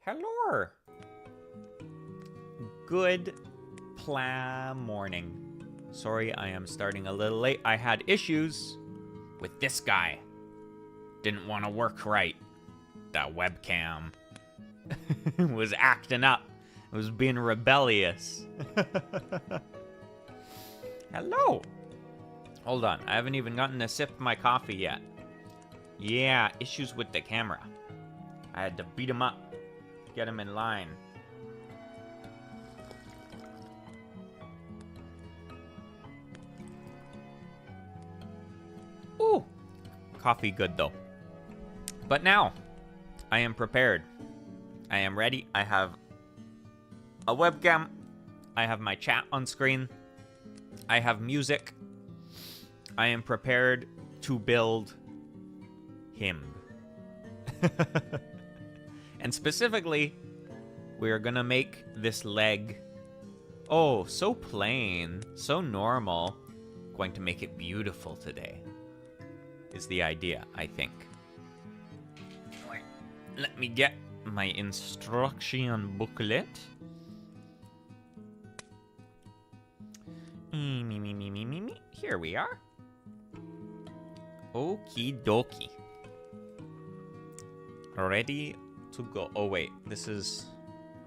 Hello. Good PlaMorning. Sorry, I am starting a little late. I had issues with this guy. Didn't want to work right. That webcam was acting up. It was being rebellious. Hello. Hold on, I haven't even gotten a sip of my coffee yet. Yeah, issues with the camera. I had to beat him up. Get him in line. Ooh. Coffee good though. But now, I am prepared. I am ready. I have a webcam. I have my chat on screen. I have music. I am prepared to build him. And specifically, we are gonna make this leg, oh, so plain, so normal. Going to make it beautiful today, is the idea, I think. Let me get my instruction booklet. Here we are. Okie dokie. Ready to go. Oh wait, this is,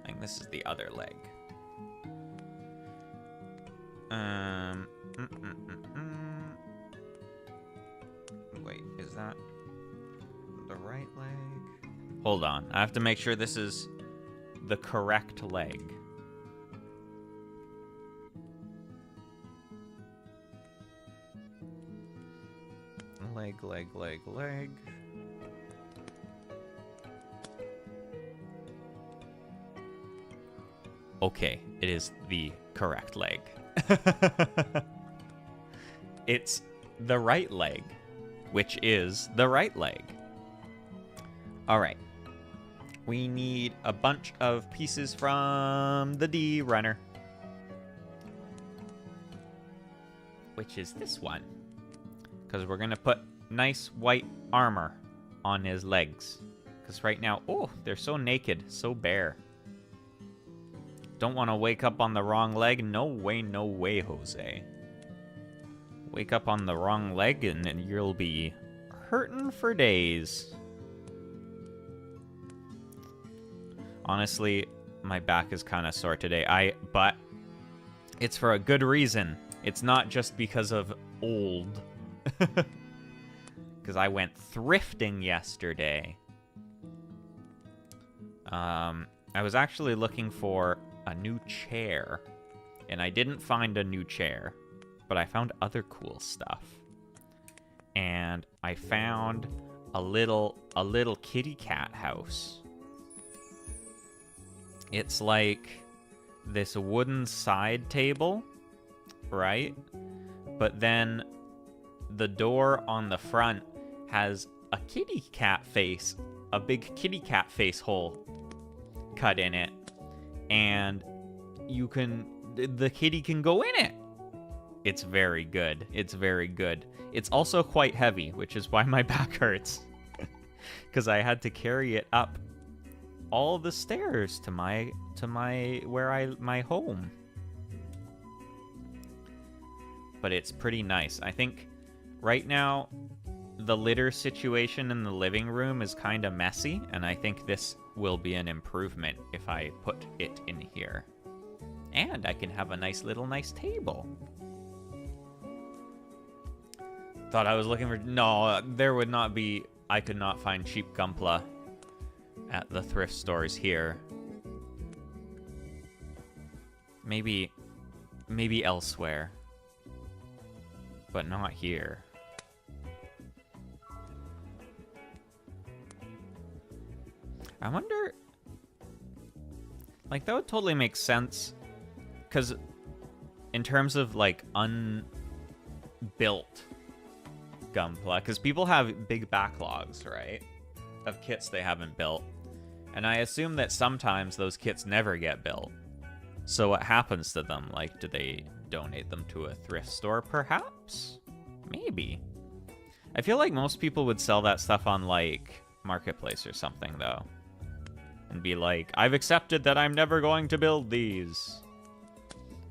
I think this is the other leg. Wait, is that the right leg? Hold on, I have to make sure this is the correct leg. Leg. Okay, it is the correct leg. It's the right leg, which is the right leg. All right. We need a bunch of pieces from the D runner, which is this one, because we're going to put nice white armor on his legs. Because right now, oh, they're so naked, so bare. Don't want to wake up on the wrong leg. No way, Jose. Wake up on the wrong leg and then you'll be hurting for days. Honestly, my back is kind of sore today. But it's for a good reason. It's not just because of old. Because I went thrifting yesterday. I was actually looking for a new chair, and I didn't find a new chair, but I found other cool stuff. And I found a little kitty cat house. It's like this wooden side table, right? But then the door on the front has a kitty cat face, a big kitty cat face hole cut in it. And the kitty can go in it. It's very good. It's very good. It's also quite heavy, which is why my back hurts. Because I had to carry it up all the stairs to my home. But it's pretty nice. I think right now the litter situation in the living room is kind of messy, and I think this will be an improvement if I put it in here. And I can have a nice table. Thought I was looking for... No, there would not be... I could not find cheap Gunpla at the thrift stores here. Maybe elsewhere. But not here. I wonder... Like, that would totally make sense. Because in terms of, like, unbuilt Gunpla, because people have big backlogs, right? Of kits they haven't built. And I assume that sometimes those kits never get built. So what happens to them? Like, do they donate them to a thrift store, perhaps? Maybe. I feel like most people would sell that stuff on, like, Marketplace or something, though. and be like, I've accepted that I'm never going to build these.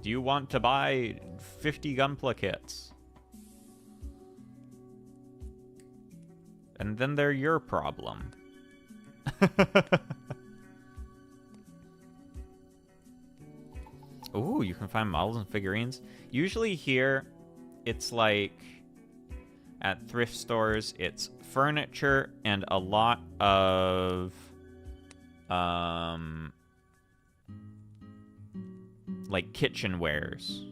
Do you want to buy 50 Gunpla kits? And then they're your problem. Ooh, you can find models and figurines. Usually here, it's like, at thrift stores, it's furniture and a lot of, like kitchenwares.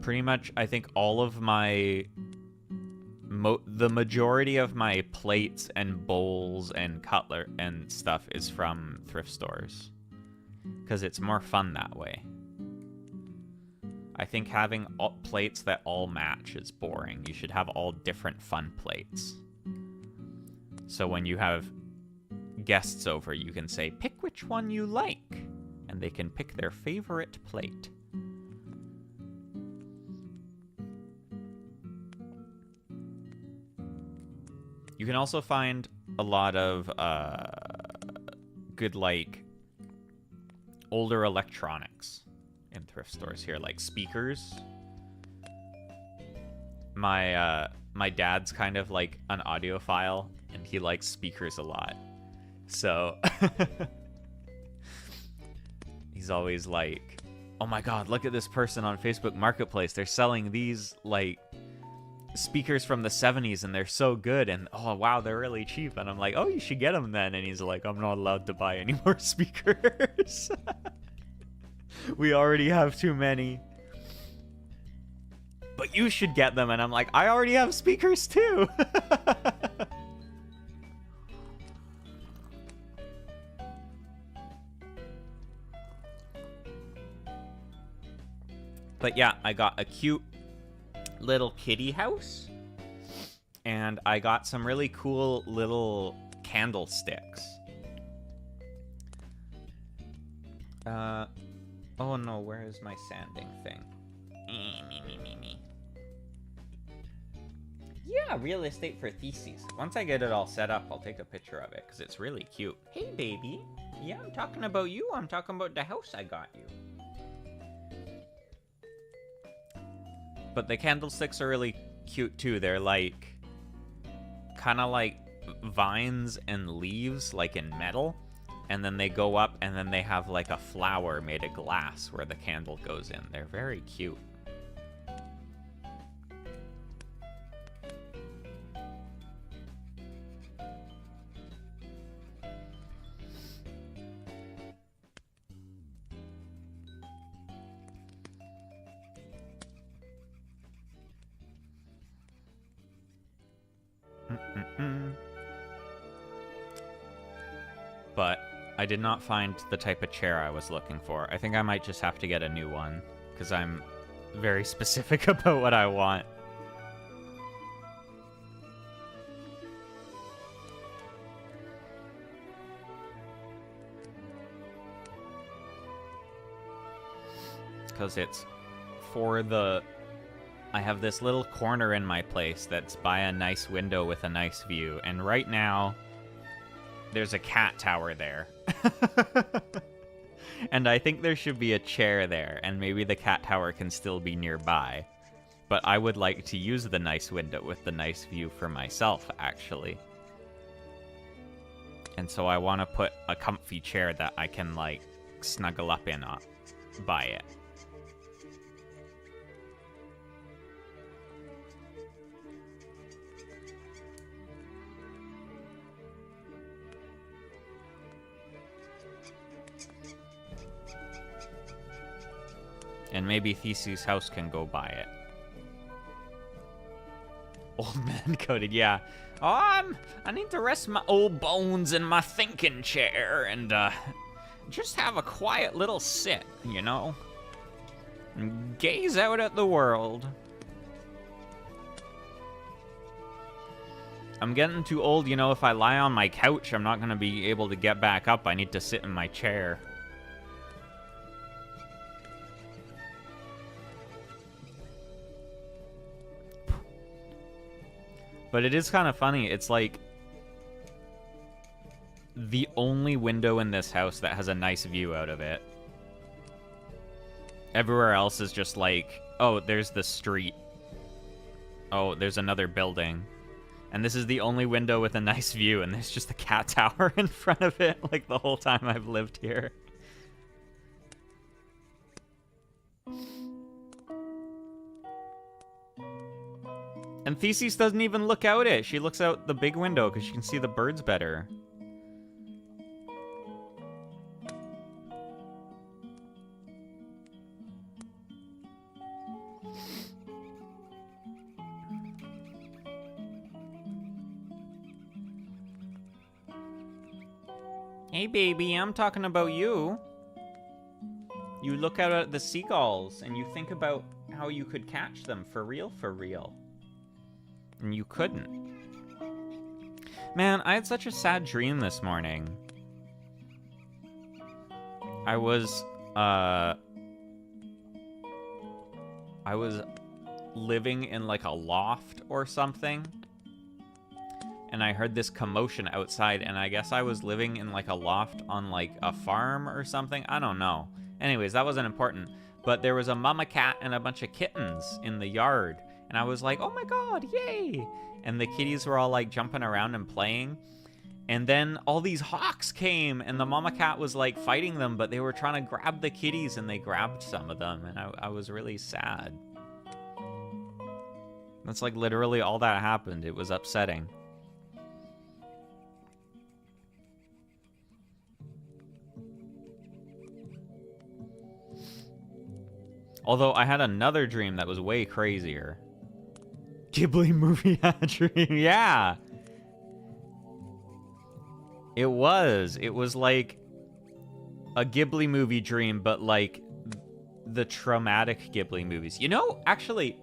Pretty much, I think all of my... the majority of my plates and bowls and cutler and stuff is from thrift stores. Because it's more fun that way. I think having plates that all match is boring. You should have all different fun plates. So when you have guests over, you can say, pick which one you like. And they can pick their favorite plate. You can also find a lot of good, like, older electronics in thrift stores here, like speakers. My dad's kind of like an audiophile, and he likes speakers a lot. So he's always like, oh my god, look at this person on Facebook Marketplace. They're selling these, like, speakers from the 70s, and they're so good, and oh wow, they're really cheap. And I'm like, oh, you should get them then. And he's like, I'm not allowed to buy any more speakers. We already have too many. But you should get them. And I'm like, I already have speakers too. But yeah, I got a cute little kitty house. And I got some really cool little candlesticks. Oh no, where is my sanding thing? Me. Yeah, real estate for theses. Once I get it all set up, I'll take a picture of it, because it's really cute. Hey, baby. Yeah, I'm talking about you. I'm talking about the house I got you. But the candlesticks are really cute, too. They're like, kind of like vines and leaves, like in metal. And then they go up, and then they have like a flower made of glass where the candle goes in. They're very cute. But I did not find the type of chair I was looking for. I think I might just have to get a new one, because I'm very specific about what I want. Because it's for the... I have this little corner in my place that's by a nice window with a nice view, and right now there's a cat tower there. And I think there should be a chair there, and maybe the cat tower can still be nearby. But I would like to use the nice window with the nice view for myself, actually. And so I want to put a comfy chair that I can, like, snuggle up in by it. And maybe Theseus' house can go by it. Old man coded, yeah. Oh, I need to rest my old bones in my thinking chair and just have a quiet little sit, you know? And gaze out at the world. I'm getting too old, you know, if I lie on my couch, I'm not going to be able to get back up. I need to sit in my chair. But it is kind of funny. It's like, the only window in this house that has a nice view out of it. Everywhere else is just like, oh, there's the street. Oh, there's another building. And this is the only window with a nice view, and there's just a cat tower in front of it, like the whole time I've lived here. And Thesis doesn't even look out it. She looks out the big window because she can see the birds better. Hey, baby, I'm talking about you. You look out at the seagulls and you think about how you could catch them for real, for real. And you couldn't. Man, I had such a sad dream this morning. I was living in like a loft or something. And I heard this commotion outside, and I guess I was living in like a loft on like a farm or something. I don't know. Anyways, that wasn't important. But there was a mama cat and a bunch of kittens in the yard. And I was like, oh my god, yay! And the kitties were all like jumping around and playing. And then all these hawks came, and the mama cat was like fighting them, but they were trying to grab the kitties, and they grabbed some of them. And I was really sad. That's like literally all that happened. It was upsetting. Although I had another dream that was way crazier. Ghibli movie dream, yeah. It was like a Ghibli movie dream, but like the traumatic Ghibli movies. You know, actually,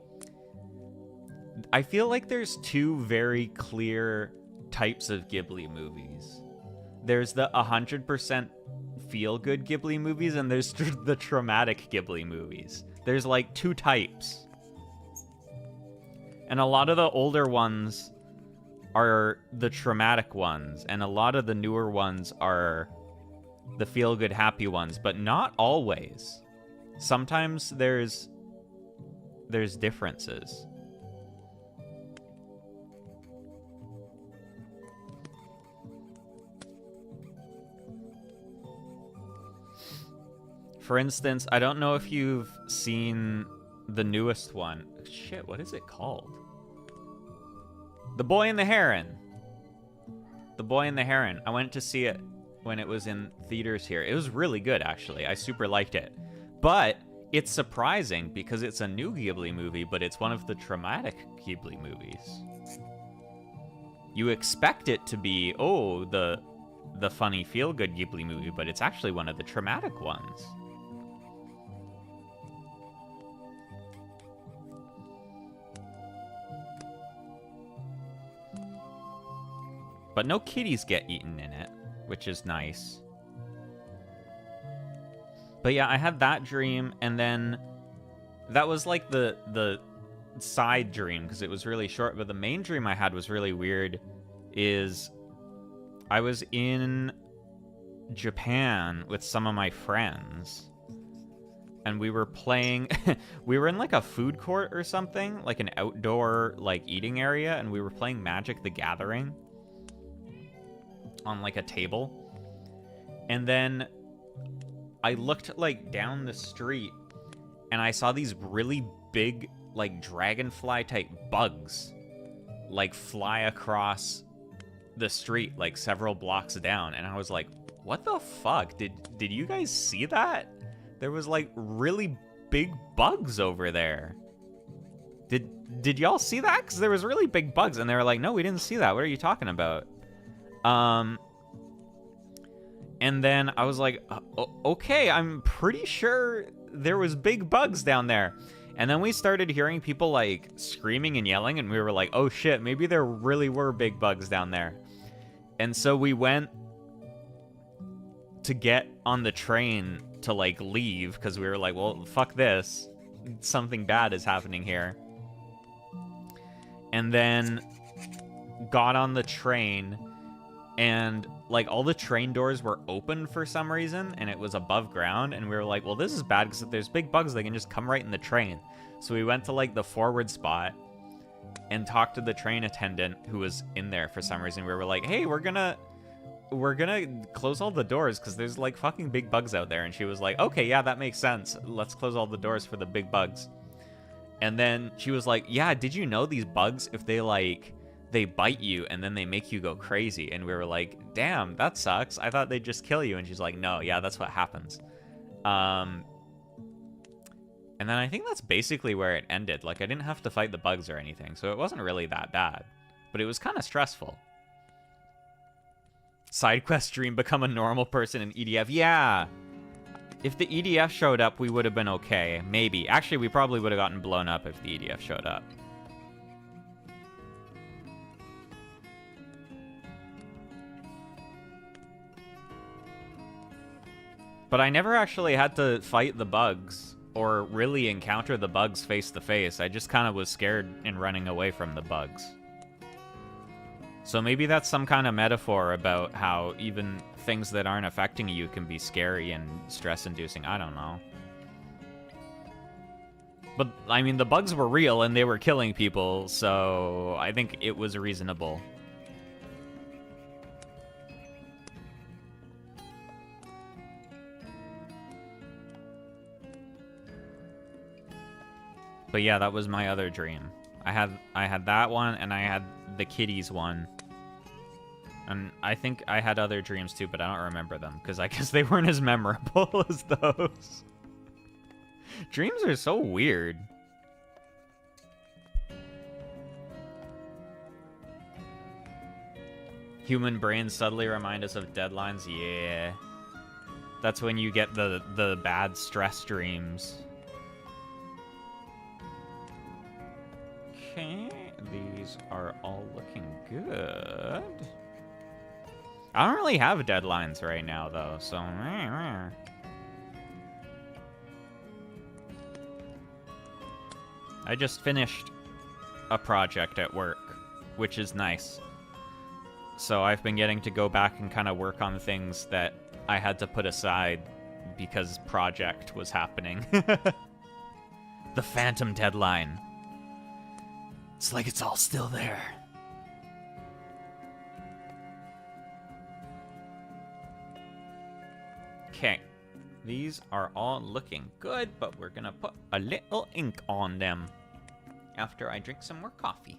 I feel like there's two very clear types of Ghibli movies. There's the 100% feel-good Ghibli movies, and there's the traumatic Ghibli movies. There's like two types. And a lot of the older ones are the traumatic ones, and a lot of the newer ones are the feel-good happy ones, but not always. Sometimes there's differences. For instance, I don't know if you've seen the newest one. Shit, what is it called? The Boy and the Heron. The Boy and the Heron. I went to see it when it was in theaters here. It was really good, actually. I super liked it. But it's surprising because it's a new Ghibli movie, but it's one of the traumatic Ghibli movies. You expect it to be, oh, the funny feel-good Ghibli movie, but it's actually one of the traumatic ones. But no kitties get eaten in it, which is nice. But yeah, I had that dream, and then that was like the side dream because it was really short. But the main dream I had was really weird. Is I was in Japan with some of my friends, and we were playing. We were in like a food court or something, like an outdoor like eating area, and we were playing Magic the Gathering on like a table. And then I looked like down the street and I saw these really big like dragonfly type bugs like fly across the street like several blocks down, and I was like, what the fuck? Did you guys see that? There was like really big bugs over there. Did y'all see that? Because there was really big bugs, and they were like, no, we didn't see that. What are you talking about? And then I was like, okay, I'm pretty sure there was big bugs down there. And then we started hearing people like screaming and yelling, and we were like, oh shit, maybe there really were big bugs down there. And so we went to get on the train to like leave, because we were like, well, fuck this. Something bad is happening here. And then got on the train, And, like, all the train doors were open for some reason, and it was above ground, and we were like, well, this is bad, because if there's big bugs, they can just come right in the train. So we went to, like, the forward spot, and talked to the train attendant who was in there for some reason. We were like, hey, we're gonna close all the doors, because there's, like, fucking big bugs out there. And she was like, okay, yeah, that makes sense. Let's close all the doors for the big bugs. And then she was like, yeah, did you know these bugs, if they, like... they bite you and then they make you go crazy? And we were like, damn, that sucks. I thought they'd just kill you. And she's like, no, yeah, that's what happens. And then I think that's basically where it ended. Like, I didn't have to fight the bugs or anything, so it wasn't really that bad. But it was kind of stressful. Side quest dream, become a normal person in EDF. Yeah! If the EDF showed up, we would have been okay. Maybe. Actually, we probably would have gotten blown up if the EDF showed up. But I never actually had to fight the bugs, or really encounter the bugs face to face. I just kind of was scared and running away from the bugs. So maybe that's some kind of metaphor about how even things that aren't affecting you can be scary and stress-inducing. I don't know. But, I mean, the bugs were real and they were killing people, so I think it was reasonable. But yeah, that was my other dream. I had that one, and I had the kitties one. And I think I had other dreams too, but I don't remember them, because I guess they weren't as memorable as those. Dreams are so weird. Human brains subtly remind us of deadlines. Yeah. That's when you get the bad stress dreams. Okay, these are all looking good. I don't really have deadlines right now, though, so... I just finished a project at work, which is nice. So I've been getting to go back and kind of work on things that I had to put aside because project was happening. The phantom deadline. It's like it's all still there. Okay. These are all looking good, but we're gonna put a little ink on them after I drink some more coffee.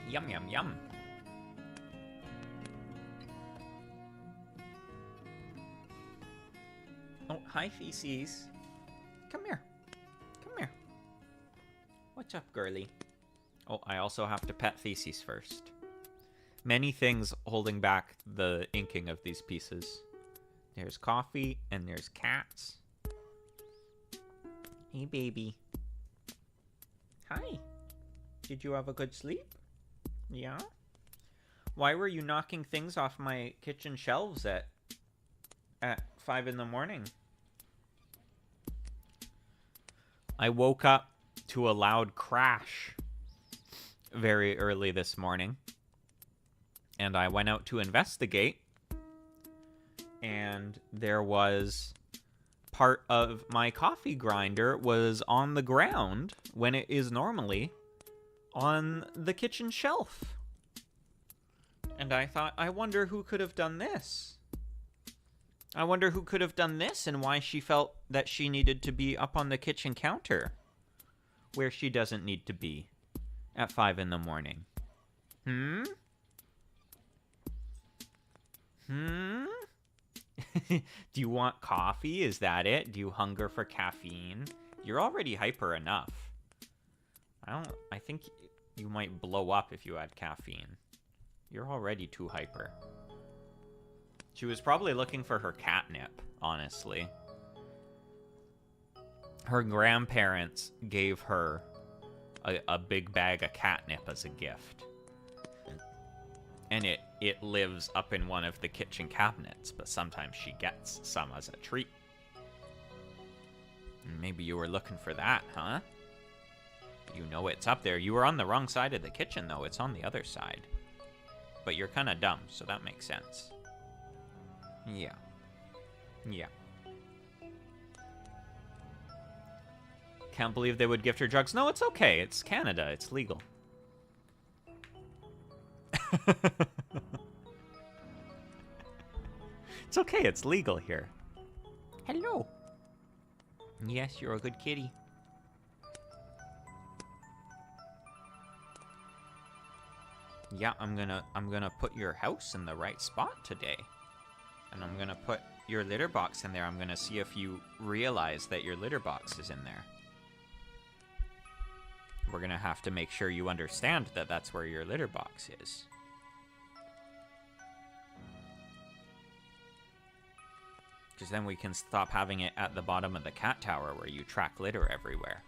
Yum, yum, yum. Oh, hi, Feces. Come here. Come here. What's up, girly? Oh, I also have to pet Feces first. Many things holding back the inking of these pieces. There's coffee, and there's cats. Hey, baby. Hi. Did you have a good sleep? Yeah? Why were you knocking things off my kitchen shelves at 5 in the morning? I woke up to a loud crash very early this morning. And I went out to investigate. And there was part of my coffee grinder was on the ground when it is normally on the kitchen shelf. And I thought, I wonder who could have done this. I wonder who could have done this and why she felt that she needed to be up on the kitchen counter where she doesn't need to be at 5 in the morning. Hmm? Do you want coffee? Is that it? Do you hunger for caffeine? You're already hyper enough. I think you might blow up if you add caffeine. You're already too hyper. She was probably looking for her catnip, honestly. Her grandparents gave her a big bag of catnip as a gift. And it lives up in one of the kitchen cabinets, but sometimes she gets some as a treat. Maybe you were looking for that, huh? You know it's up there. You were on the wrong side of the kitchen, though. It's on the other side. But you're kind of dumb, so that makes sense. Yeah. Yeah. Can't believe they would gift her drugs. No, it's okay. It's Canada. It's legal. It's okay. It's legal here. Hello. Yes, you're a good kitty. Yeah, I'm gonna put your house in the right spot today. And I'm gonna put your litter box in there. I'm gonna see if you realize that your litter box is in there. We're gonna have to make sure you understand that that's where your litter box is. Because then we can stop having it at the bottom of the cat tower where you track litter everywhere.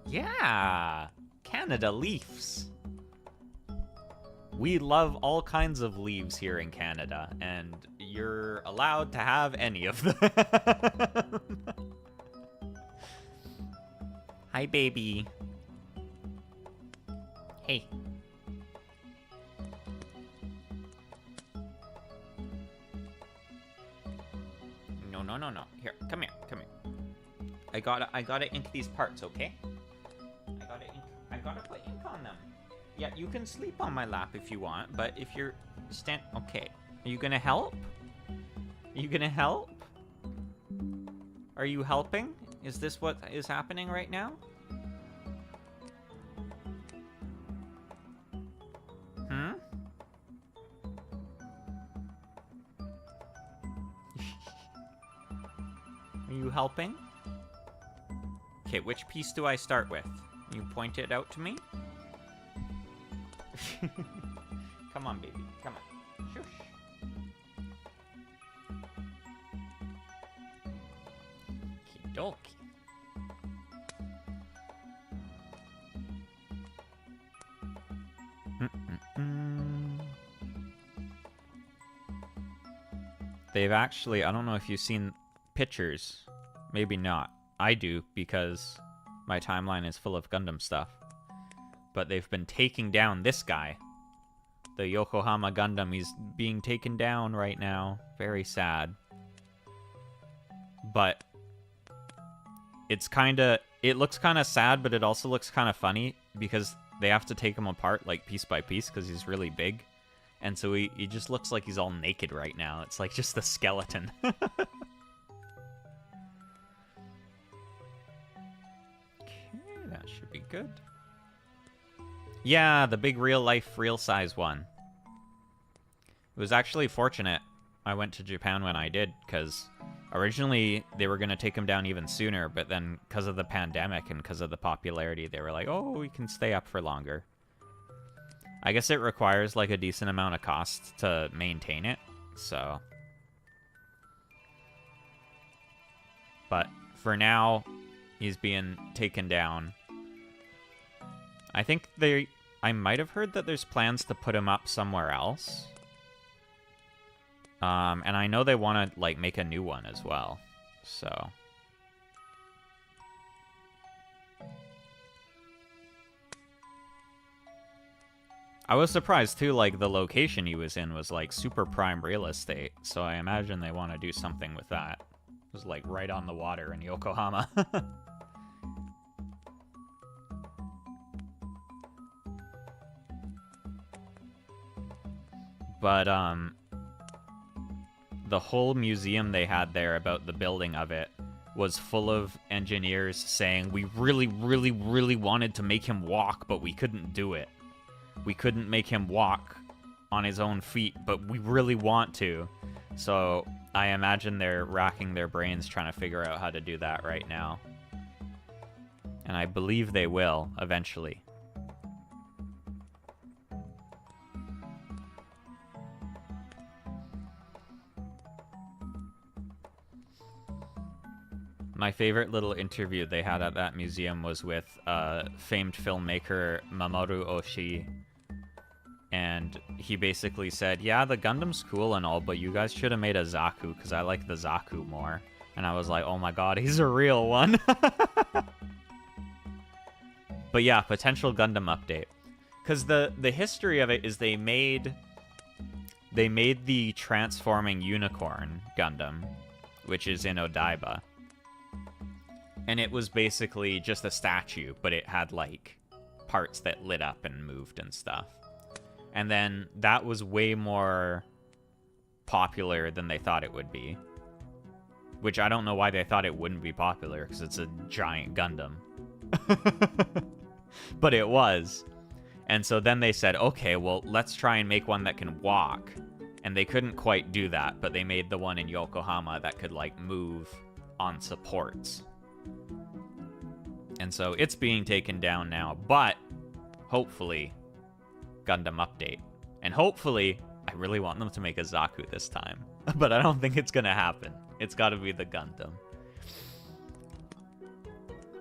Yeah! Canada leaves. We love all kinds of leaves here in Canada, and you're allowed to have any of them. Hi, baby. Hey. No. Here, come here. I gotta ink these parts, okay? I gotta put ink on them. Yeah, you can sleep on my lap if you want, but if you're okay. Are you gonna help? Are you helping? Is this what is happening right now? Are you helping? Okay, which piece do I start with? You point it out to me? Come on, baby. Come on. Shush. Okie dokie. They've actually, I don't know if you've seen pictures. Maybe not. I do, because my timeline is full of Gundam stuff. But they've been taking down this guy. The Yokohama Gundam. He's being taken down right now. Very sad. But it's it looks kind of sad, but it also looks kind of funny because they have to take him apart like piece by piece because he's really big. And so he just looks like he's all naked right now. It's like just the skeleton. That should be good. Yeah, the big real-life, real-size one. It was actually fortunate I went to Japan when I did, because originally they were going to take him down even sooner, but then because of the pandemic and because of the popularity, they were like, oh, we can stay up for longer. I guess it requires, like, a decent amount of cost to maintain it, so... But for now, he's being taken down. I think I might have heard that there's plans to put him up somewhere else. And I know they want to, like, make a new one as well. So. I was surprised, too, like, the location he was in was, like, super prime real estate. So I imagine they want to do something with that. It was, like, right on the water in Yokohama. But, the whole museum they had there about the building of it was full of engineers saying, we really, really, really wanted to make him walk, but we couldn't do it. We couldn't make him walk on his own feet, but we really want to. So I imagine they're racking their brains trying to figure out how to do that right now. And I believe they will, eventually. My favorite little interview they had at that museum was with famed filmmaker Mamoru Oshii. And he basically said, yeah, the Gundam's cool and all, but you guys should have made a Zaku, because I like the Zaku more. And I was like, oh my god, he's a real one. But yeah, potential Gundam update. Because the history of it is they made the transforming unicorn Gundam, which is in Odaiba. And it was basically just a statue, but it had, like, parts that lit up and moved and stuff. And then that was way more popular than they thought it would be. Which I don't know why they thought it wouldn't be popular, because it's a giant Gundam. But it was. And so then they said, okay, well, let's try and make one that can walk. And they couldn't quite do that, but they made the one in Yokohama that could, like, move on supports. And so it's being taken down now, but hopefully Gundam update. And hopefully, I really want them to make a Zaku this time. But I don't think it's gonna happen. It's gotta be the Gundam.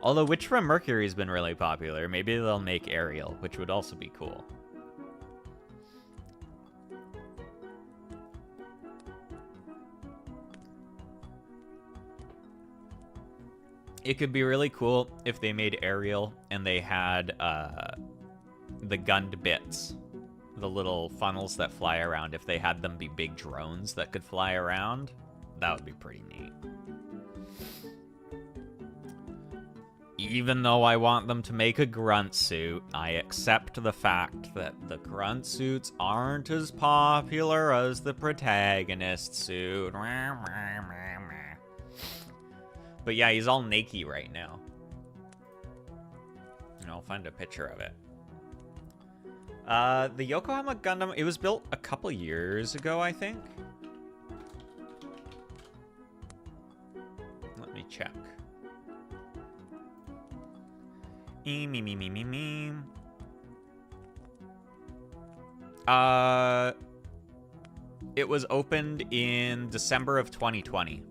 Although Witch from Mercury has been really popular. Maybe they'll make Ariel, which would also be cool. It could be really cool if they made Ariel and they had the Gund bits, the little funnels that fly around. If they had them be big drones that could fly around, that would be pretty neat. Even though I want them to make a grunt suit, I accept the fact that the grunt suits aren't as popular as the protagonist suit. But yeah, he's all naked right now. And I'll find a picture of it. The Yokohama Gundam, it was built a couple years ago, I think. Let me check. It was opened in December of 2020.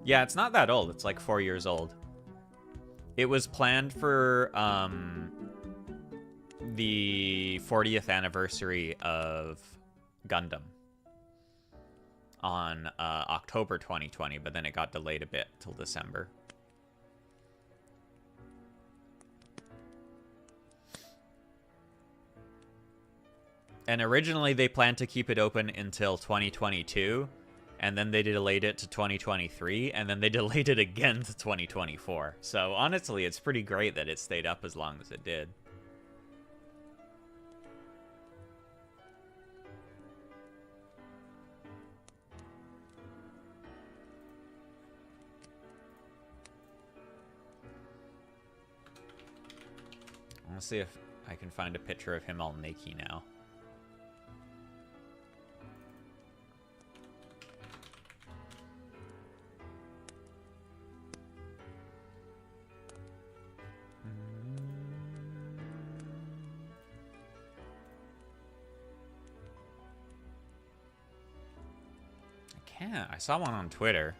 Yeah, it's not that old. It's like 4 years old. It was planned for the 40th anniversary of Gundam on October 2020, but then it got delayed a bit till December. And originally they planned to keep it open until 2022, and then they delayed it to 2023, and then they delayed it again to 2024. So honestly, it's pretty great that it stayed up as long as it did. Let's see if I can find a picture of him all naked now. I can't. I saw one on Twitter.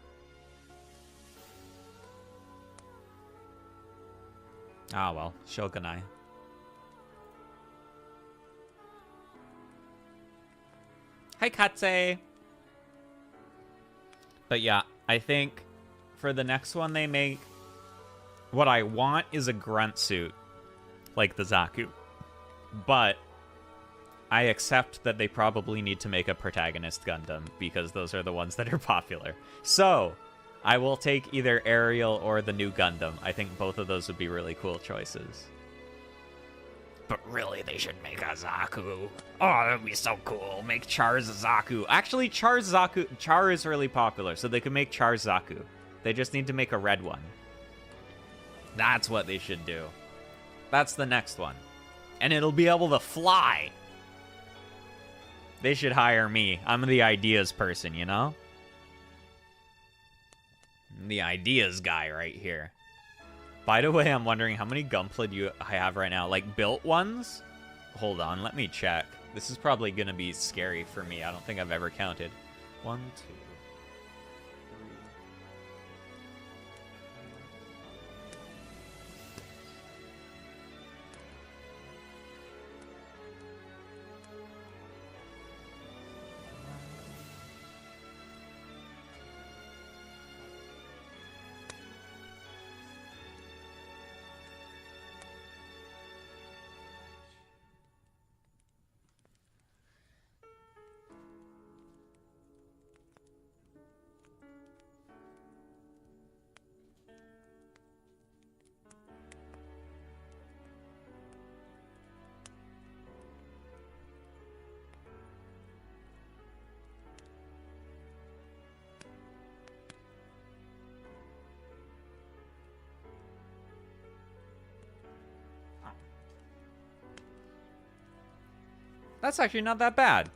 Ah, well, Shogunai. Hi, Katse! But yeah, I think for the next one they make, what I want is a grunt suit, like the Zaku. But I accept that they probably need to make a protagonist Gundam, because those are the ones that are popular. So, I will take either Ariel or the new Gundam. I think both of those would be really cool choices. But really, they should make a Zaku. Oh, that would be so cool. Make Char's Zaku. Actually, Char is really popular, so they could make Char's Zaku. They just need to make a red one. That's what they should do. That's the next one. And it'll be able to fly. They should hire me. I'm the ideas person, you know? I'm the ideas guy right here. By the way, I'm wondering how many Gunpla I have right now. Like, built ones? Hold on, let me check. This is probably going to be scary for me. I don't think I've ever counted. 1, 2, 3. That's actually not that bad.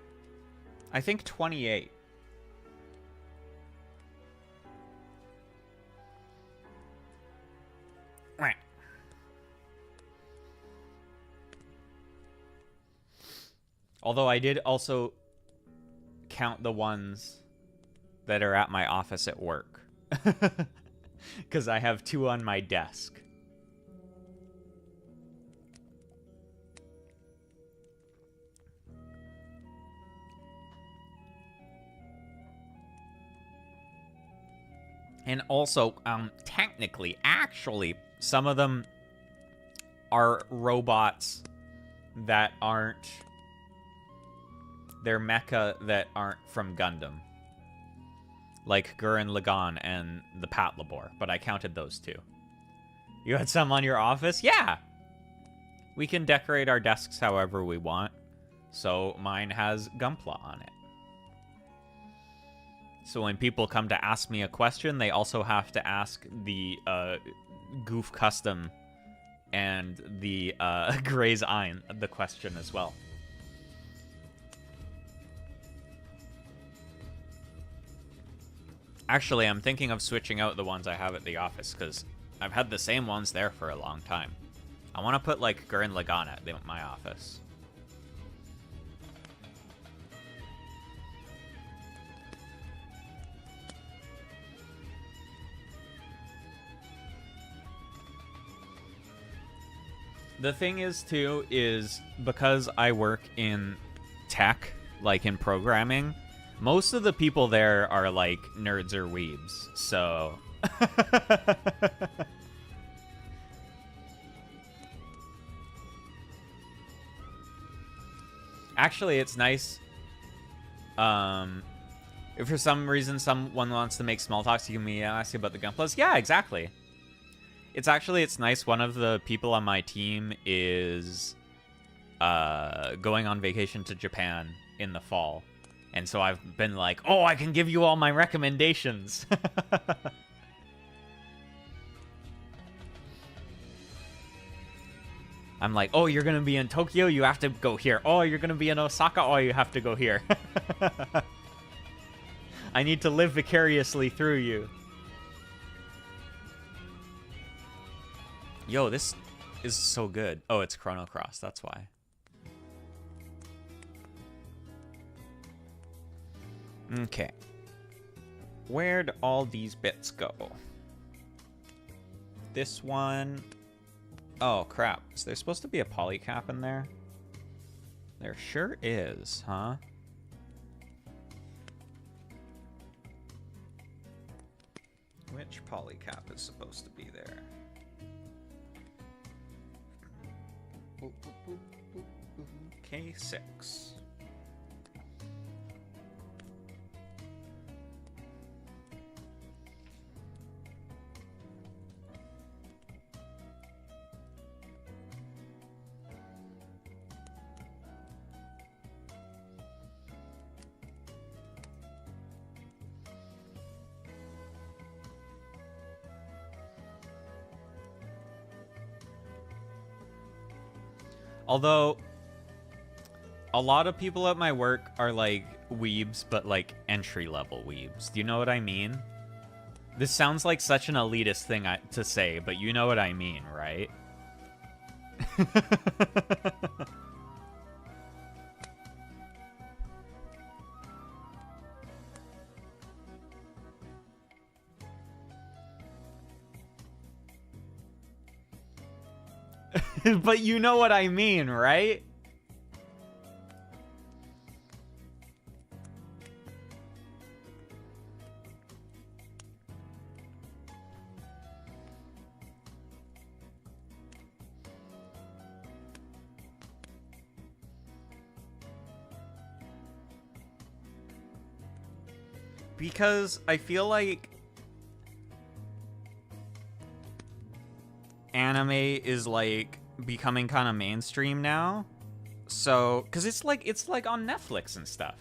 I think 28. Although I did also count the ones that are at my office at work. Because I have 2 on my desk. And also, technically, actually, some of them are robots that aren't... They're mecha that aren't from Gundam. Like Gurren Lagann and the Patlabor, but I counted those 2. You had some on your office? Yeah! We can decorate our desks however we want. So mine has Gunpla on it. So when people come to ask me a question, they also have to ask the Goof Custom and the Gray's Ein the question as well. Actually, I'm thinking of switching out the ones I have at the office, because I've had the same ones there for a long time. I want to put, like, Gurren Lagann at my office. The thing is, too, is because I work in tech, like in programming, most of the people there are, like, nerds or weebs, so... Actually, it's nice. If for some reason someone wants to make small talks, you can ask you about the Gunplas. Yeah, exactly. It's nice. One of the people on my team is going on vacation to Japan in the fall. And so I've been like, oh, I can give you all my recommendations. I'm like, oh, you're going to be in Tokyo? You have to go here. Oh, you're going to be in Osaka? Oh, you have to go here. I need to live vicariously through you. Yo, this is so good. Oh, it's Chrono Cross. That's why. Okay. Where'd all these bits go? This one... Oh, crap. Is there supposed to be a polycap in there? There sure is, huh? Which polycap is supposed to be there? Boop, boop, boop, boop, boop. K6. Although, a lot of people at my work are, like, weebs, but, like, entry-level weebs. Do you know what I mean? This sounds like such an elitist thing to say, but you know what I mean, right? But you know what I mean, right? Because I feel like anime is, like, becoming kind of mainstream now. So, because it's like on Netflix and stuff.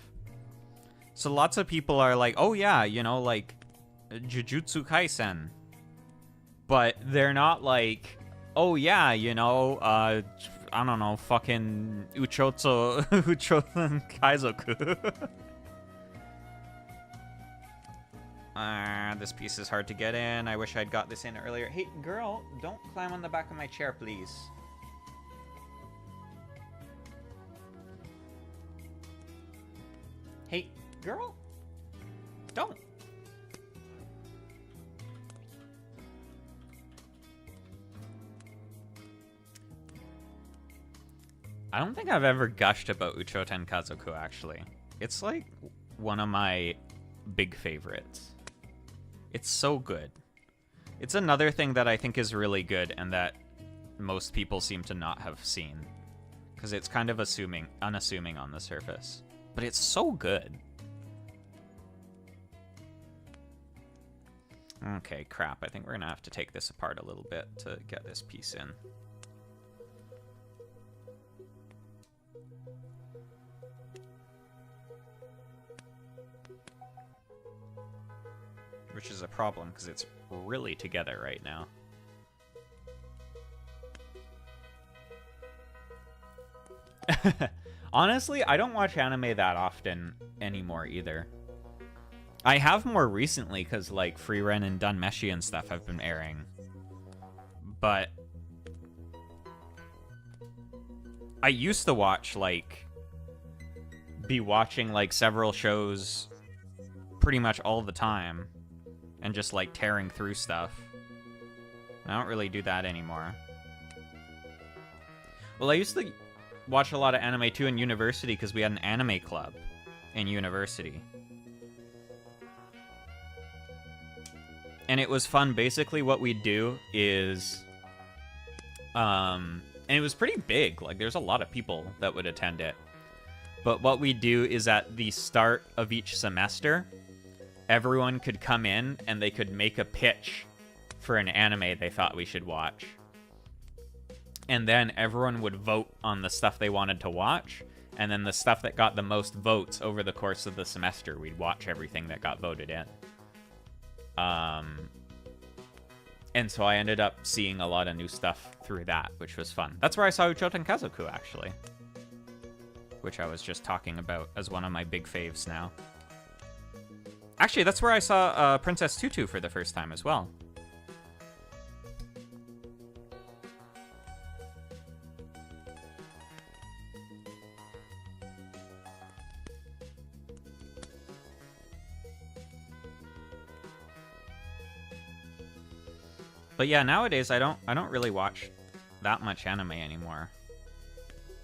So lots of people are like, oh yeah, you know, like Jujutsu Kaisen. But they're not like, oh yeah, you know, I don't know, fucking Uchoten Kaizoku. This piece is hard to get in. I wish I'd got this in earlier. Hey, girl, don't climb on the back of my chair, please. Hey, girl, don't. I don't think I've ever gushed about Uchoten Kazoku, actually. It's like one of my big favorites. It's so good. It's another thing that I think is really good and that most people seem to not have seen. Because it's kind of unassuming on the surface. But it's so good. Okay, crap. I think we're going to have to take this apart a little bit to get this piece in. Which is a problem, because it's really together right now. Honestly, I don't watch anime that often anymore either. I have more recently, because, like, Free Ren and Dunmeshi and stuff have been airing. But I used to watch, like, be watching, like, several shows pretty much all the time. And just, like, tearing through stuff. I don't really do that anymore. Well, I used to watch a lot of anime, too, in university, because we had an anime club in university. And it was fun. Basically, what we'd do is... and it was pretty big. Like, there's a lot of people that would attend it. But what we do is at the start of each semester... everyone could come in and they could make a pitch for an anime they thought we should watch. And then everyone would vote on the stuff they wanted to watch. And then the stuff that got the most votes over the course of the semester, we'd watch everything that got voted in. And so I ended up seeing a lot of new stuff through that, which was fun. That's where I saw Uchoten Kazoku, actually. Which I was just talking about as one of my big faves now. Actually, that's where I saw Princess Tutu for the first time as well. But yeah, nowadays I don't really watch that much anime anymore.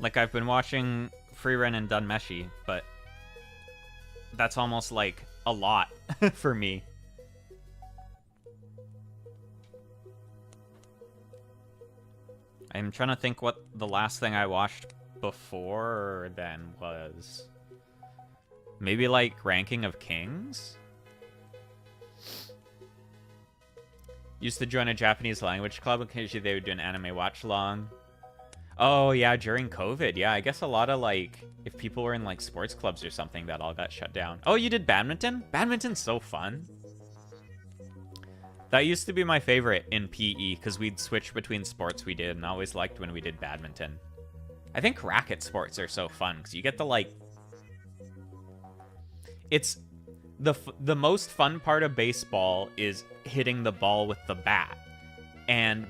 Like, I've been watching Free Ren and Dunmeshi, but that's almost like a lot for me. I'm trying to think what the last thing I watched before then was. Maybe like Ranking of Kings? Used to join a Japanese language club. Occasionally they would do an anime watch along. Oh yeah, during COVID. Yeah, I guess a lot of, like, if people were in, like, sports clubs or something, that all got shut down. Oh, you did badminton? Badminton's so fun. That used to be my favorite in PE, because we'd switch between sports we did, and I always liked when we did badminton. I think racket sports are so fun, because you get to, like... It's... The most fun part of baseball is hitting the ball with the bat.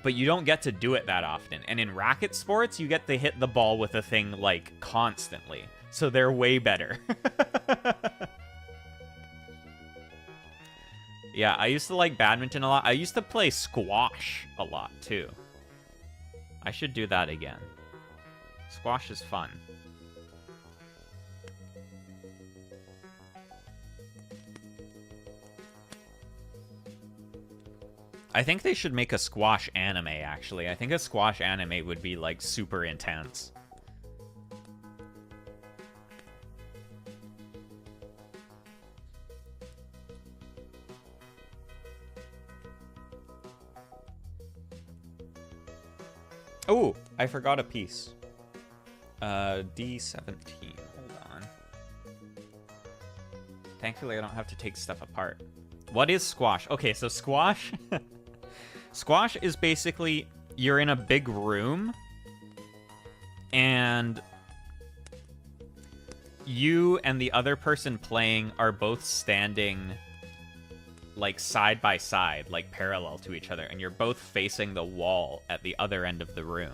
But you don't get to do it that often. And in racket sports, you get to hit the ball with a thing, like, constantly. So they're way better. Yeah, I used to like badminton a lot. I used to play squash a lot, too. I should do that again. Squash is fun. I think they should make a squash anime, actually. I think a squash anime would be, like, super intense. Oh, I forgot a piece. D17. Hold on. Thankfully, I don't have to take stuff apart. What is squash? Okay, so squash... Squash is basically, you're in a big room, And you and the other person playing are both standing like side by side, like parallel to each other, and you're both facing the wall at the other end of the room.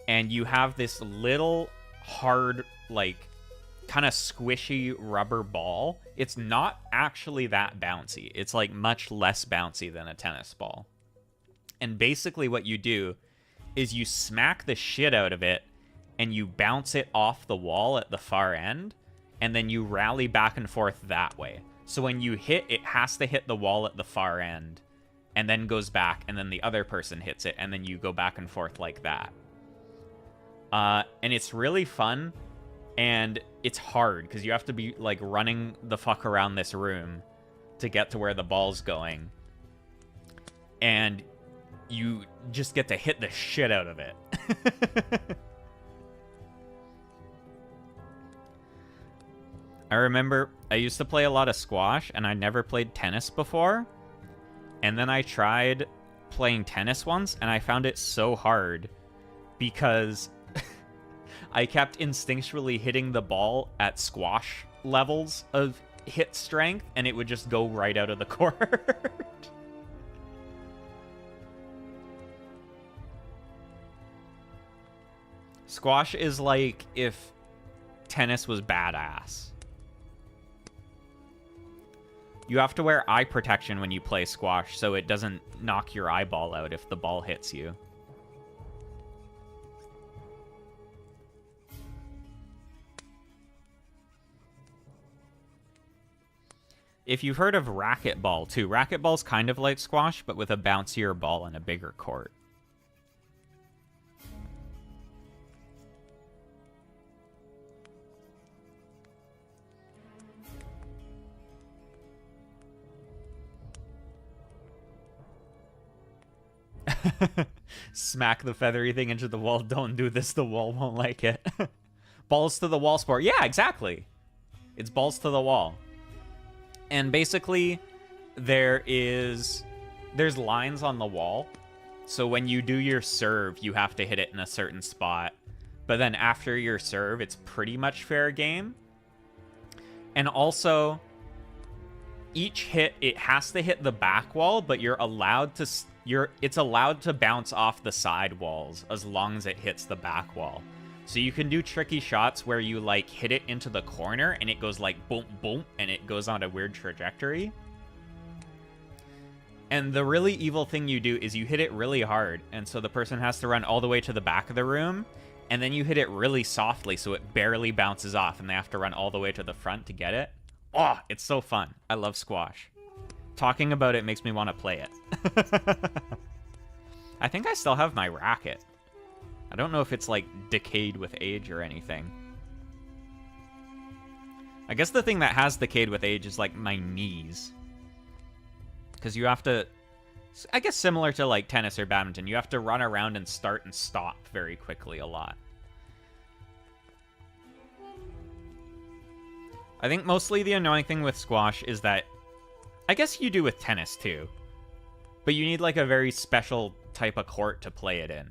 And you have this little hard, like, kind of squishy rubber ball. It's not actually that bouncy. It's like much less bouncy than a tennis ball. And basically what you do is you smack the shit out of it and you bounce it off the wall at the far end, and then you rally back and forth that way. So when you hit, it has to hit the wall at the far end and then goes back, and then the other person hits it, and then you go back and forth like that. And it's really fun, and it's hard because you have to be like running the fuck around this room to get to where the ball's going. And you just get to hit the shit out of it. I remember I used to play a lot of squash, and I never played tennis before. And then I tried playing tennis once, and I found it so hard because I kept instinctually hitting the ball at squash levels of hit strength, and it would just go right out of the court. Squash is like if tennis was badass. You have to wear eye protection when you play squash so it doesn't knock your eyeball out if the ball hits you. If you've heard of racquetball too, racquetball's kind of like squash but with a bouncier ball and a bigger court. Smack the feathery thing into the wall. Don't do this, the wall won't like it. Balls to the wall sport. Yeah, exactly. It's balls to the wall. And basically, there's lines on the wall. So when you do your serve, you have to hit it in a certain spot. But then after your serve, it's pretty much fair game. And also, each hit, it has to hit the back wall, but you're allowed to... it's allowed to bounce off the side walls as long as it hits the back wall. So you can do tricky shots where you like hit it into the corner and it goes like boom, boom, and it goes on a weird trajectory. And the really evil thing you do is you hit it really hard, and so the person has to run all the way to the back of the room, and then you hit it really softly so it barely bounces off, and they have to run all the way to the front to get it. Oh, it's so fun. I love squash. Talking about it makes me want to play it. I think I still have my racket. I don't know if it's, like, decayed with age or anything. I guess the thing that has decayed with age is, like, my knees. Because you have to... I guess similar to, like, tennis or badminton, you have to run around and start and stop very quickly a lot. I think mostly the annoying thing with squash is that... I guess you do with tennis, too. But you need, like, a very special type of court to play it in.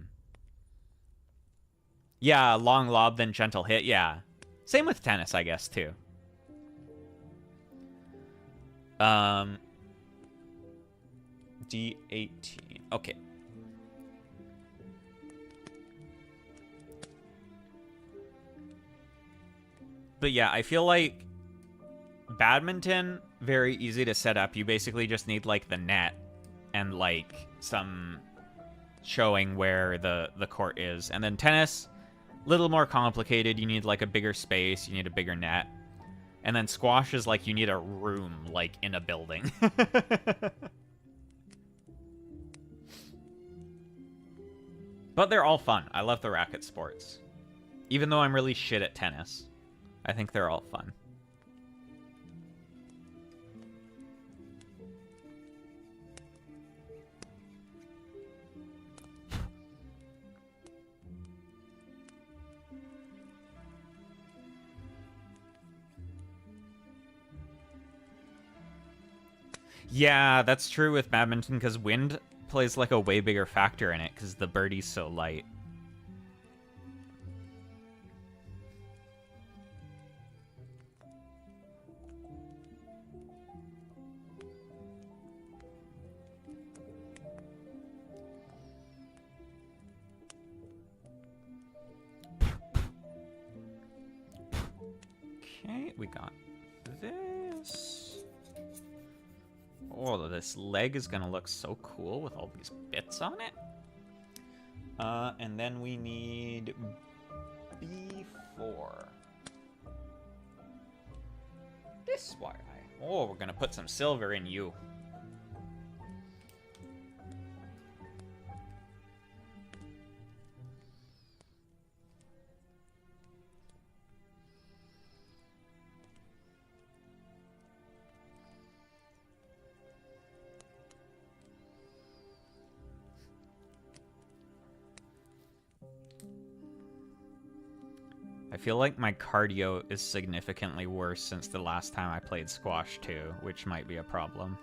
Yeah, long lob, then gentle hit, yeah. Same with tennis, I guess, too. D18. Okay. But yeah, I feel like badminton, very easy to set up. You basically just need, like, the net and, like, some showing where the court is. And then tennis, a little more complicated. You need, like, a bigger space. You need a bigger net. And then squash is, like, you need a room, like, in a building. But they're all fun. I love the racket sports. Even though I'm really shit at tennis, I think they're all fun. Yeah, that's true with badminton, because wind plays like a way bigger factor in it, because the birdie's so light. Okay, we got this. Oh, this leg is gonna look so cool with all these bits on it. And then we need B4. This wire. Oh, we're gonna put some silver in you. I feel like my cardio is significantly worse since the last time I played squash too, which might be a problem.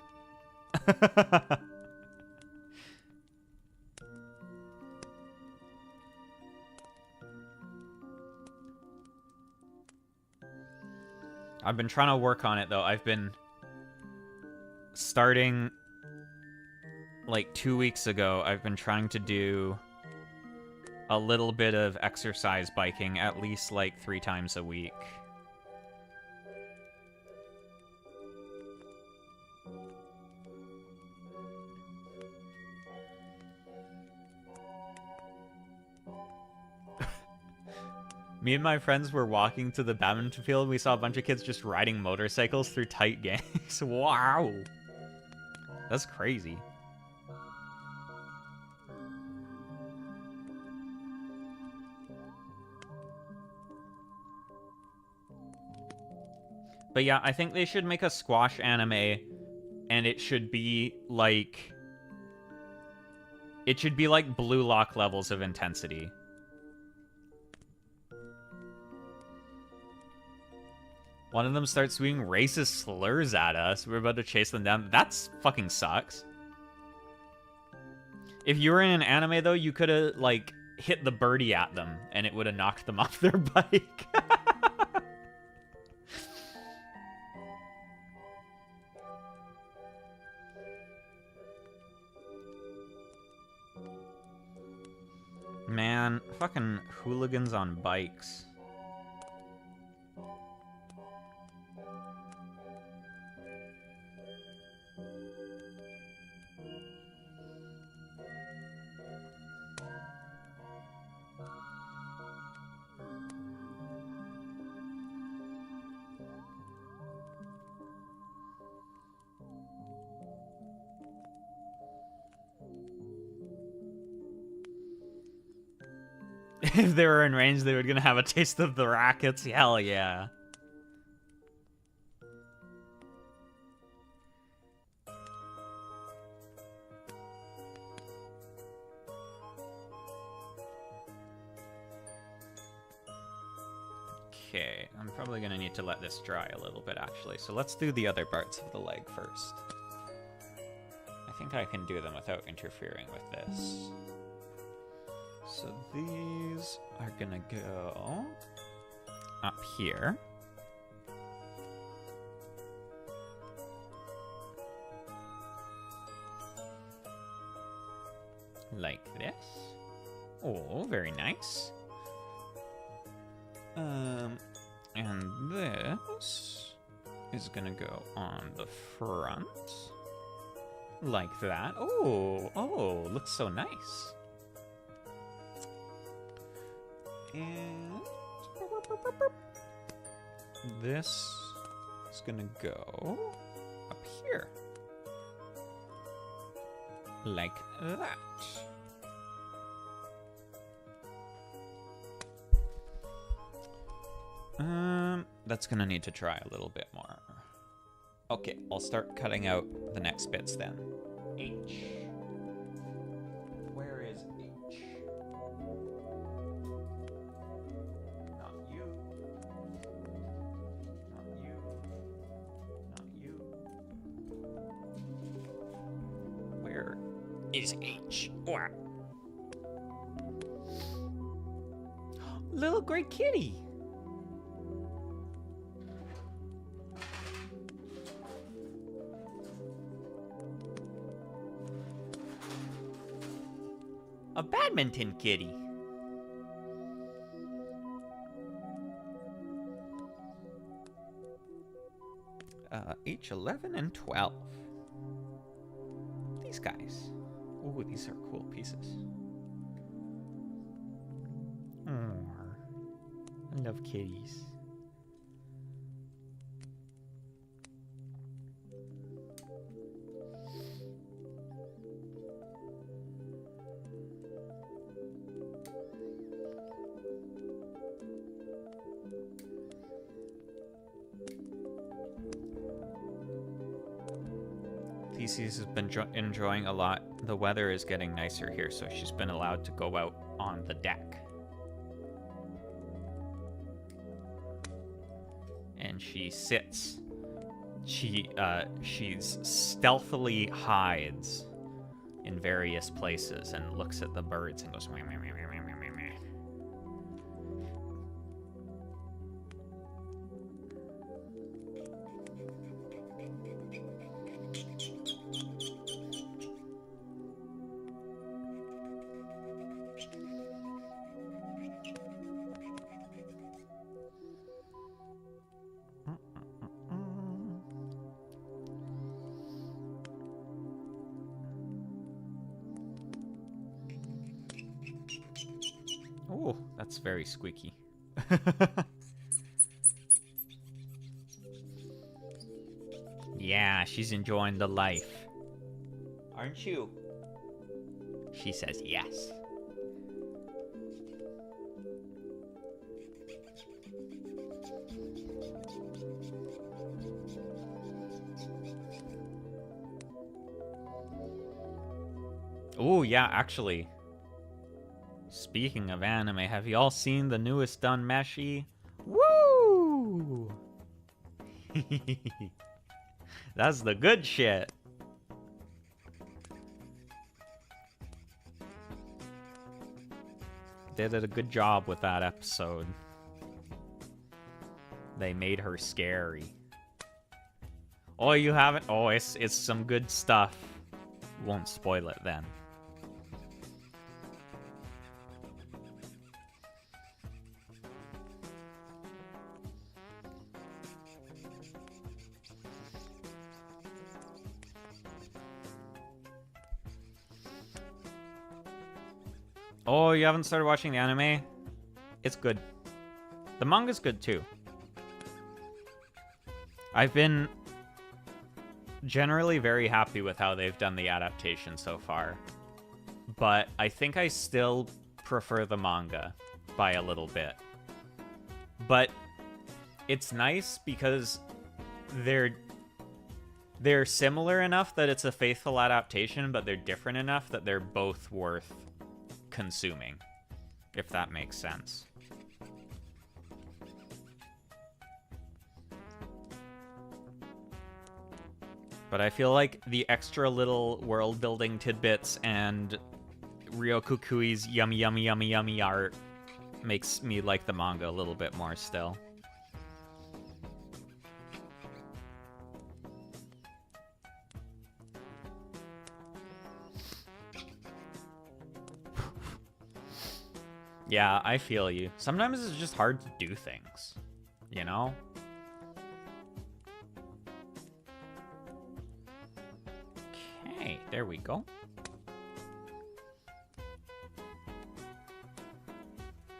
I've been trying to work on it though. I've been starting like 2 weeks ago. I've been trying to do a little bit of exercise biking at least like 3 times a week. Me and my friends were walking to the badminton field. We saw a bunch of kids just riding motorcycles through tight gangs. Wow. That's crazy. But yeah, I think they should make a squash anime, and it should be like... It should be like Blue Lock levels of intensity. One of them starts spewing racist slurs at us. We're about to chase them down. That's fucking sucks. If you were in an anime, though, you could have, like, hit the birdie at them, and it would have knocked them off their bike. Man, fucking hooligans on bikes. If they were in range, they were gonna have a taste of the rackets. Hell yeah. Okay, I'm probably gonna need to let this dry a little bit, actually. So let's do the other parts of the leg first. I think I can do them without interfering with this. So these are gonna go up here. Like this. Oh, very nice. And this is gonna go on the front. Like that. Oh, looks so nice. And this is gonna go up here. Like that. That's gonna need to try a little bit more. Okay, I'll start cutting out the next bits then. H. Where is H? Not you. Not you. Not you. Where is H? Wow. Little gray kitty. A badminton kitty. H11 and 12. These guys. Ooh, these are cool pieces. I love kitties. Theseus has been enjoying a lot. The weather is getting nicer here, so she's been allowed to go out on the deck. And she sits. She's stealthily hides in various places and looks at the birds and goes meh, meh, meh, meh, meh, meh, meh, meh. Oh, that's very squeaky. Yeah, she's enjoying the life. Aren't you? She says yes. Oh, yeah, actually. Speaking of anime, have you all seen the newest Dunmeshi? Woo! That's the good shit. They did a good job with that episode. They made her scary. Oh, you haven't? Oh, it's some good stuff. Won't spoil it then. Oh, you haven't started watching the anime? It's good. The manga's good too. I've been generally very happy with how they've done the adaptation so far. But I think I still prefer the manga by a little bit. But it's nice because they're similar enough that it's a faithful adaptation, but they're different enough that they're both worth consuming, if that makes sense. But I feel like the extra little world building tidbits and Ryoku Kui's yummy yummy yummy yummy art makes me like the manga a little bit more still. Yeah, I feel you. Sometimes it's just hard to do things, you know? Okay, there we go.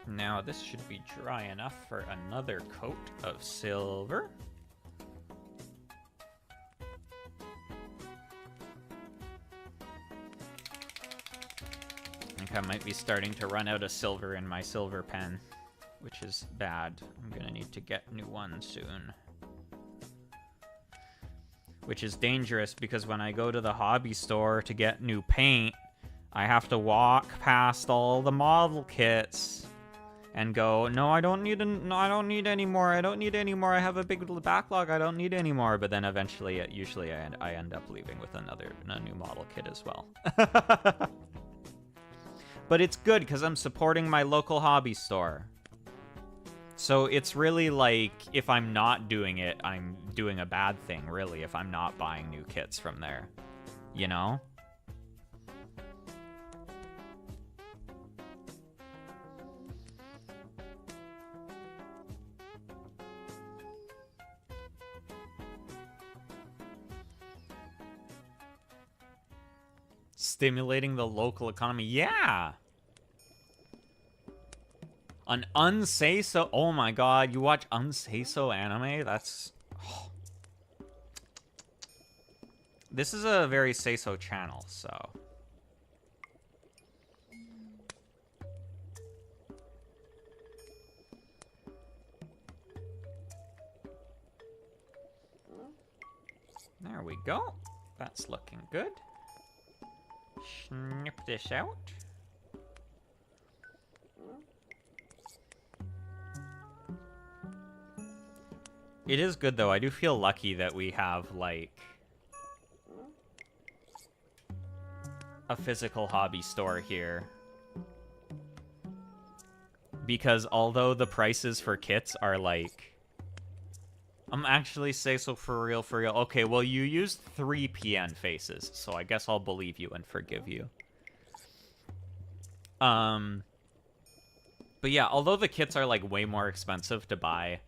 Now this should be dry enough for another coat of silver. I think I might be starting to run out of silver in my silver pen, which is bad. I'm gonna need to get new ones soon. Which is dangerous because when I go to the hobby store to get new paint, I have to walk past all the model kits and go, no, I don't need I don't need any more. I don't need any more. I have a big backlog. I don't need any more. But then eventually, usually I end up leaving with a new model kit as well. But it's good because I'm supporting my local hobby store. So it's really like, if I'm not doing it, I'm doing a bad thing, really, if I'm not buying new kits from there. You know? Stimulating the local economy. Yeah. An unsay-so. Oh my god, you watch unsay-so anime? That's... Oh. This is a very say-so channel, so... There we go. That's looking good. Snip this out. It is good, though. I do feel lucky that we have, like, a physical hobby store here. Because although the prices for kits are, like... I'm actually say so for real, for real. Okay, well, you used 3 PN faces, so I guess I'll believe you and forgive you. But yeah, although the kits are, like, way more expensive to buy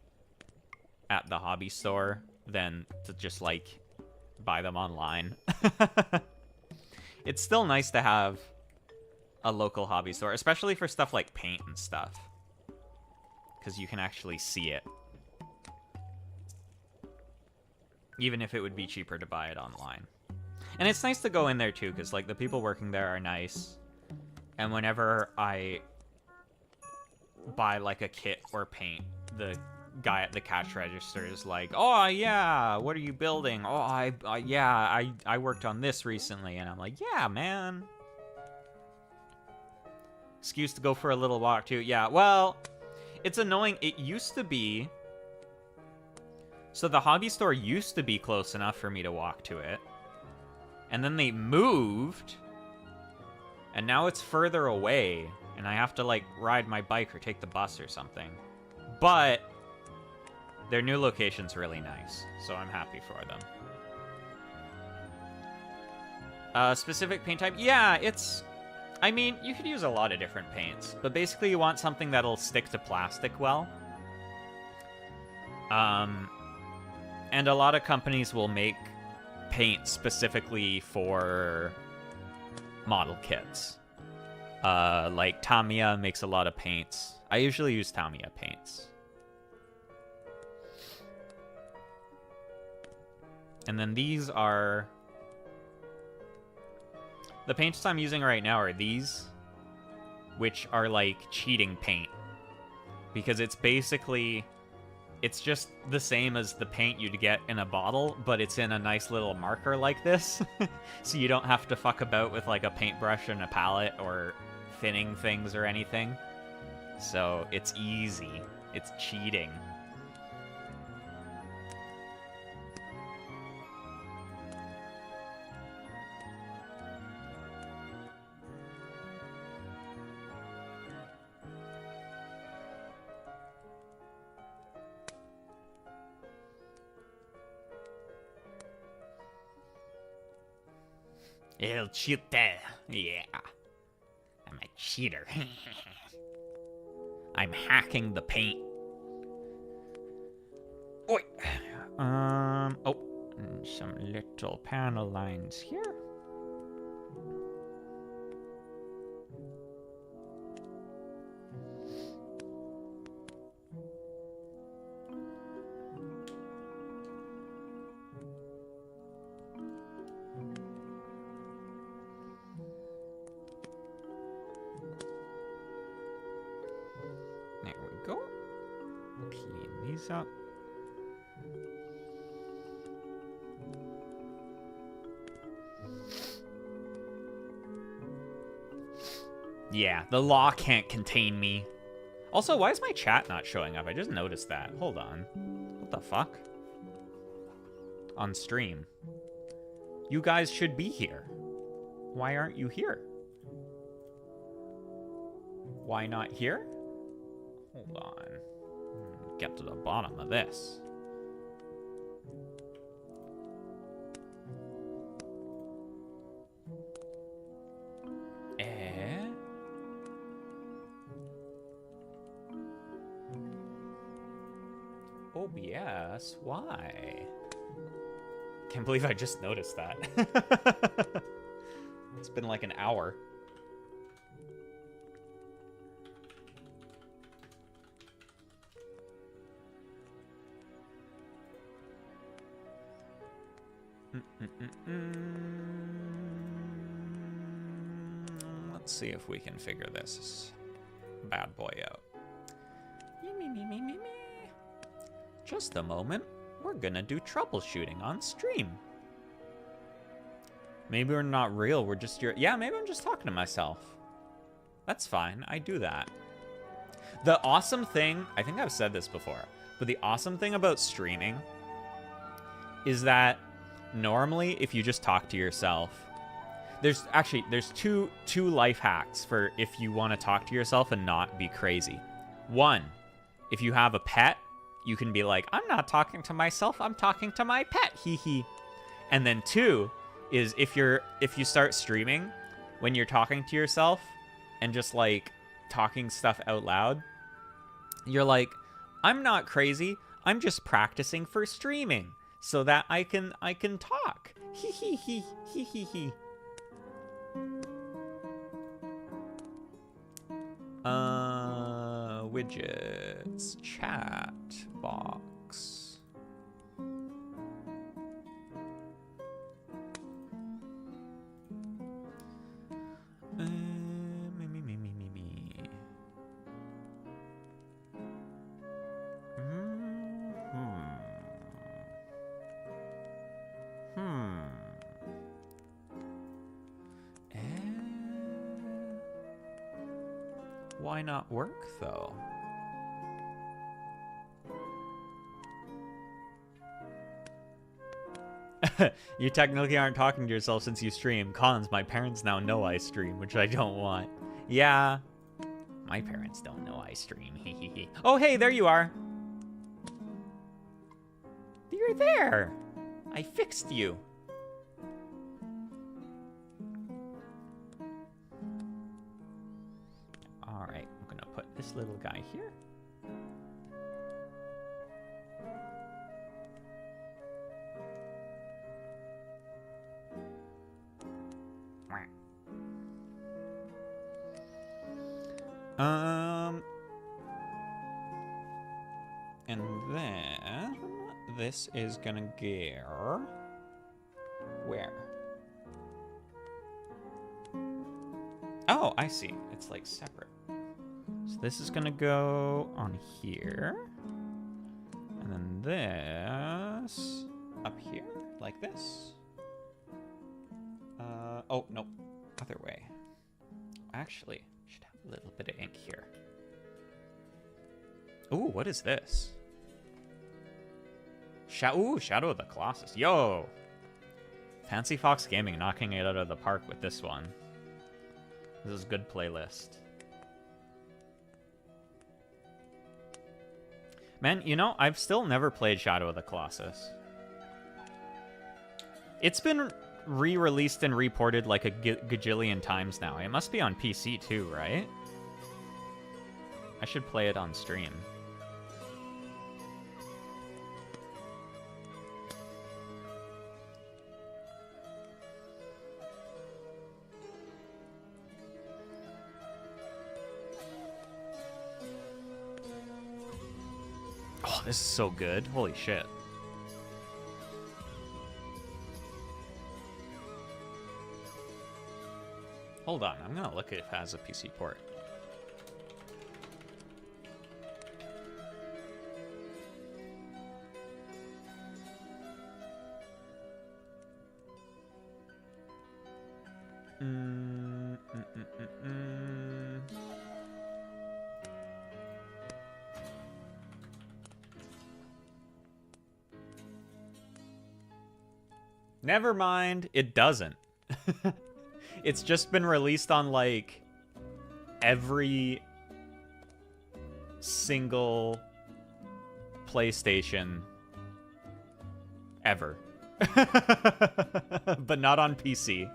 at the hobby store than to just, like, buy them online. It's still nice to have a local hobby store, especially for stuff like paint and stuff. Because you can actually see it. Even if it would be cheaper to buy it online. And it's nice to go in there, too, because, like, the people working there are nice. And whenever I buy, like, a kit or paint, the guy at the cash register is like, oh, yeah, what are you building? Oh, I worked on this recently. And I'm like, yeah, man. Excuse to go for a little walk, too. Yeah, well, it's annoying. It used to be... So the hobby store used to be close enough for me to walk to it. And then they moved. And now it's further away. And I have to, like, ride my bike or take the bus or something. But their new location's really nice. So I'm happy for them. Specific paint type? Yeah, it's... I mean, you could use a lot of different paints. But basically you want something that'll stick to plastic well. And a lot of companies will make paint specifically for model kits. Like Tamiya makes a lot of paints. I usually use Tamiya paints. And then these are... The paints I'm using right now are these, which are like cheating paint. Because it's basically... It's just the same as the paint you'd get in a bottle, but it's in a nice little marker like this. So you don't have to fuck about with like a paintbrush and a palette or thinning things or anything. So it's easy. It's cheating. El cheater. Yeah. I'm a cheater. I'm hacking the paint. Oi. Oh. Some little panel lines here. Up. Yeah, the law can't contain me. Also, why is my chat not showing up? I just noticed that. Hold on. What the fuck? On stream. You guys should be here. Why aren't you here? Why not here? Hold on. Get to the bottom of this. OBS? Why? Can't believe I just noticed that. It's been like an hour. Let's see if we can figure this bad boy out. Just a moment. We're gonna do troubleshooting on stream. Maybe we're not real. We're just yeah, maybe I'm just talking to myself. That's fine. I do that. The awesome thing, I think I've said this before, but the awesome thing about streaming is that normally if you just talk to yourself, there's two life hacks for if you want to talk to yourself and not be crazy. One, if you have a pet, you can be like, I'm not talking to myself, I'm talking to my pet, hee hee. And then two is if you start streaming when you're talking to yourself and just like talking stuff out loud, you're like, I'm not crazy, I'm just practicing for streaming so that I can talk. Hee hee hee hee hee hee. Widgets, chat box. Why not work, though? You technically aren't talking to yourself since you stream. Cons, my parents now know I stream, which I don't want. Yeah. My parents don't know I stream. Oh, hey, there you are. You're there. I fixed you. Alright, I'm gonna put this little guy here. And then this is gonna go where? Oh, I see. It's like separate. So this is gonna go on here. And then this up here, like this. Oh, no, other way. Actually, should have a little bit of ink here. Ooh, what is this? Ooh, Shadow of the Colossus. Yo! Fancy Fox Gaming knocking it out of the park with this one. This is a good playlist. Man, you know, I've still never played Shadow of the Colossus. It's been re-released and reported like a gajillion times now. It must be on PC too, right? I should play it on stream. Oh, this is so good. Holy shit. Hold on, I'm gonna look if it has a PC port. Never mind, it doesn't. It's just been released on, like, every single PlayStation ever. But not on PC.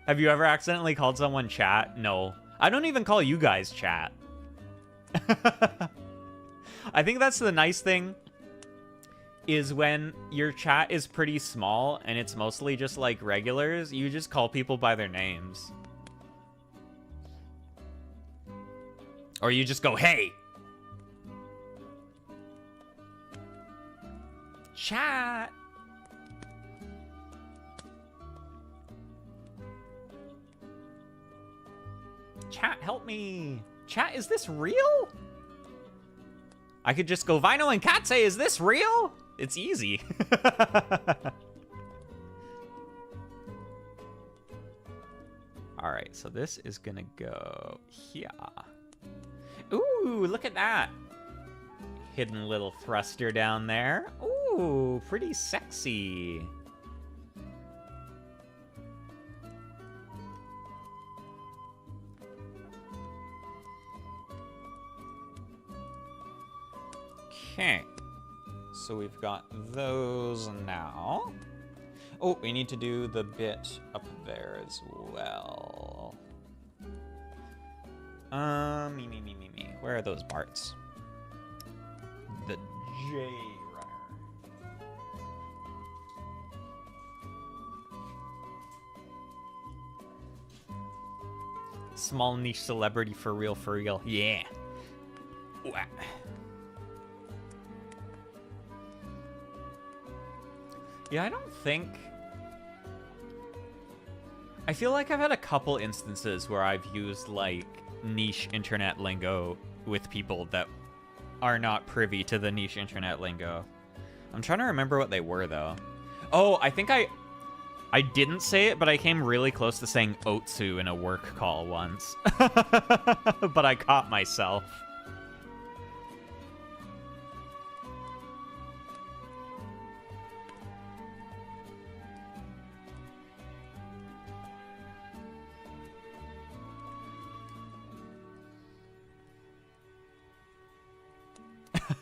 Have you ever accidentally called someone chat? No. I don't even call you guys chat. I think that's the nice thing is when your chat is pretty small and it's mostly just like regulars, you just call people by their names. Or you just go, hey! Chat! Chat, help me! Chat, is this real? I could just go, Vino and Katse, is this real? It's easy. Alright, so this is gonna go here. Ooh, look at that. Hidden little thruster down there. Ooh, pretty sexy. Okay. So we've got those now. Oh, we need to do the bit up there as well. Me. Where are those parts? The J runner. Small niche celebrity for real. Yeah. Wah. Yeah, I don't think... I feel like I've had a couple instances where I've used, like, niche internet lingo with people that are not privy to the niche internet lingo. I'm trying to remember what they were, though. Oh, I think I didn't say it, but I came really close to saying Otsu in a work call once. But I caught myself.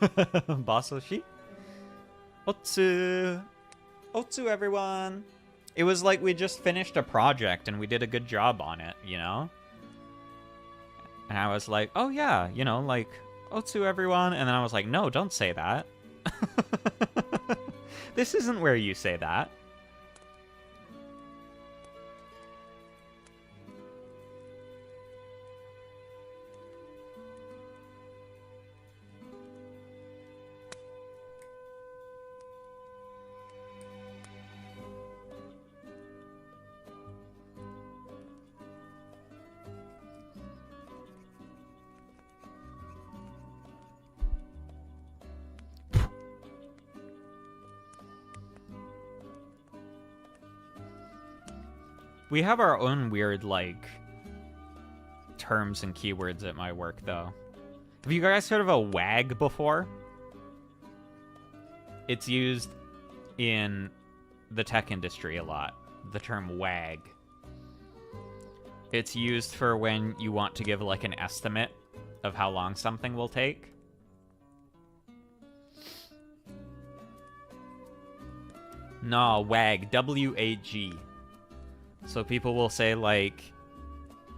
Basoshi? Otsu! Otsu, everyone! It was like we just finished a project and we did a good job on it, you know? And I was like, oh yeah, you know, like, Otsu, everyone. And then I was like, no, don't say that. This isn't where you say that. We have our own weird, like, terms and keywords at my work, though. Have you guys heard of a WAG before? It's used in the tech industry a lot, the term WAG. It's used for when you want to give, like, an estimate of how long something will take. No, WAG, W-A-G. So people will say, like,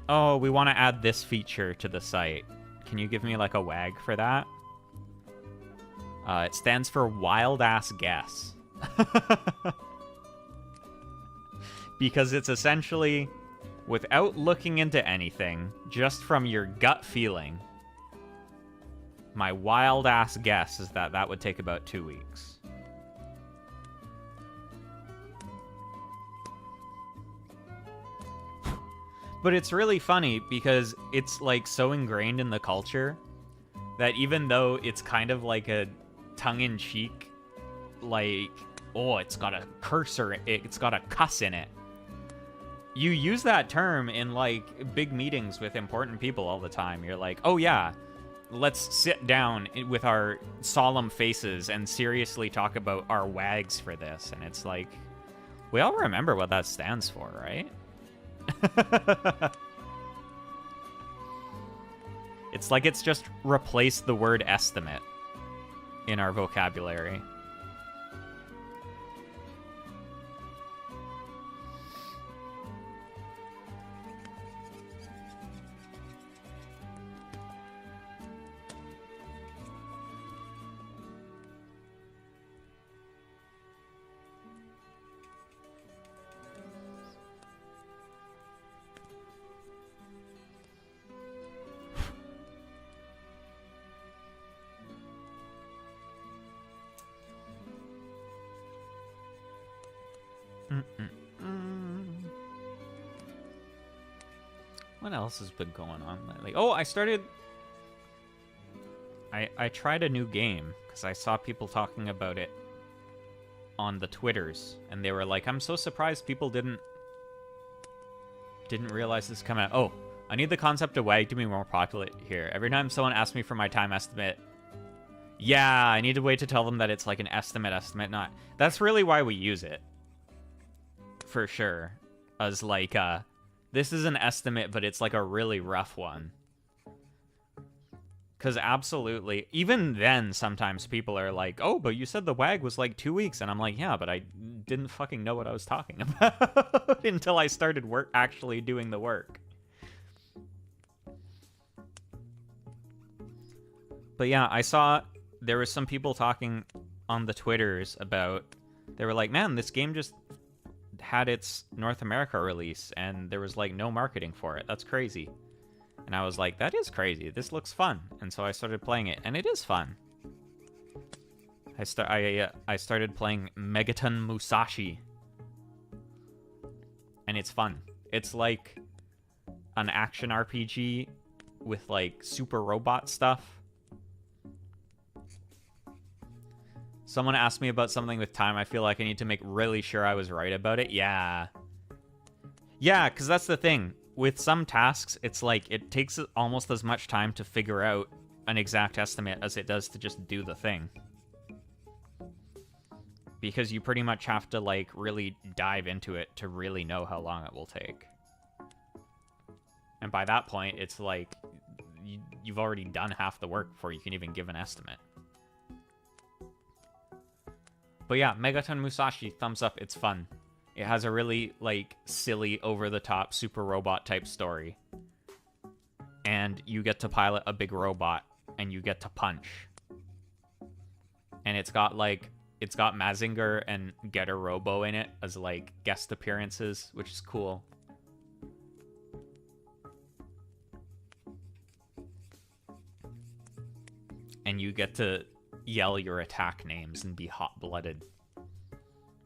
oh, we want to add this feature to the site. Can you give me, like, a WAG for that? It stands for Wild Ass Guess. Because it's essentially, without looking into anything, just from your gut feeling, my wild ass guess is that that would take about 2 weeks. But it's really funny because it's, like, so ingrained in the culture that even though it's kind of like a tongue-in-cheek, like, oh, it's got a cursor, it's got a cuss in it. You use that term in, like, big meetings with important people all the time. You're like, oh, yeah, let's sit down with our solemn faces and seriously talk about our WAGs for this. And it's like, we all remember what that stands for, right? It's like it's just replaced the word estimate in our vocabulary. What else has been going on lately? Oh, I tried a new game because I saw people talking about it on the Twitters, and they were like, "I'm so surprised people didn't realize this coming out." Oh, I need the concept of WAG to be more popular here. Every time someone asks me for my time estimate, yeah, I need to wait to tell them that it's like an estimate, not. That's really why we use it, for sure. As like, this is an estimate, but it's like a really rough one. Because absolutely, even then, sometimes people are like, "Oh, but you said the WAG was like 2 weeks," and I'm like, "Yeah, but I didn't fucking know what I was talking about until I started actually doing the work." But yeah, I saw there was some people talking on the Twitters about, they were like, "Man, this game just had its North America release and there was like no marketing for it. That's crazy." And I was like, that is crazy. This looks fun. And so I started playing it, and it is fun. I started playing Megaton Musashi, and it's fun. It's like an action RPG with like super robot stuff. Someone asked me about something with time. I feel like I need to make really sure I was right about it. Yeah. Yeah, because that's the thing. With some tasks, it's like it takes almost as much time to figure out an exact estimate as it does to just do the thing. Because you pretty much have to like really dive into it to really know how long it will take. And by that point, it's like you've already done half the work before you can even give an estimate. But yeah, Megaton Musashi, thumbs up, it's fun. It has a really, like, silly, over-the-top, super robot-type story. And you get to pilot a big robot, and you get to punch. And it's got Mazinger and Getter Robo in it as, like, guest appearances, which is cool. And you get to yell your attack names and be hot-blooded.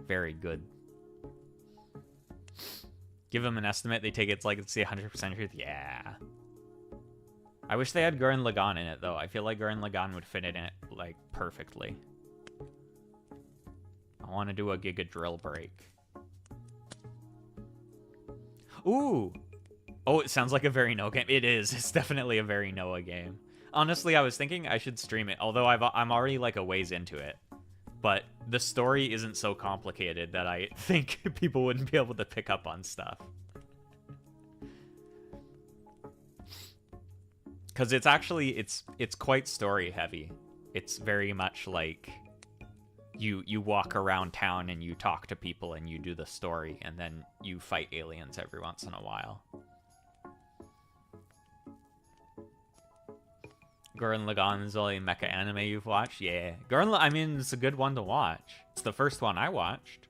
Very good. Give them an estimate, they take it's like, let's see, 100% truth. Yeah. I wish they had Gurren Lagann in it, though. I feel like Gurren Lagann would fit in it, like, perfectly. I want to do a Giga Drill break. Ooh! Oh, it sounds like a very No game. It is. It's definitely a very No.A game. Honestly, I was thinking I should stream it, although I'm already, like, a ways into it. But the story isn't so complicated that I think people wouldn't be able to pick up on stuff. Because it's actually, it's quite story heavy. It's very much like you walk around town and you talk to people and you do the story and then you fight aliens every once in a while. Gurren Lagann is the only mecha anime you've watched? Yeah. I mean, it's a good one to watch. It's the first one I watched.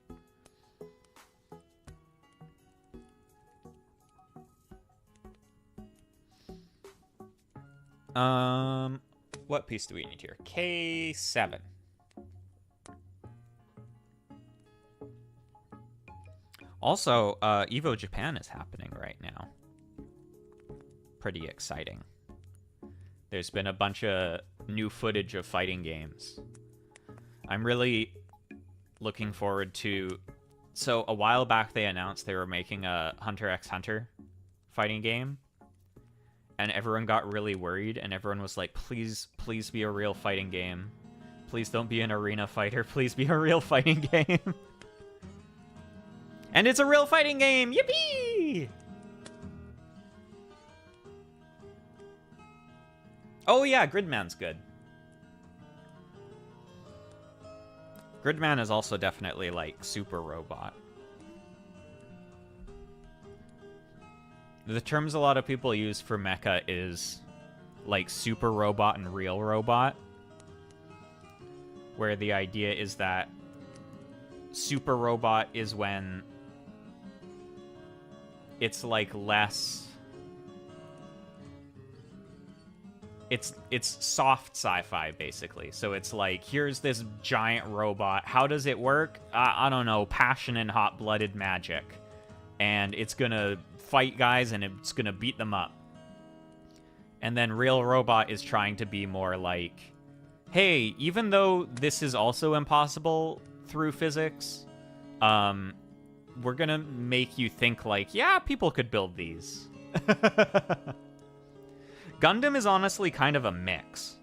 What piece do we need here? K7. Also, Evo Japan is happening right now. Pretty exciting. There's been a bunch of new footage of fighting games. I'm really looking forward to... So, a while back they announced they were making a Hunter x Hunter fighting game. And everyone got really worried, and everyone was like, please, please be a real fighting game. Please don't be an arena fighter. Please be a real fighting game. And it's a real fighting game! Yippee! Oh yeah, Gridman's good. Gridman is also definitely, like, super robot. The terms a lot of people use for mecha is, like, super robot and real robot. Where the idea is that super robot is when it's, like, less... it's soft sci-fi basically. So it's like, here's this giant robot. How does it work? I don't know. Passion and hot-blooded magic, and it's gonna fight guys and it's gonna beat them up. And then Real Robot is trying to be more like, hey, even though this is also impossible through physics, we're gonna make you think like, yeah, people could build these. Gundam is honestly kind of a mix.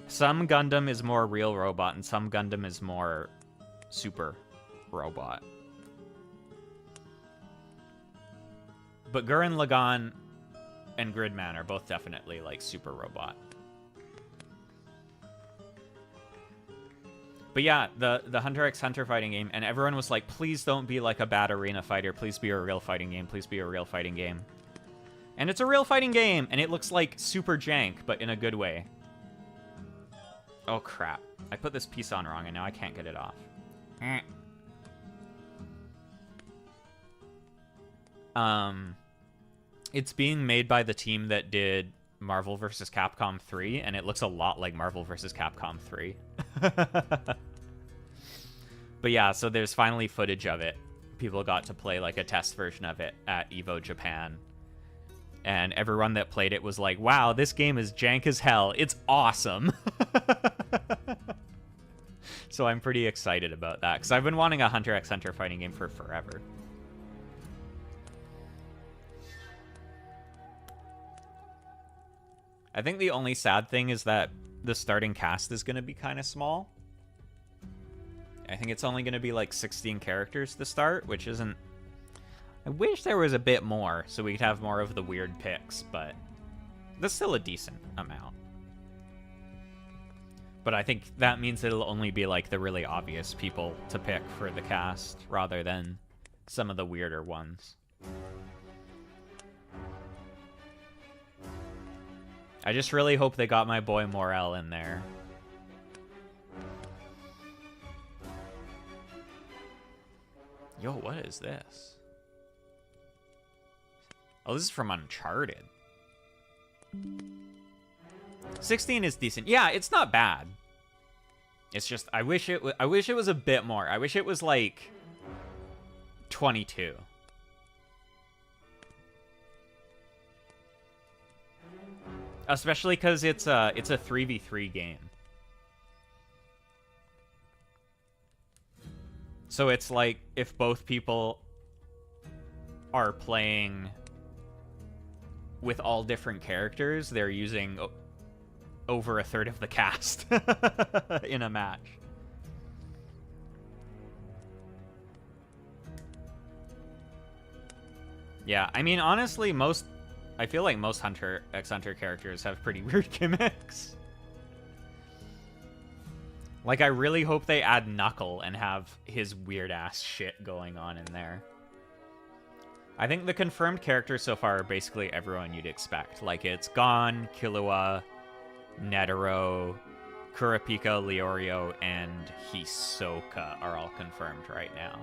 Some Gundam is more Real Robot, and some Gundam is more Super Robot. But Gurren Lagann and Gridman are both definitely, like, Super Robot. But yeah, the Hunter x Hunter fighting game, and everyone was like, please don't be like a bad arena fighter. Please be a real fighting game. Please be a real fighting game. And it's a real fighting game, and it looks like super jank, but in a good way. Oh, crap. I put this piece on wrong, and now I can't get it off. It's being made by the team that did Marvel vs. Capcom 3, and it looks a lot like Marvel vs. Capcom 3. But yeah, so there's finally footage of it. People got to play like a test version of it at EVO Japan. And everyone that played it was like, wow, this game is jank as hell. It's awesome. So I'm pretty excited about that, because I've been wanting a Hunter x Hunter fighting game for forever. I think the only sad thing is that the starting cast is going to be kind of small. I think it's only going to be like 16 characters to start, which isn't... I wish there was a bit more so we could have more of the weird picks, but that's still a decent amount. But I think that means it'll only be like the really obvious people to pick for the cast rather than some of the weirder ones. I just really hope they got my boy Morel in there. Yo, what is this? Oh, this is from Uncharted. 16 is decent. Yeah, it's not bad. It's just I wish it was a bit more. I wish it was like 22. Especially because it's a 3v3 game. So it's like if both people are playing with all different characters, they're using over a third of the cast in a match. Yeah, I mean, honestly, I feel like most Hunter x Hunter characters have pretty weird gimmicks. Like, I really hope they add Knuckle and have his weird-ass shit going on in there. I think the confirmed characters so far are basically everyone you'd expect. Like, it's Gon, Killua, Netero, Kurapika, Leorio, and Hisoka are all confirmed right now.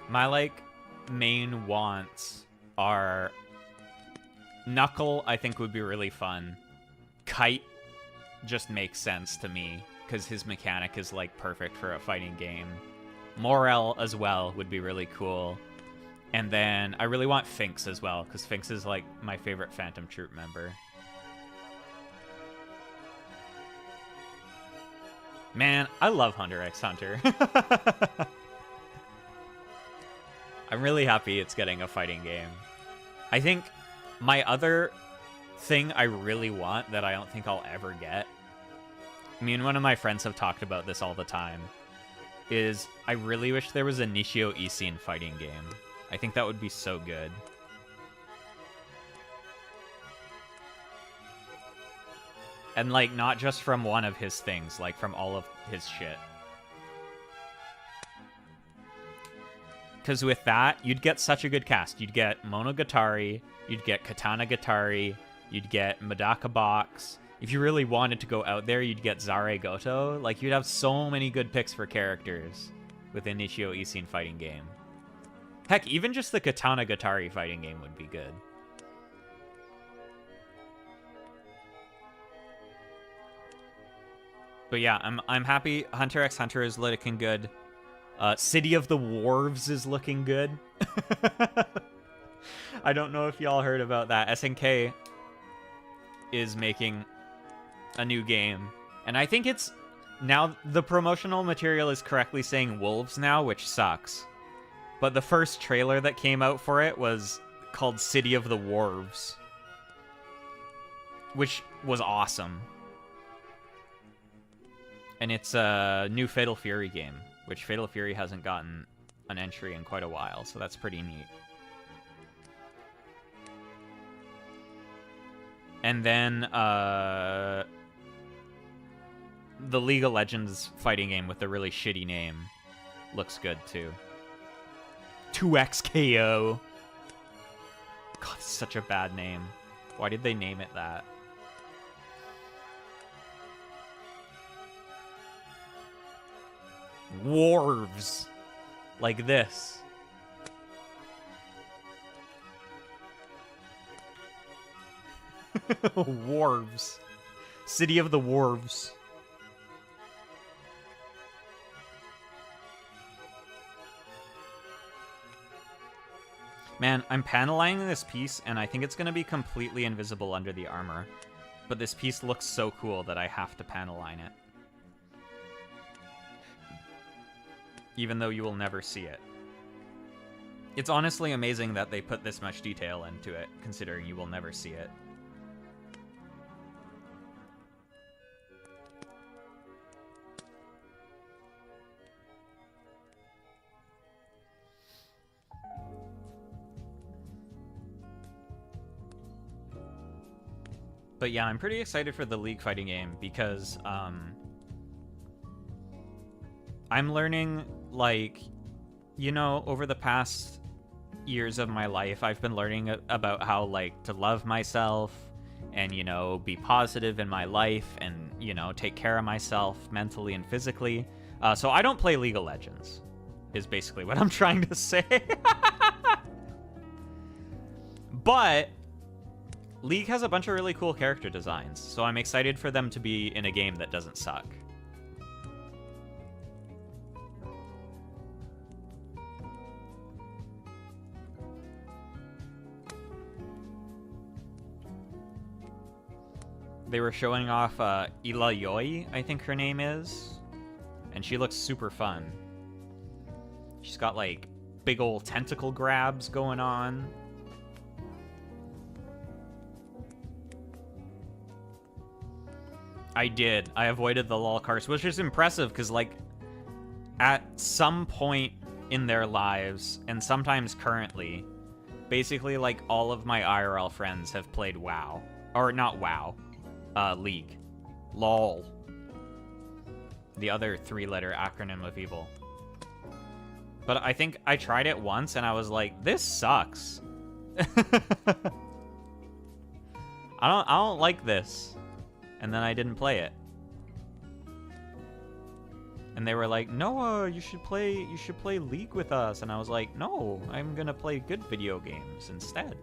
My, like, main wants are... Knuckle, I think, would be really fun. Kite just makes sense to me, because his mechanic is, like, perfect for a fighting game. Morel, as well, would be really cool. And then I really want Finks as well, because Finks is, like, my favorite Phantom Troop member. Man, I love Hunter x Hunter. I'm really happy it's getting a fighting game. I think my other thing I really want that I don't think I'll ever get, me and one of my friends have talked about this all the time, is I really wish there was a Nishio Issin fighting game. I think that would be so good. And, like, not just from one of his things, like, from all of his shit. Because with that, you'd get such a good cast. You'd get Monogatari, you'd get Katana Gatari, you'd get Medaka Box. If you really wanted to go out there, you'd get Zare Goto. Like, you'd have so many good picks for characters with Initio Isin fighting game. Heck, even just the Katana Gatari fighting game would be good. But yeah, I'm happy. Hunter x Hunter is looking good. City of the Wharves is looking good. I don't know if y'all heard about that. SNK is making a new game. And I think it's... Now, the promotional material is correctly saying Wolves now, which sucks. But the first trailer that came out for it was called City of the Wharves. Which was awesome. And it's a new Fatal Fury game, which Fatal Fury hasn't gotten an entry in quite a while, so that's pretty neat. And then the League of Legends fighting game with a really shitty name looks good too. 2XKO. God, it's such a bad name. Why did they name it that? Wharves. Like this. Wharves. City of the Wharves. Man, I'm panelining this piece, and I think it's going to be completely invisible under the armor. But this piece looks so cool that I have to paneline it. Even though you will never see it. It's honestly amazing that they put this much detail into it, considering you will never see it. But yeah, I'm pretty excited for the League fighting game because I'm learning, like, you know, over the past years of my life, I've been learning about how, like, to love myself and, you know, be positive in my life and, you know, take care of myself mentally and physically. So I don't play League of Legends, is basically what I'm trying to say. But League has a bunch of really cool character designs, so I'm excited for them to be in a game that doesn't suck. They were showing off Ilayoi, I think her name is, and she looks super fun. She's got, like, big old tentacle grabs going on. I did. I avoided the lol cars, which is impressive because, like, at some point in their lives, and sometimes currently, basically, like, all of my IRL friends have played WoW. Or not WoW. League. LOL. The other three-letter acronym of evil. But I think I tried it once, and I was like, this sucks. I don't like this. And then I didn't play it. And they were like, "No, you should play League with us." And I was like, "No, I'm gonna play good video games instead."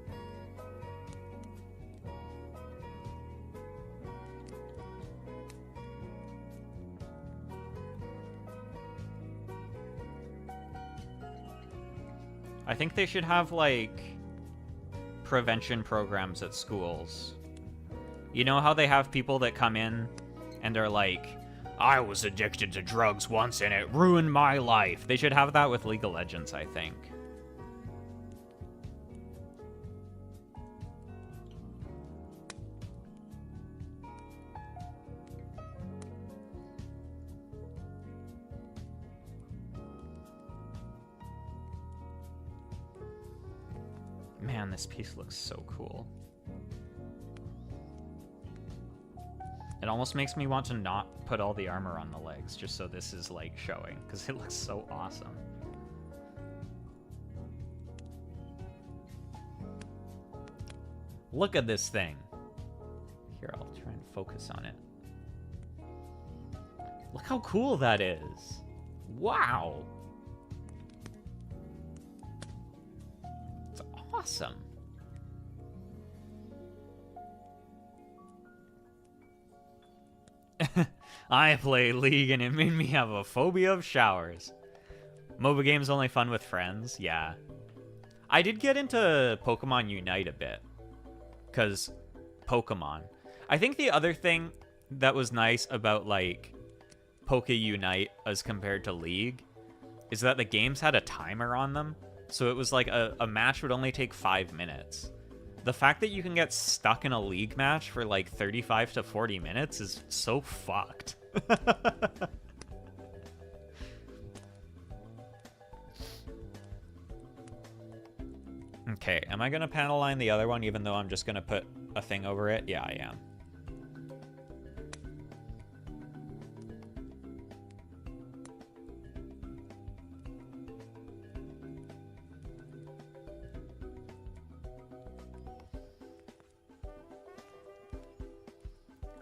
I think they should have, like, prevention programs at schools. You know how they have people that come in and are like, "I was addicted to drugs once and it ruined my life." They should have that with League of Legends, I think. Man, this piece looks so cool. It almost makes me want to not put all the armor on the legs, just so this is, like, showing, because it looks so awesome. Look at this thing. Here, I'll try and focus on it. Look how cool that is. Wow. It's awesome. I play League and it made me have a phobia of showers. MOBA games only fun with friends? Yeah. I did get into Pokemon Unite a bit. Because Pokemon. I think the other thing that was nice about, like, Poke Unite as compared to League is that the games had a timer on them. So it was like a match would only take 5 minutes. The fact that you can get stuck in a League match for like 35 to 40 minutes is so fucked. Okay, am I going to panel line the other one even though I'm just going to put a thing over it? Yeah, I am.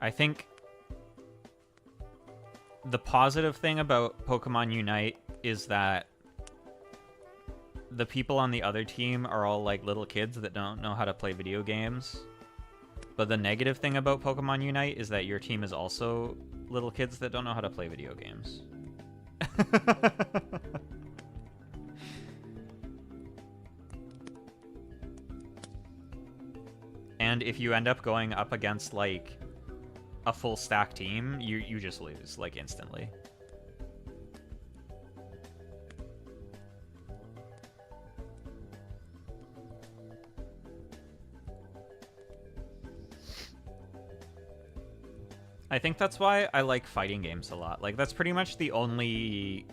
I think the positive thing about Pokemon Unite is that the people on the other team are all like little kids that don't know how to play video games. But the negative thing about Pokemon Unite is that your team is also little kids that don't know how to play video games. And if you end up going up against like a full stack team, you just lose like instantly. I think that's why I like fighting games a lot. Like, that's pretty much the only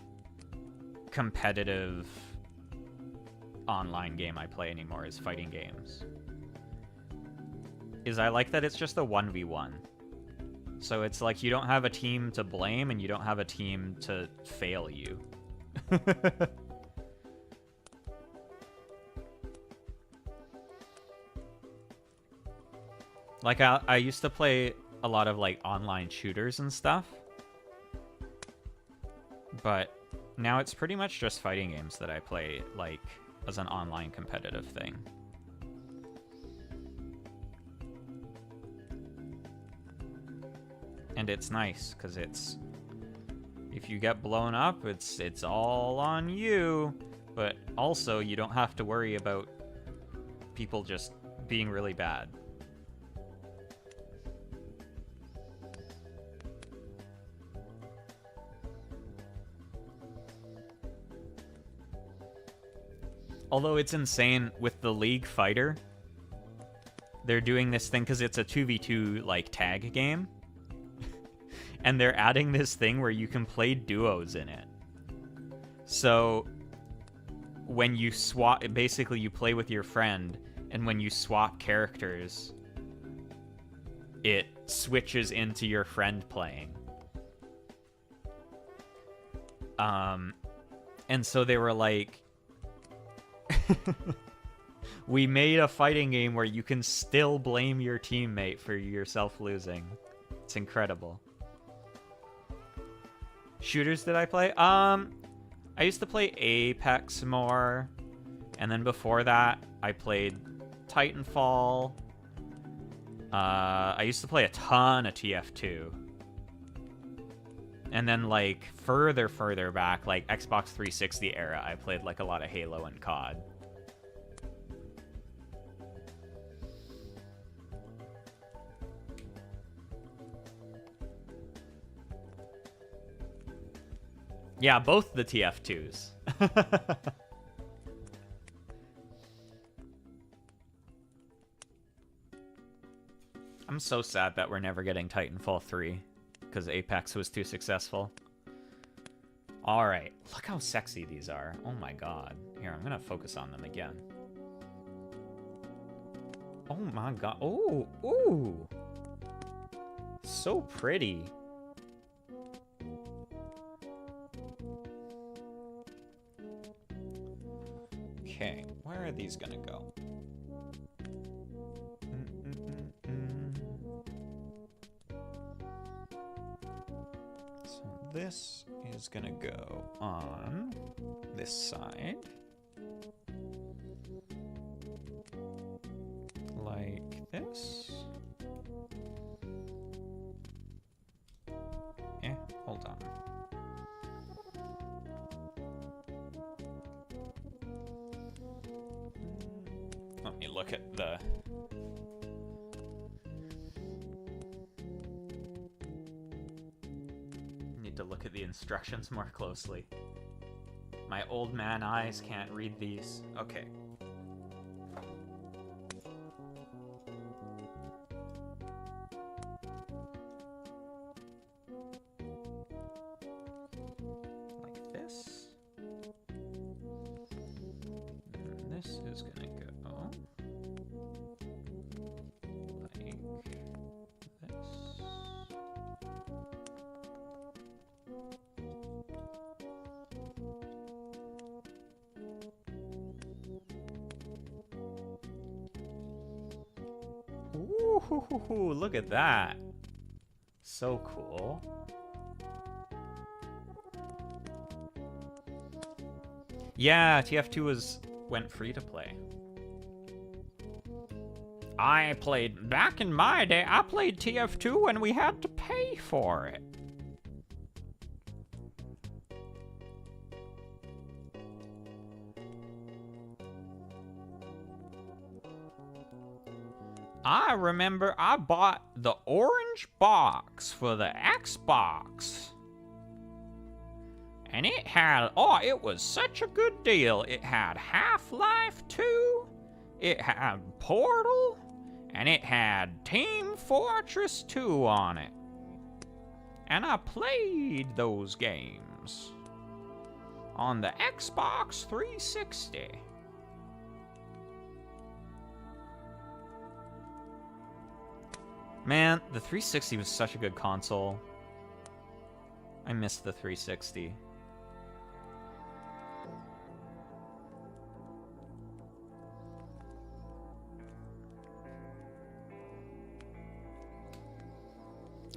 competitive online game I play anymore is fighting games. I like that it's just a 1v1. So it's like you don't have a team to blame and you don't have a team to fail you. Like, I used to play a lot of like online shooters and stuff, but now it's pretty much just fighting games that I play like as an online competitive thing. And it's nice because it's, if you get blown up, it's all on you, but also you don't have to worry about people just being really bad. Although it's insane with the League Fighter, they're doing this thing because it's a 2v2 like tag game. And they're adding this thing where you can play duos in it. So when you swap, basically you play with your friend, and when you swap characters, it switches into your friend playing. And so they were like, we made a fighting game where you can still blame your teammate for yourself losing. It's incredible. Shooters did I play? I used to play Apex more, and then before that, I played Titanfall. I used to play a ton of TF2. And then, like, further back, like Xbox 360 era, I played, like, a lot of Halo and COD. Yeah, both the TF2s. I'm so sad that we're never getting Titanfall 3, because Apex was too successful. Alright, look how sexy these are. Oh my god. Here, I'm gonna focus on them again. Oh my god. Oh, ooh. So pretty. Okay, where are these gonna go? this is gonna go on this side. Like this. Hold on. Let me look at the... Need to look at the instructions more closely. My old man eyes can't read these. Okay. Like this. And this is gonna go like this. Ooh, look at that. So cool. Yeah, TF2 went free to play. Back in my day, I played TF2 when we had to pay for it. I remember I bought the orange box for the Xbox. And it had, oh, it was such a good deal. It had Half-Life 2, it had Portal, and it had Team Fortress 2 on it. And I played those games on the Xbox 360. Man, the 360 was such a good console. I missed the 360.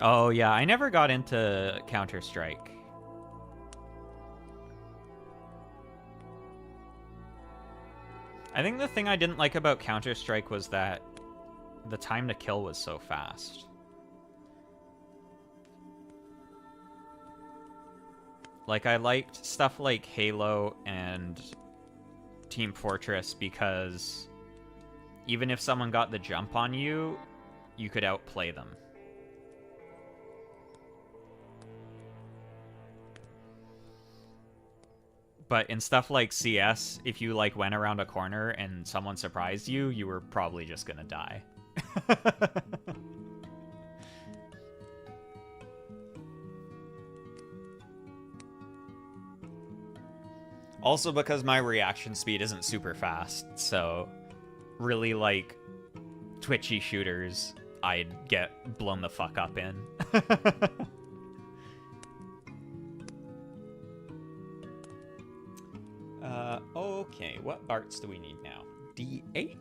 Oh yeah, I never got into Counter-Strike. I think the thing I didn't like about Counter-Strike was that the time to kill was so fast. Like, I liked stuff like Halo and Team Fortress because even if someone got the jump on you, you could outplay them. But in stuff like CS, if you like went around a corner and someone surprised you, you were probably just gonna die. Also because my reaction speed isn't super fast, so really like twitchy shooters, I'd get blown the fuck up in. Okay, what Barts do we need now? D8?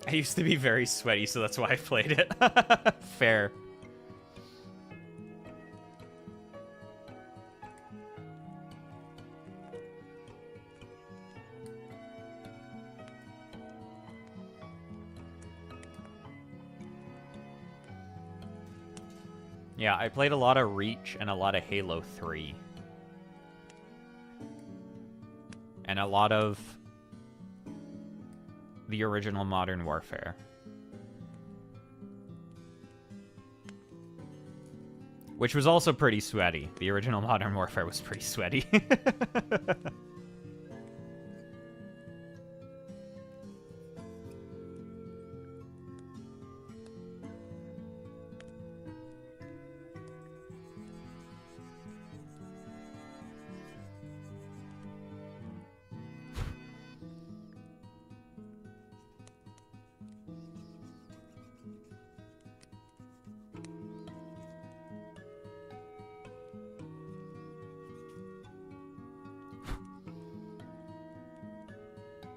I used to be very sweaty, so that's why I played it. Fair. Yeah, I played a lot of Reach and a lot of Halo 3. And a lot of the original Modern Warfare. Which was also pretty sweaty. The original Modern Warfare was pretty sweaty.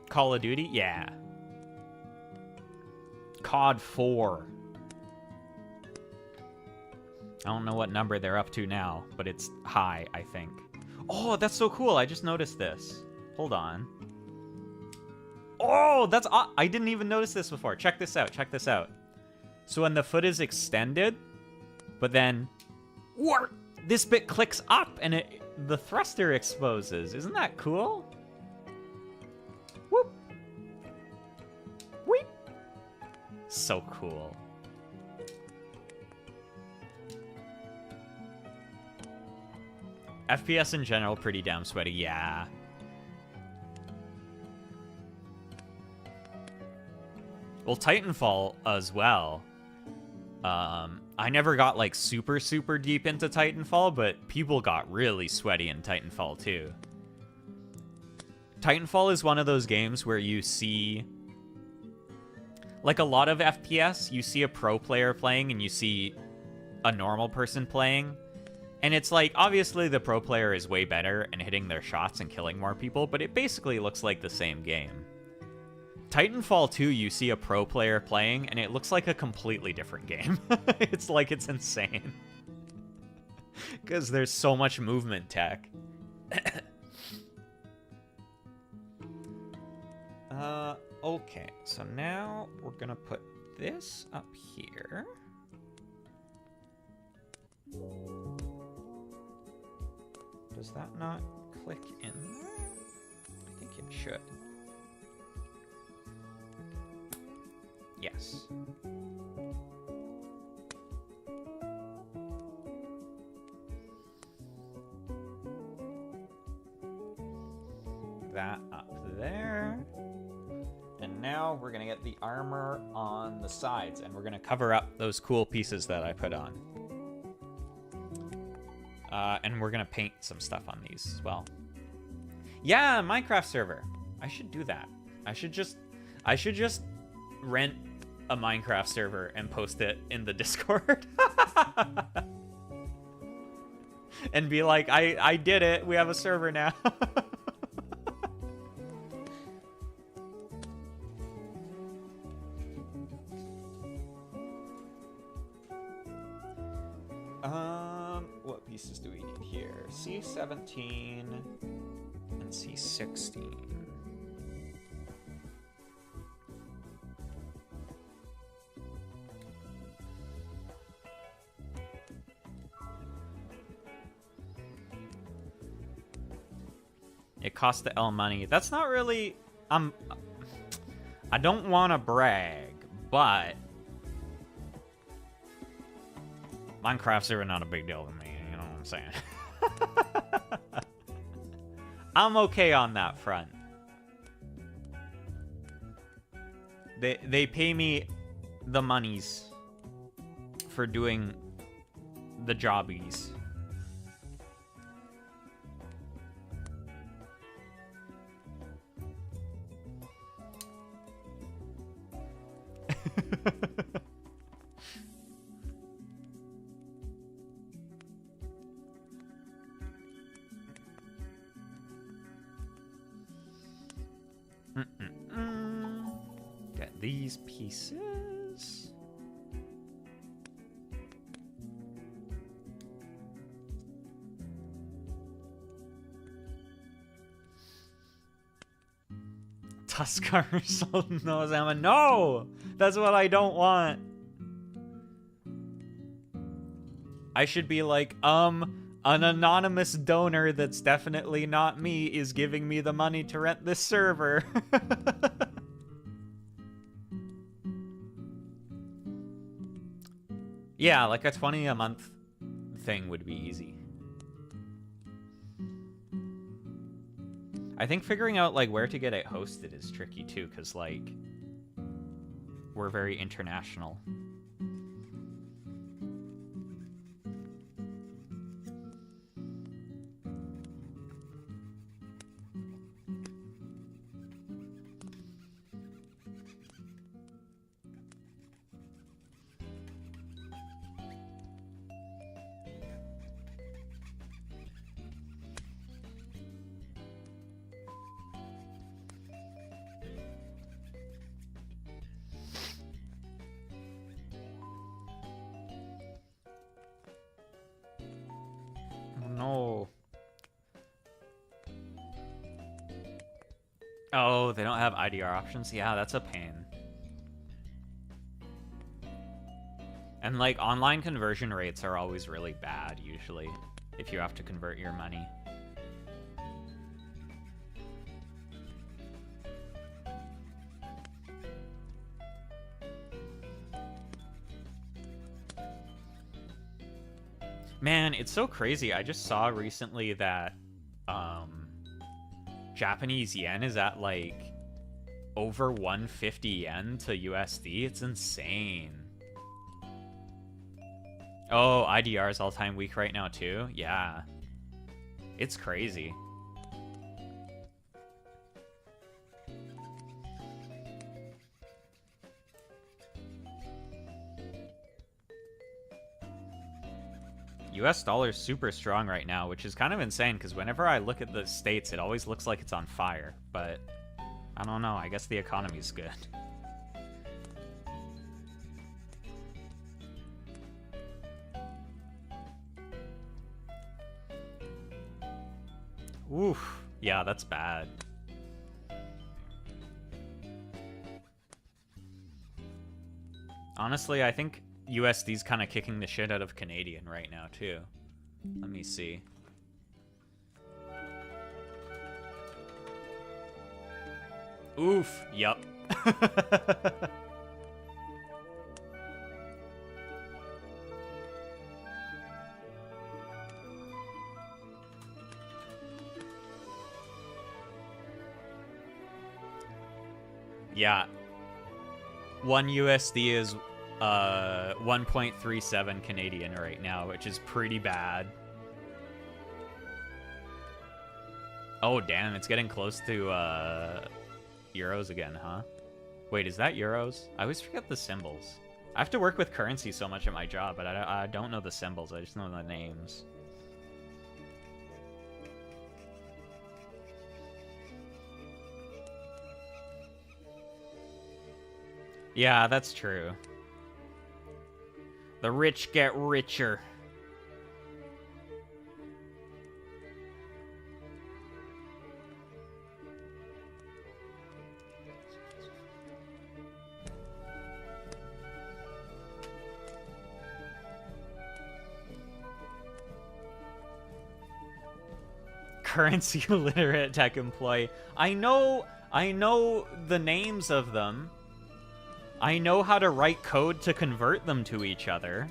Call of Duty? Yeah. COD 4. I don't know what number they're up to now, but it's high, I think. Oh, that's so cool. I just noticed this. Hold on. Oh, that's... I didn't even notice this before. Check this out. Check this out. So when the foot is extended, but then... this bit clicks up and the thruster exposes. Isn't that cool? Whoop. Whoop. So cool. FPS in general, pretty damn sweaty, yeah. Well, Titanfall as well. I never got, like, super deep into Titanfall, but people got really sweaty in Titanfall, too. Titanfall is one of those games where you see... like, a lot of FPS, you see a pro player playing and you see a normal person playing. And it's like, obviously the pro player is way better and hitting their shots and killing more people, but it basically looks like the same game. Titanfall 2, you see a pro player playing, and it looks like a completely different game. It's like, it's insane. Because there's so much movement tech. Okay, so now we're gonna put this up here. Does that not click in there? I think it should. Yes. That up there. And now we're gonna get the armor on the sides, and we're gonna cover up those cool pieces that I put on. And we're gonna paint some stuff on these as well. Yeah, Minecraft server. I should do that. I should just rent a Minecraft server and post it in the Discord. And be like, I did it. We have a server now. What pieces do we need here? C17 and C16. It cost the L money. That's not really... I don't want to brag, but... Minecraft's are not a big deal to me, you know what I'm saying? I'm okay on that front. They pay me the monies for doing the jobbies. Get these pieces. Tuskar sold Nozama. No! That's what I don't want. I should be like, an anonymous donor that's definitely not me is giving me the money to rent this server. Yeah, like a 20 a month thing would be easy. I think figuring out like where to get it hosted is tricky too, because like we're very international. Oh, they don't have IDR options? Yeah, that's a pain. And, like, online conversion rates are always really bad, usually, if you have to convert your money. Man, it's so crazy. I just saw recently that Japanese yen is at, like, over 150 yen to USD. It's insane. Oh, IDR is all-time weak right now, too? Yeah. It's crazy. US dollar is super strong right now, which is kind of insane, because whenever I look at the States, it always looks like it's on fire. But, I don't know, I guess the economy's good. Oof. Yeah, that's bad. Honestly, I think USD's kind of kicking the shit out of Canadian right now, too. Let me see. Oof. Yup. Yeah. 1 USD is 1.37 Canadian right now, which is pretty bad. Oh, damn, it's getting close to euros again, huh? Wait, is that euros? I always forget the symbols. I have to work with currency so much at my job, but I don't know the symbols. I just know the names. Yeah, that's true. The rich get richer. Currency illiterate tech employee. I know the names of them. I know how to write code to convert them to each other.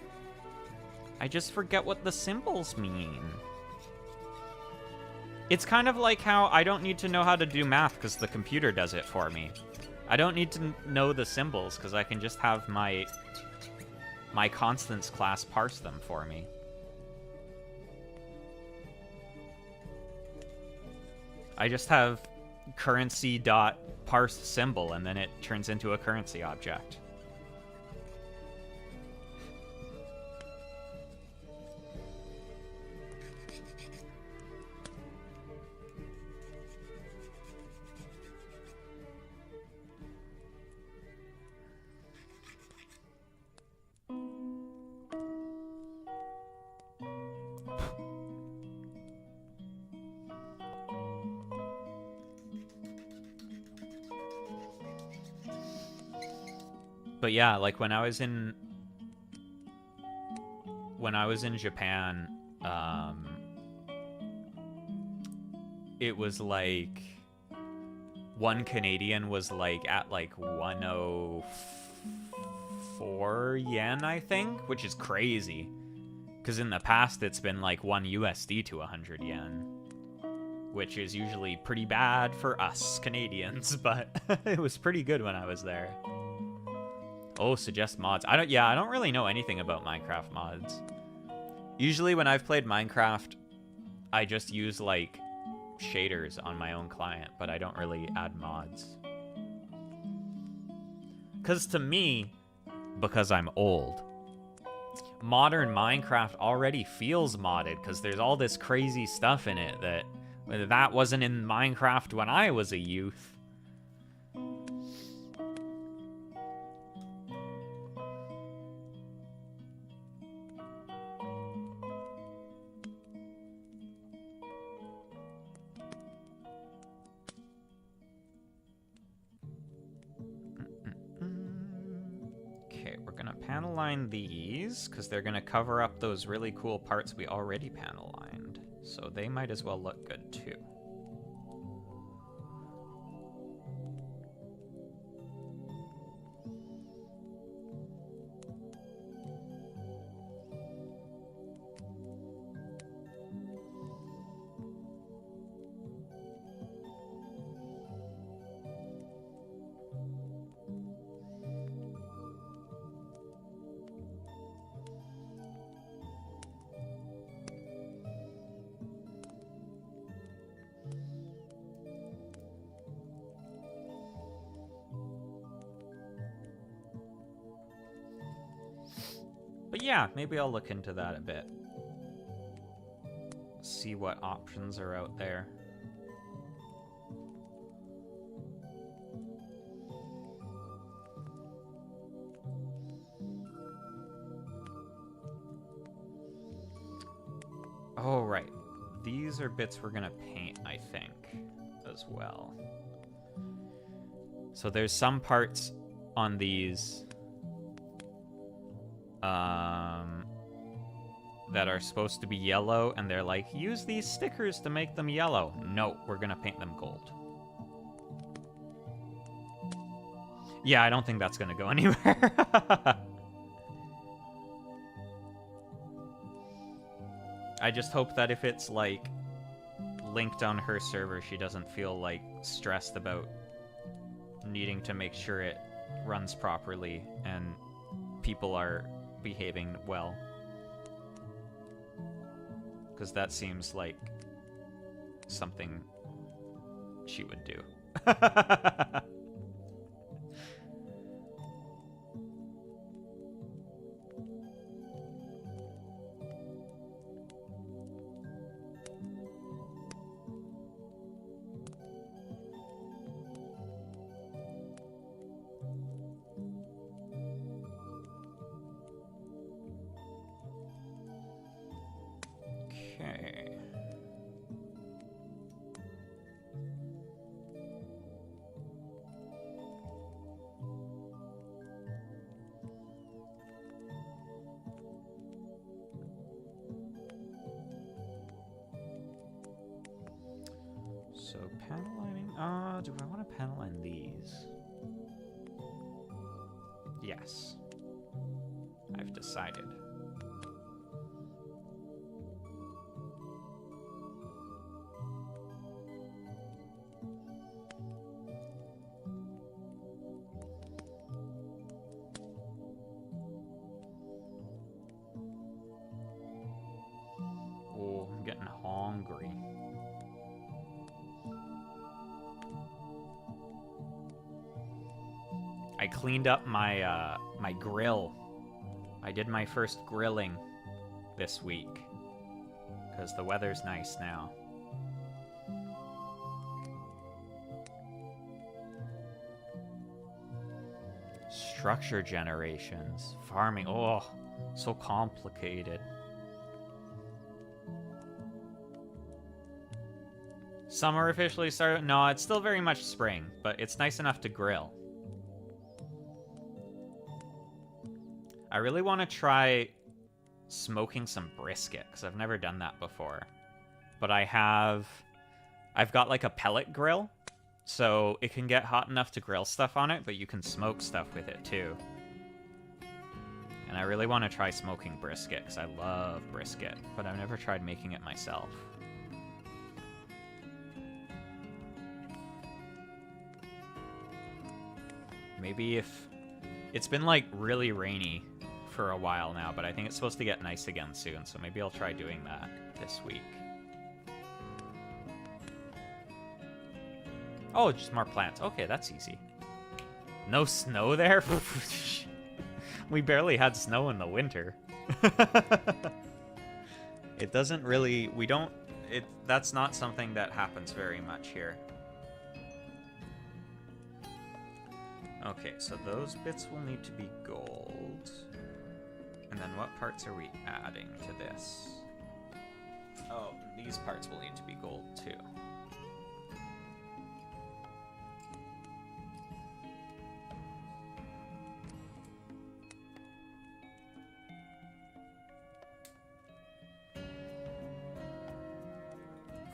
I just forget what the symbols mean. It's kind of like how I don't need to know how to do math because the computer does it for me. I don't need to know the symbols because I can just have my constants class parse them for me. I just have currency dot parse symbol, and then it turns into a currency object. But yeah, like when I was in Japan, it was like 1 Canadian was like at like 104 yen, I think, which is crazy. Because in the past, it's been like 1 USD to 100 yen, which is usually pretty bad for us Canadians, but it was pretty good when I was there. Oh, suggest mods. I don't really know anything about Minecraft mods. Usually when I've played Minecraft, I just use like shaders on my own client, but I don't really add mods. Because to me, because I'm old, modern Minecraft already feels modded because there's all this crazy stuff in it that wasn't in Minecraft when I was a youth. line these, because they're going to cover up those really cool parts we already panel lined. So they might as well look good too. But yeah, maybe I'll look into that a bit. See what options are out there. Oh, right. These are bits we're gonna paint, I think, as well. So there's some parts on these that are supposed to be yellow, and they're like, use these stickers to make them yellow. No, we're gonna paint them gold. Yeah, I don't think that's gonna go anywhere. I just hope that if it's like linked on her server, she doesn't feel like stressed about needing to make sure it runs properly and people are behaving well. Because that seems like something she would do. So panel lining, do I want to panel line these? Yes. I've decided. Oh, I'm getting hungry. I cleaned up my my grill. I did my first grilling this week because the weather's nice now. Structure generations, farming. Oh, so complicated. Summer officially started. No, it's still very much spring, but it's nice enough to grill. I really want to try smoking some brisket, because I've never done that before. But I've got like a pellet grill, so it can get hot enough to grill stuff on it, but you can smoke stuff with it too. And I really want to try smoking brisket, because I love brisket, but I've never tried making it myself. Maybe if... It's been like really rainy for a while now, but I think it's supposed to get nice again soon, so maybe I'll try doing that this week. Oh, just more plants. Okay, that's easy. No snow there? We barely had snow in the winter. It doesn't really... We don't... That's not something that happens very much here. Okay, so those bits will need to be gold. And then what parts are we adding to this? Oh, these parts will need to be gold too.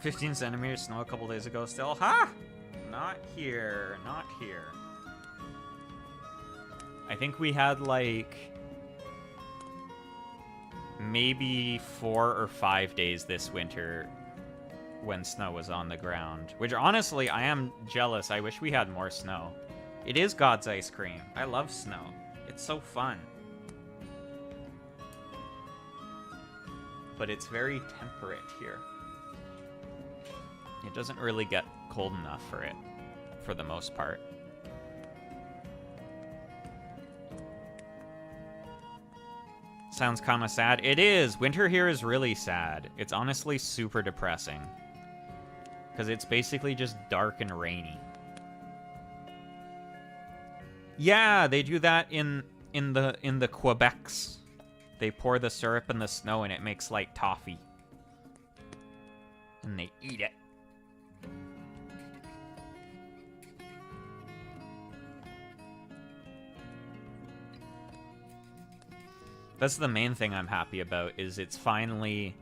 15 centimeters snow a couple days ago still. Ha! Not here. Not here. I think we had like maybe 4 or 5 days this winter when snow was on the ground. Which honestly, I am jealous. I wish we had more snow. It is God's ice cream. I love snow. It's so fun. But it's very temperate here. It doesn't really get cold enough for it, for the most part. Sounds kind of sad. It is! Winter here is really sad. It's honestly super depressing. Because it's basically just dark and rainy. Yeah, they do that in the Quebecs. They pour the syrup in the snow and it makes like toffee. And they eat it. That's the main thing I'm happy about, is it's finally...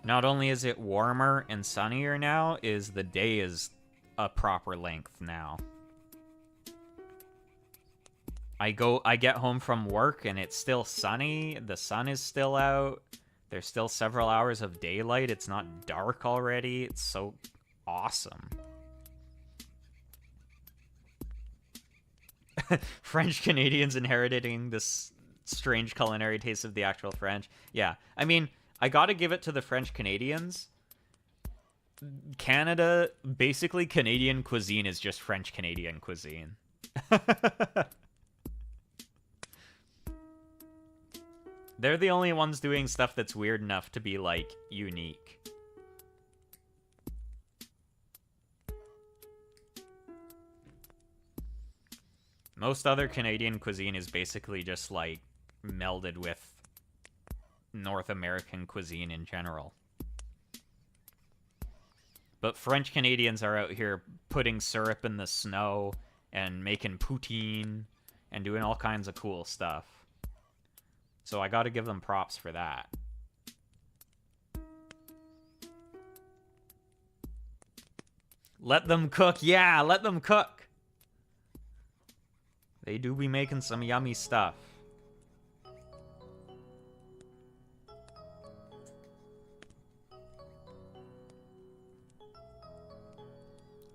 Not only is it warmer and sunnier now, is the day is a proper length now. I get home from work and it's still sunny, the sun is still out, there's still several hours of daylight, it's not dark already, it's so awesome. French Canadians inheriting this strange culinary taste of the actual French. Yeah, I mean, I gotta give it to the French Canadians. Canada, basically Canadian cuisine is just French Canadian cuisine. They're the only ones doing stuff that's weird enough to be, like, unique. Most other Canadian cuisine is basically just, like, melded with North American cuisine in general. But French Canadians are out here putting syrup in the snow and making poutine and doing all kinds of cool stuff. So I gotta give them props for that. Let them cook. Yeah, let them cook. They do be making some yummy stuff.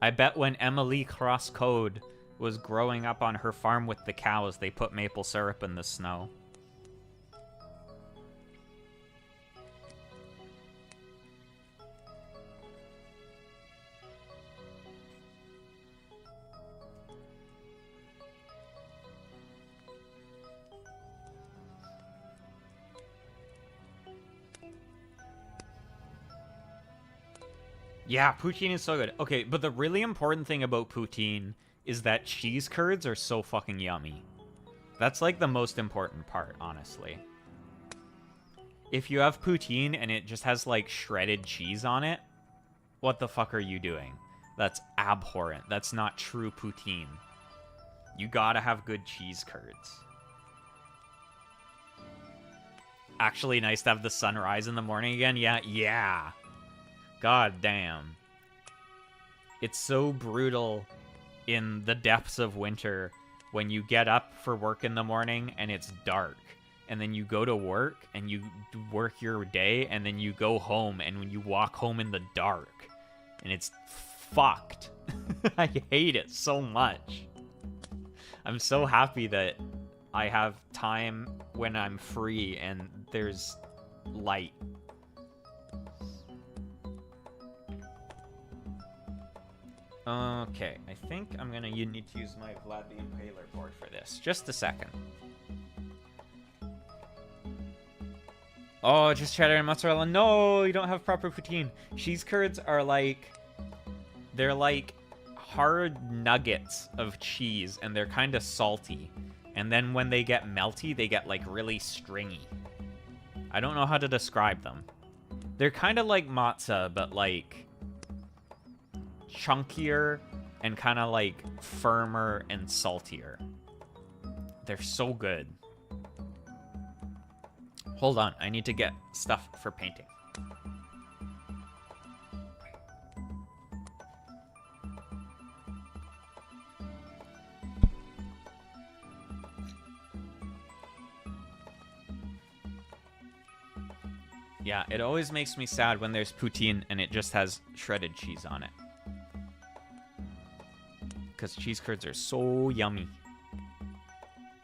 I bet when Emily Crosscode was growing up on her farm with the cows, they put maple syrup in the snow. Yeah, poutine is so good. Okay, but the really important thing about poutine is that cheese curds are so fucking yummy. That's like the most important part, honestly. If you have poutine and it just has like shredded cheese on it, what the fuck are you doing? That's abhorrent. That's not true poutine. You gotta have good cheese curds. Actually nice to have the sunrise in the morning again. Yeah. God damn. It's so brutal in the depths of winter when you get up for work in the morning and it's dark. And then you go to work and you work your day and then you go home and when you walk home in the dark. And it's fucked. I hate it so much. I'm so happy that I have time when I'm free and there's light. Okay, I think I'm gonna need to use my Vlad the Impaler board for this. Just a second. Oh, just cheddar and mozzarella. No, you don't have proper poutine. Cheese curds are like... They're like hard nuggets of cheese, and they're kind of salty. And then when they get melty, they get like really stringy. I don't know how to describe them. They're kind of like matzah, but like... chunkier and kind of like firmer and saltier. They're so good. Hold on, I need to get stuff for painting. Yeah, it always makes me sad when there's poutine and it just has shredded cheese on it. Because cheese curds are so yummy.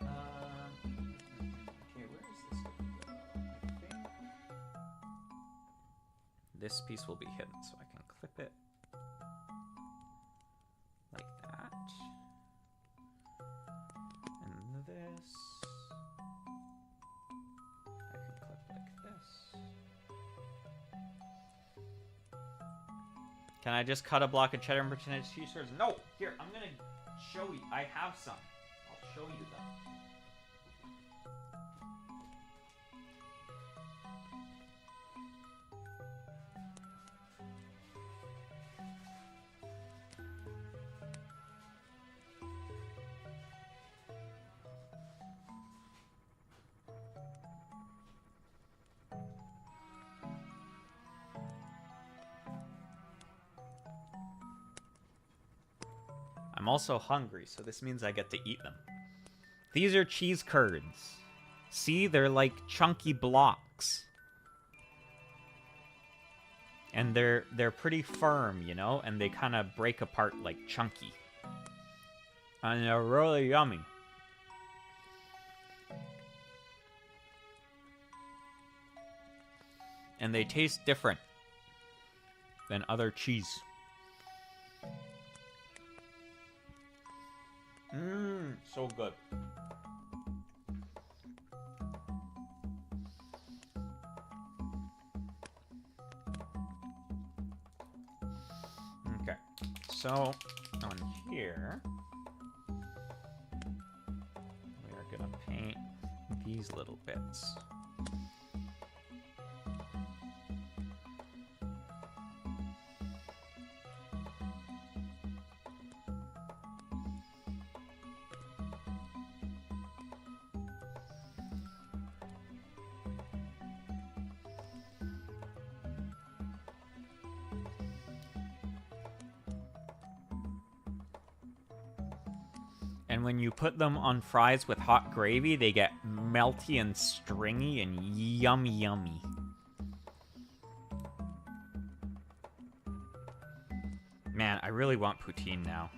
Okay, where is this going to go? I think this piece will be hidden, so I can clip it like that. And this I can clip like this. Can I just cut a block of cheddar and pretend it's cheese curds? No! Here, I'm gonna show you. I have some. I'll show you them. I'm also hungry, so this means I get to eat them. These are cheese curds. See, they're like chunky blocks. And they're pretty firm, you know? And they kind of break apart like chunky. And they're really yummy. And they taste different than other cheese. Mmm, so good. Okay, so on here, we are gonna paint these little bits. And when you put them on fries with hot gravy, they get melty and stringy and yummy, yummy. Man, I really want poutine now.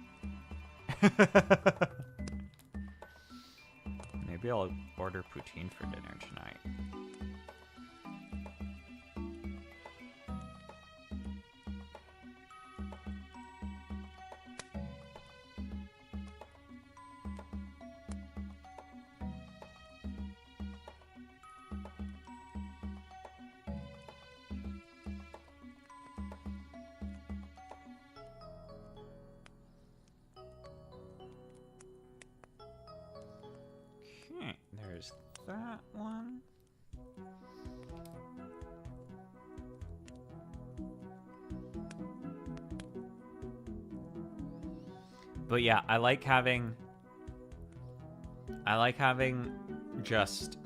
Maybe I'll order poutine for dinner tonight. Okay, there's that one. But yeah, I like having just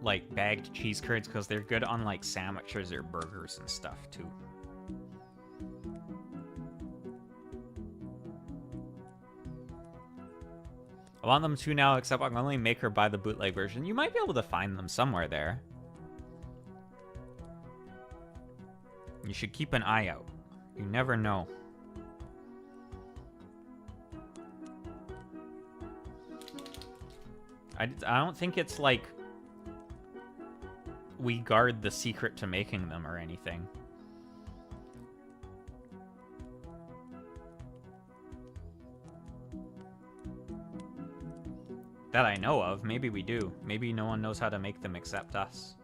like bagged cheese curds because they're good on like sandwiches or burgers and stuff too. I want them too now, except I can only make her buy the bootleg version. You might be able to find them somewhere there. You should keep an eye out. You never know. I don't think it's like we guard the secret to making them or anything. That I know of. Maybe we do. Maybe no one knows how to make them except us.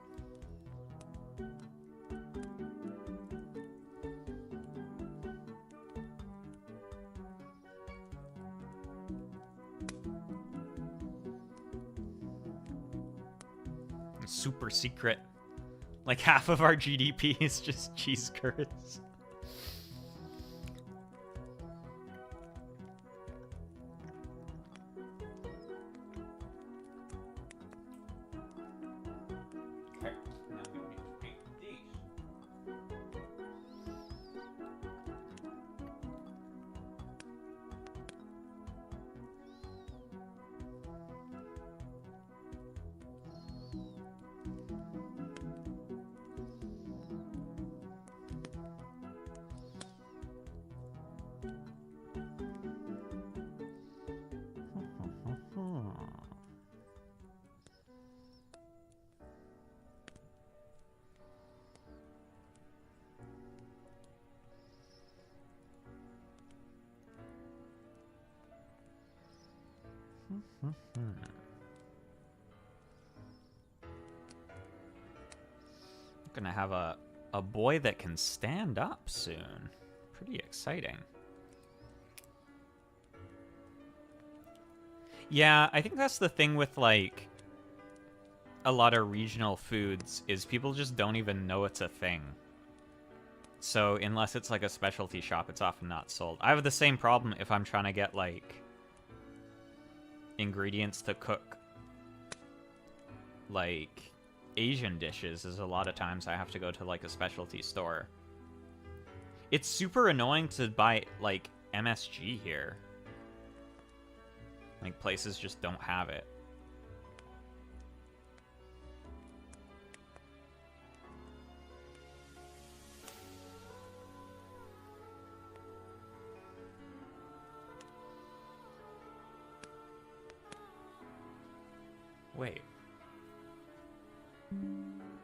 Super secret. Like half of our GDP is just cheese curds. Okay, now we need to paint these. Gonna have a boy that can stand up soon. Pretty exciting. Yeah, I think that's the thing with, like, a lot of regional foods, is people just don't even know it's a thing. So unless it's like a specialty shop, it's often not sold. I have the same problem if I'm trying to get, like, ingredients to cook, like, Asian dishes, is a lot of times I have to go to, like, a specialty store. It's super annoying to buy, like, MSG here. Like, places just don't have it. Wait.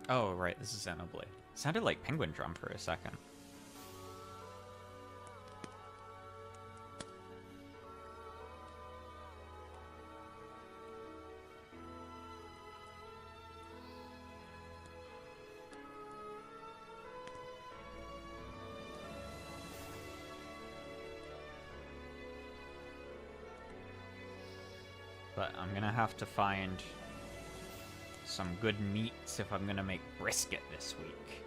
Oh, right, this is Xenoblade. Sounded like Penguin Drum for a second. But I'm gonna have to find some good meats if I'm gonna make brisket this week.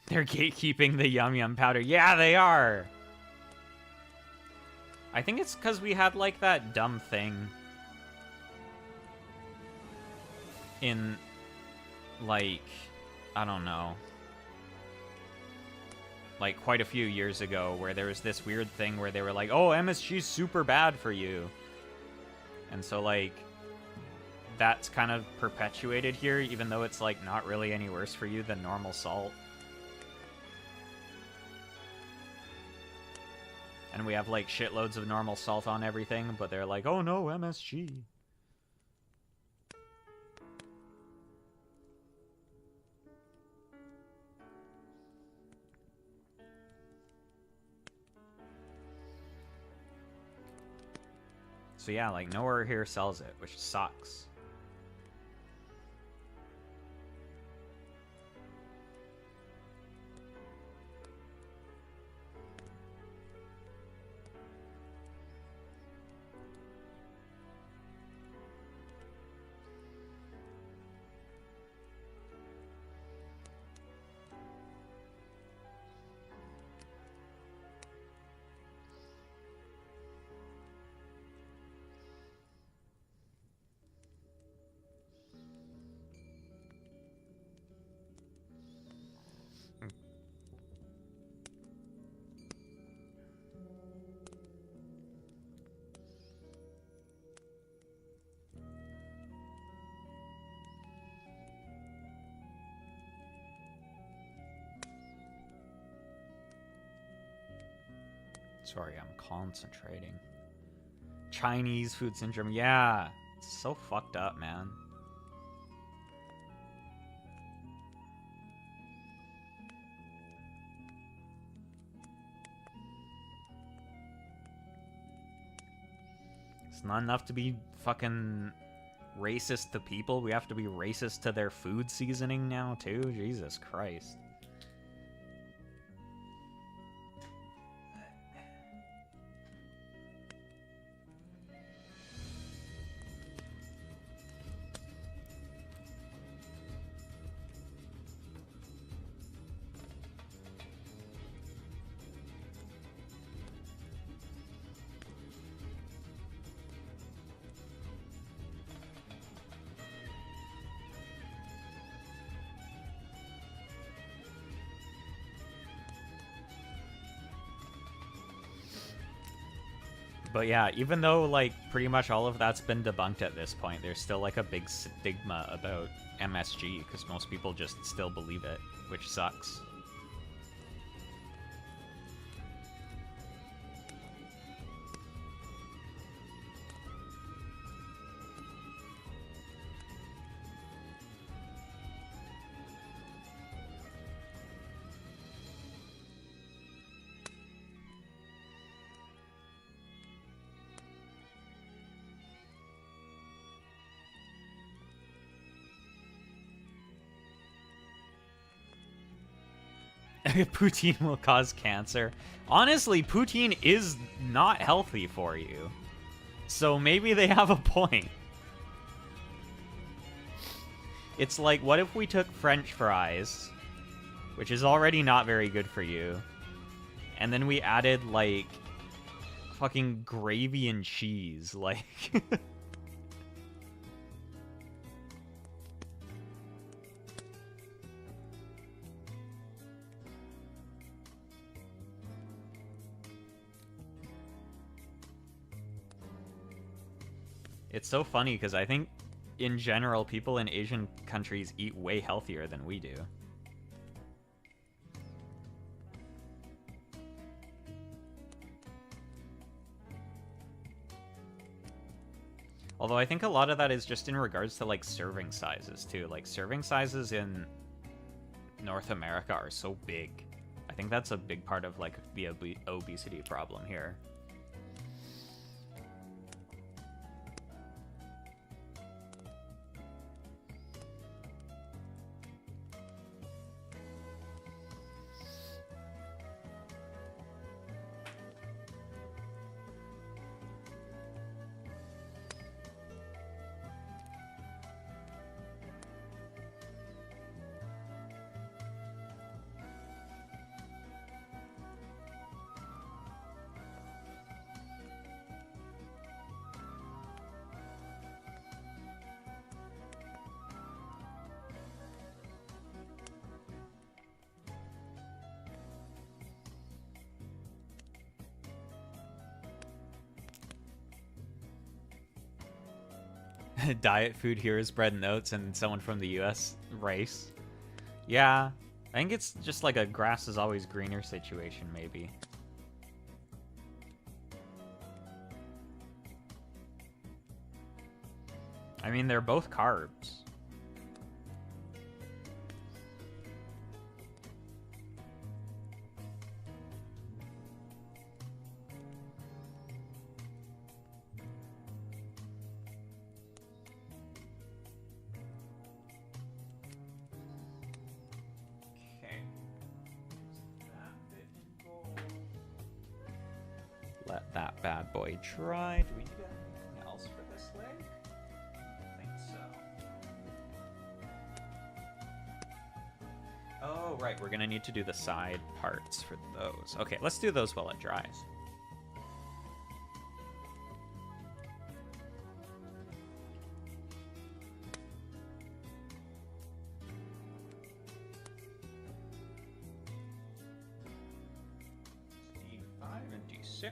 They're gatekeeping the yum yum powder. Yeah, they are! I think it's because we had, like, that dumb thing in, like, I don't know, like, quite a few years ago, where there was this weird thing where they were like, oh, MSG's super bad for you. And so, like, that's kind of perpetuated here, even though it's, like, not really any worse for you than normal salt. And we have, like, shitloads of normal salt on everything, but they're like, oh no, MSG. So yeah, like, nowhere here sells it, which sucks. Sorry, I'm concentrating. Chinese food syndrome. Yeah, it's so fucked up, man. It's not enough to be fucking racist to people. We have to be racist to their food seasoning now, too? Jesus Christ. But yeah, even though, like, pretty much all of that's been debunked at this point, there's still, like, a big stigma about MSG, because most people just still believe it, which sucks. Poutine will cause cancer. Honestly, poutine is not healthy for you. So maybe they have a point. It's like, what if we took French fries, which is already not very good for you, and then we added, like, fucking gravy and cheese, like... It's so funny, because I think, in general, people in Asian countries eat way healthier than we do. Although I think a lot of that is just in regards to, like, serving sizes, too. Like, serving sizes in North America are so big. I think that's a big part of, like, the obesity problem here. Diet food here is bread and oats, and someone from the US, rice. Yeah, I think it's just like a grass is always greener situation, maybe. I mean, they're both carbs. Let that bad boy dry. Do we need anything else for this leg? I think so. Oh, right. We're going to need to do the side parts for those. Okay, let's do those while it dries. D5 and D6.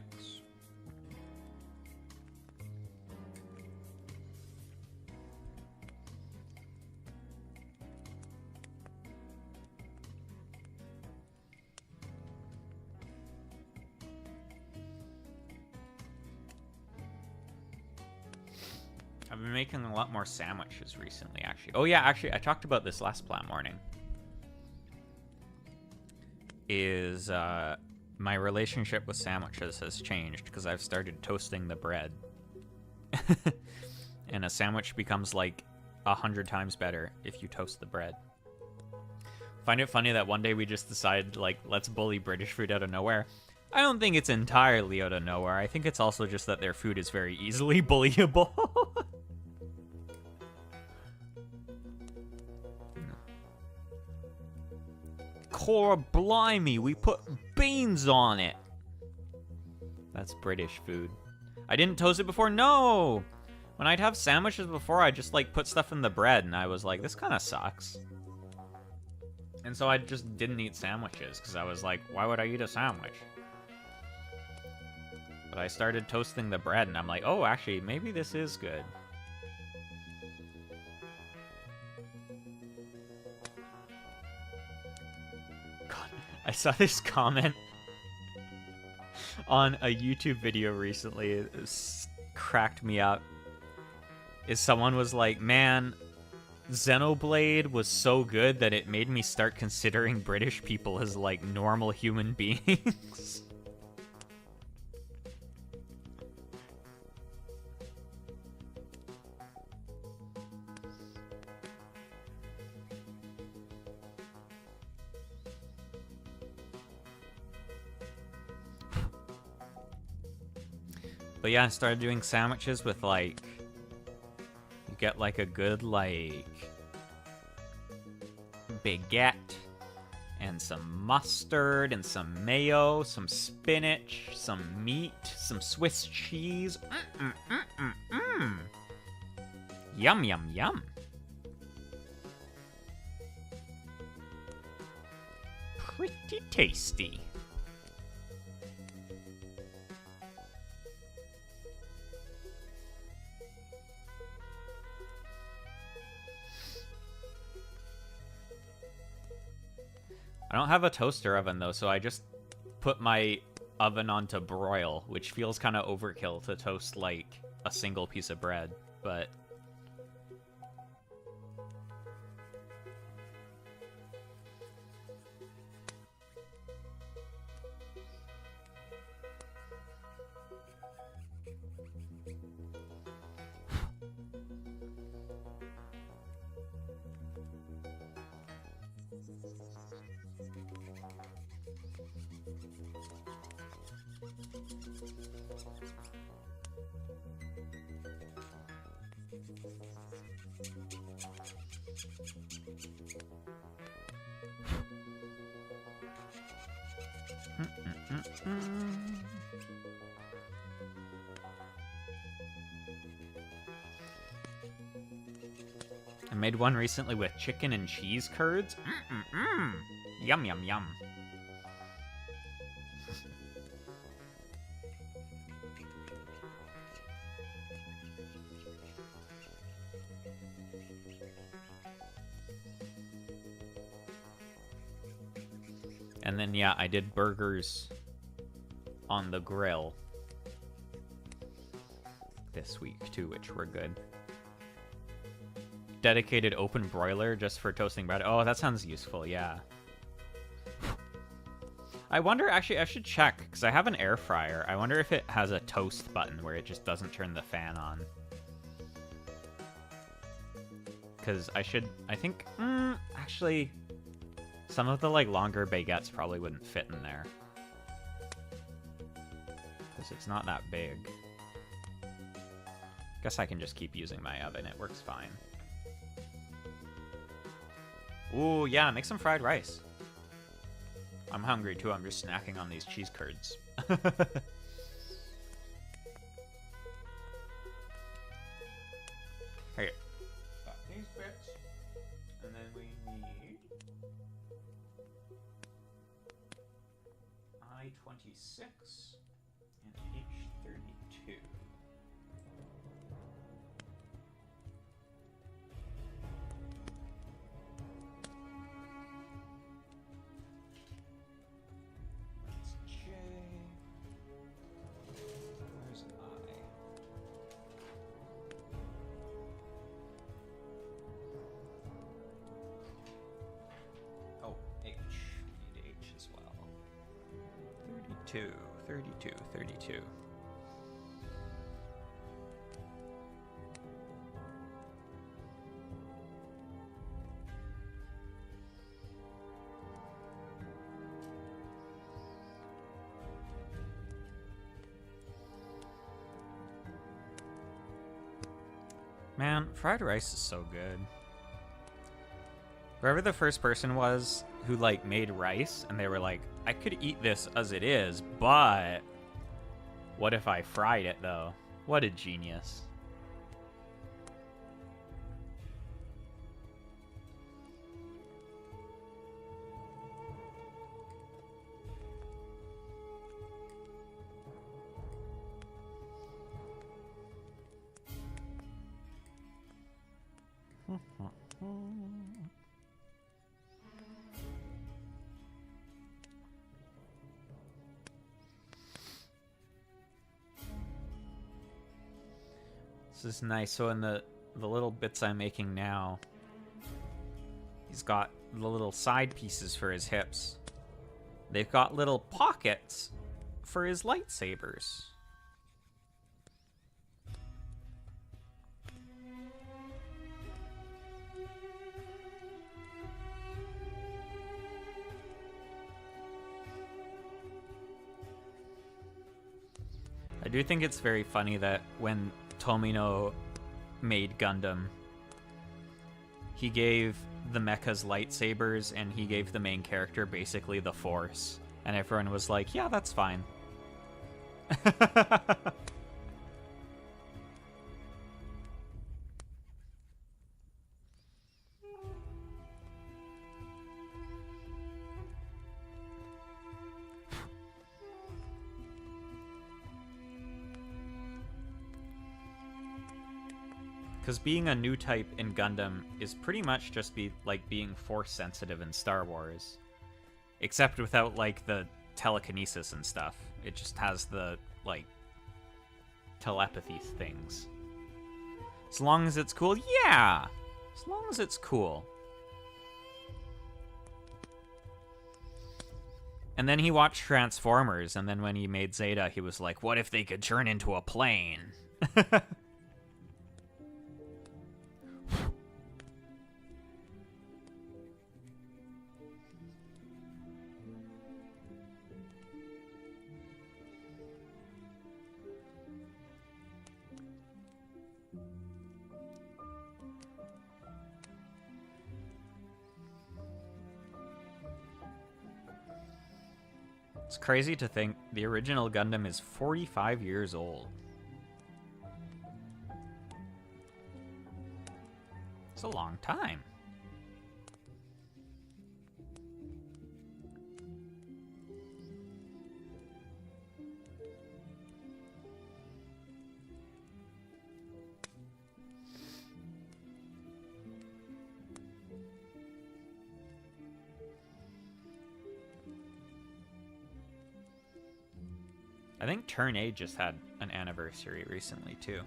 I've been making a lot more sandwiches recently, actually. Oh yeah, actually, I talked about this last PlaMorning. Is, my relationship with sandwiches has changed because I've started toasting the bread. And a sandwich becomes like 100 times better if you toast the bread. Find it funny that one day we just decided, like, let's bully British food out of nowhere. I don't think it's entirely out of nowhere. I think it's also just that their food is very easily bullyable. Core blimey, we put beans on it. That's British food. I didn't toast it before? No! When I'd have sandwiches before, I just, like, put stuff in the bread, and I was like, this kind of sucks. And so I just didn't eat sandwiches, because I was like, why would I eat a sandwich? But I started toasting the bread, and I'm like, oh, actually, maybe this is good. God, I saw this comment on a YouTube video recently. It cracked me up. Someone was like, man, Xenoblade was so good that it made me start considering British people as, like, normal human beings. But yeah, I started doing sandwiches with like, you get like a good like baguette and some mustard and some mayo, some spinach, some meat, some Swiss cheese. Yum, yum, yum. Pretty tasty. I don't have a toaster oven though, so I just put my oven onto broil, which feels kind of overkill to toast like a single piece of bread, but I made one recently with chicken and cheese curds. Yum, yum, yum. And then, yeah, I did burgers on the grill this week, too, which were good. Dedicated open broiler just for toasting bread. Oh, that sounds useful, yeah. I wonder, actually, I should check, because I have an air fryer. I wonder if it has a toast button where it just doesn't turn the fan on. Because I think, actually, some of the, like, longer baguettes probably wouldn't fit in there. Because it's not that big. Guess I can just keep using my oven. It works fine. Ooh, yeah, make some fried rice. I'm hungry, too. I'm just snacking on these cheese curds. Here. Got these bits. And then we need I-26 and H-32. That's J. Where's I? Oh, H. We need H as well. 32, 32, 32. Man, fried rice is so good. Whoever the first person was who, like, made rice, and they were like, I could eat this as it is, but what if I fried it, though? What a genius. This is nice. So in the little bits I'm making now, he's got the little side pieces for his hips. They've got little pockets for his lightsabers. I do think it's very funny that when Tomino made Gundam, he gave the mechas lightsabers and he gave the main character basically the Force. And everyone was like, yeah, that's fine. Because being a new type in Gundam is pretty much just like being Force sensitive in Star Wars. Except without, like, the telekinesis and stuff. It just has the, like, telepathy things. As long as it's cool, yeah! As long as it's cool. And then he watched Transformers, and then when he made Zeta, he was like, what if they could turn into a plane? It's crazy to think the original Gundam is 45 years old. It's a long time. I think Turn A just had an anniversary recently, too.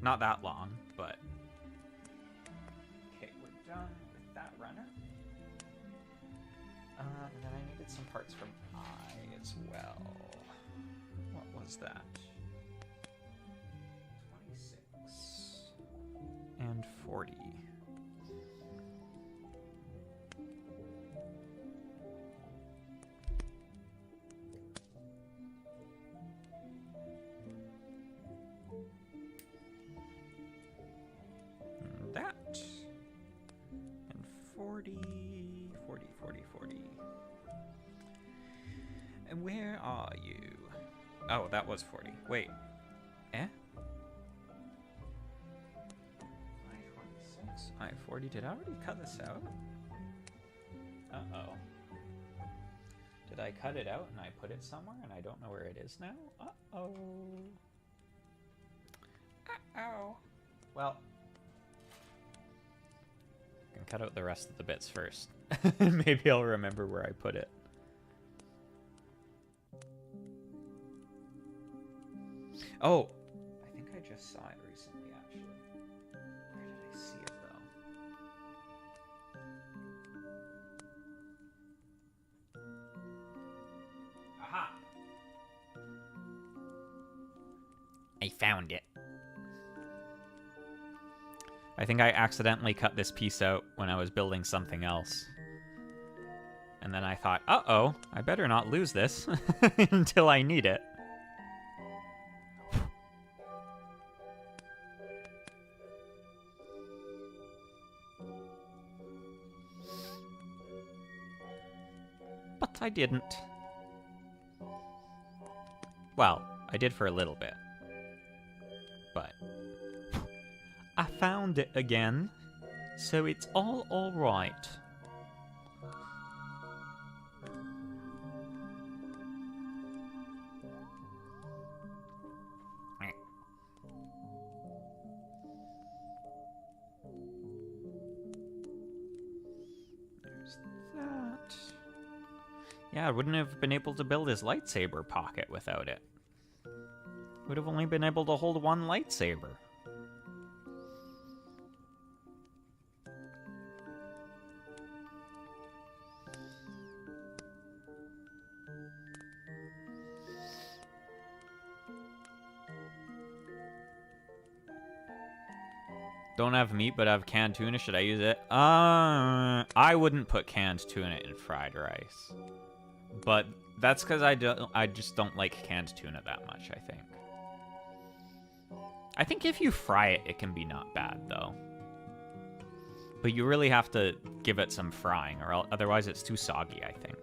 Not that long, but... Okay, we're done with that runner. And then I needed some parts from I as well. What was that? 26. And 40. That. And 40, 40, 40, 40. And where are you? Oh, that was 40. Wait. Eh? I-26. I-40. Did I already cut this out? Uh-oh. Did I cut it out and I put it somewhere and I don't know where it is now? Uh-oh. Uh-oh. Well... I can cut out the rest of the bits first. Maybe I'll remember where I put it. Oh! I think I just saw it recently, actually. Where did I see it, though? Aha! I found it. I think I accidentally cut this piece out when I was building something else. And then I thought, uh-oh, I better not lose this until I need it. But I didn't. Well, I did for a little bit. But... I found it again, so it's all right. There's that. Yeah, I wouldn't have been able to build his lightsaber pocket without it. Would have only been able to hold one lightsaber. Don't have meat, but have canned tuna. Should I use it? I wouldn't put canned tuna in fried rice. But that's because I just don't like canned tuna that much, I think. I think if you fry it, it can be not bad, though. But you really have to give it some frying, or otherwise it's too soggy, I think.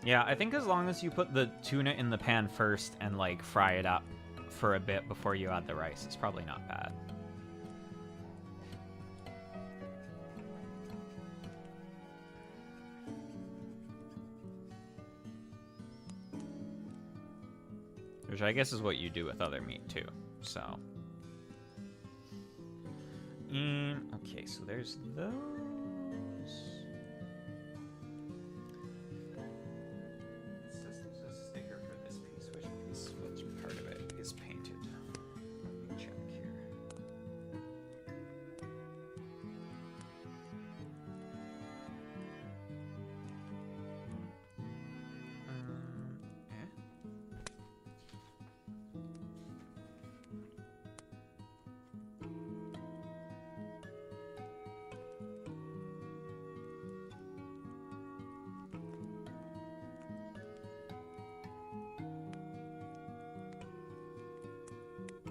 Yeah, I think as long as you put the tuna in the pan first and, like, fry it up for a bit before you add the rice, it's probably not bad. Which I guess is what you do with other meat, too, so. Okay, so there's those.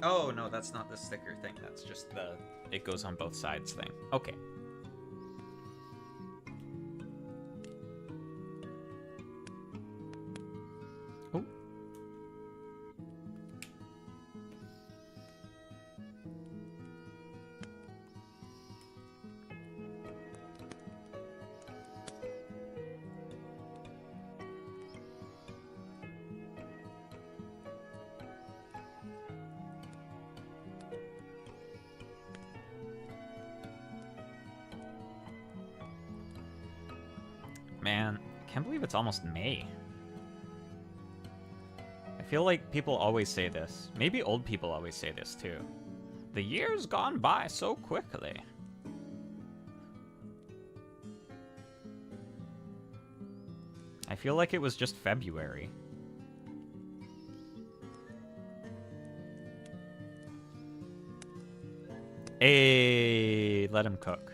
Oh, no, that's not the sticker thing. That's just the it goes on both sides thing. Okay. Oh. Man, I can't believe it's almost May. I feel like people always say this. Maybe old people always say this too. The year's gone by so quickly. I feel like it was just February. Hey, let him cook.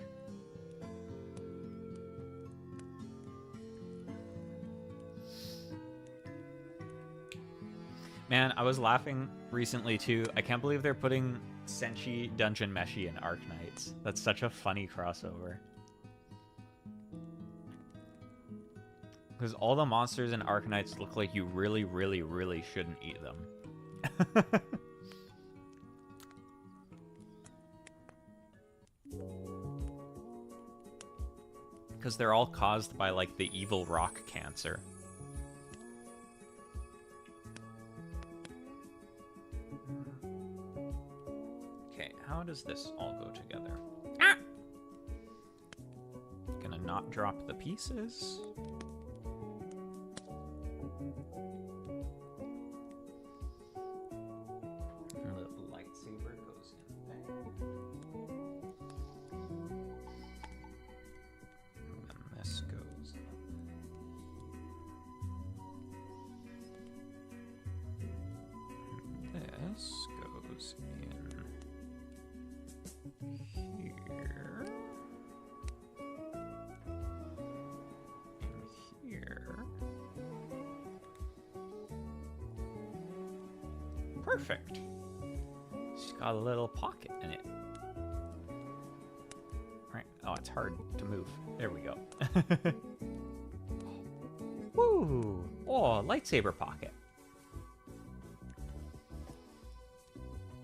Man, I was laughing recently too. I can't believe they're putting Senshi Dungeon Meshi in Arknights. That's such a funny crossover. Because all the monsters in Arknights look like you really, really, really shouldn't eat them. Because they're all caused by, like, the evil rock cancer. How does this all go together? Ah! Gonna not drop the pieces. And the lightsaber goes in there. And then this goes in. This goes in. Here. And here. Perfect. It's got a little pocket in it. Right. Oh, it's hard to move. There we go. Woo! Oh, lightsaber pocket.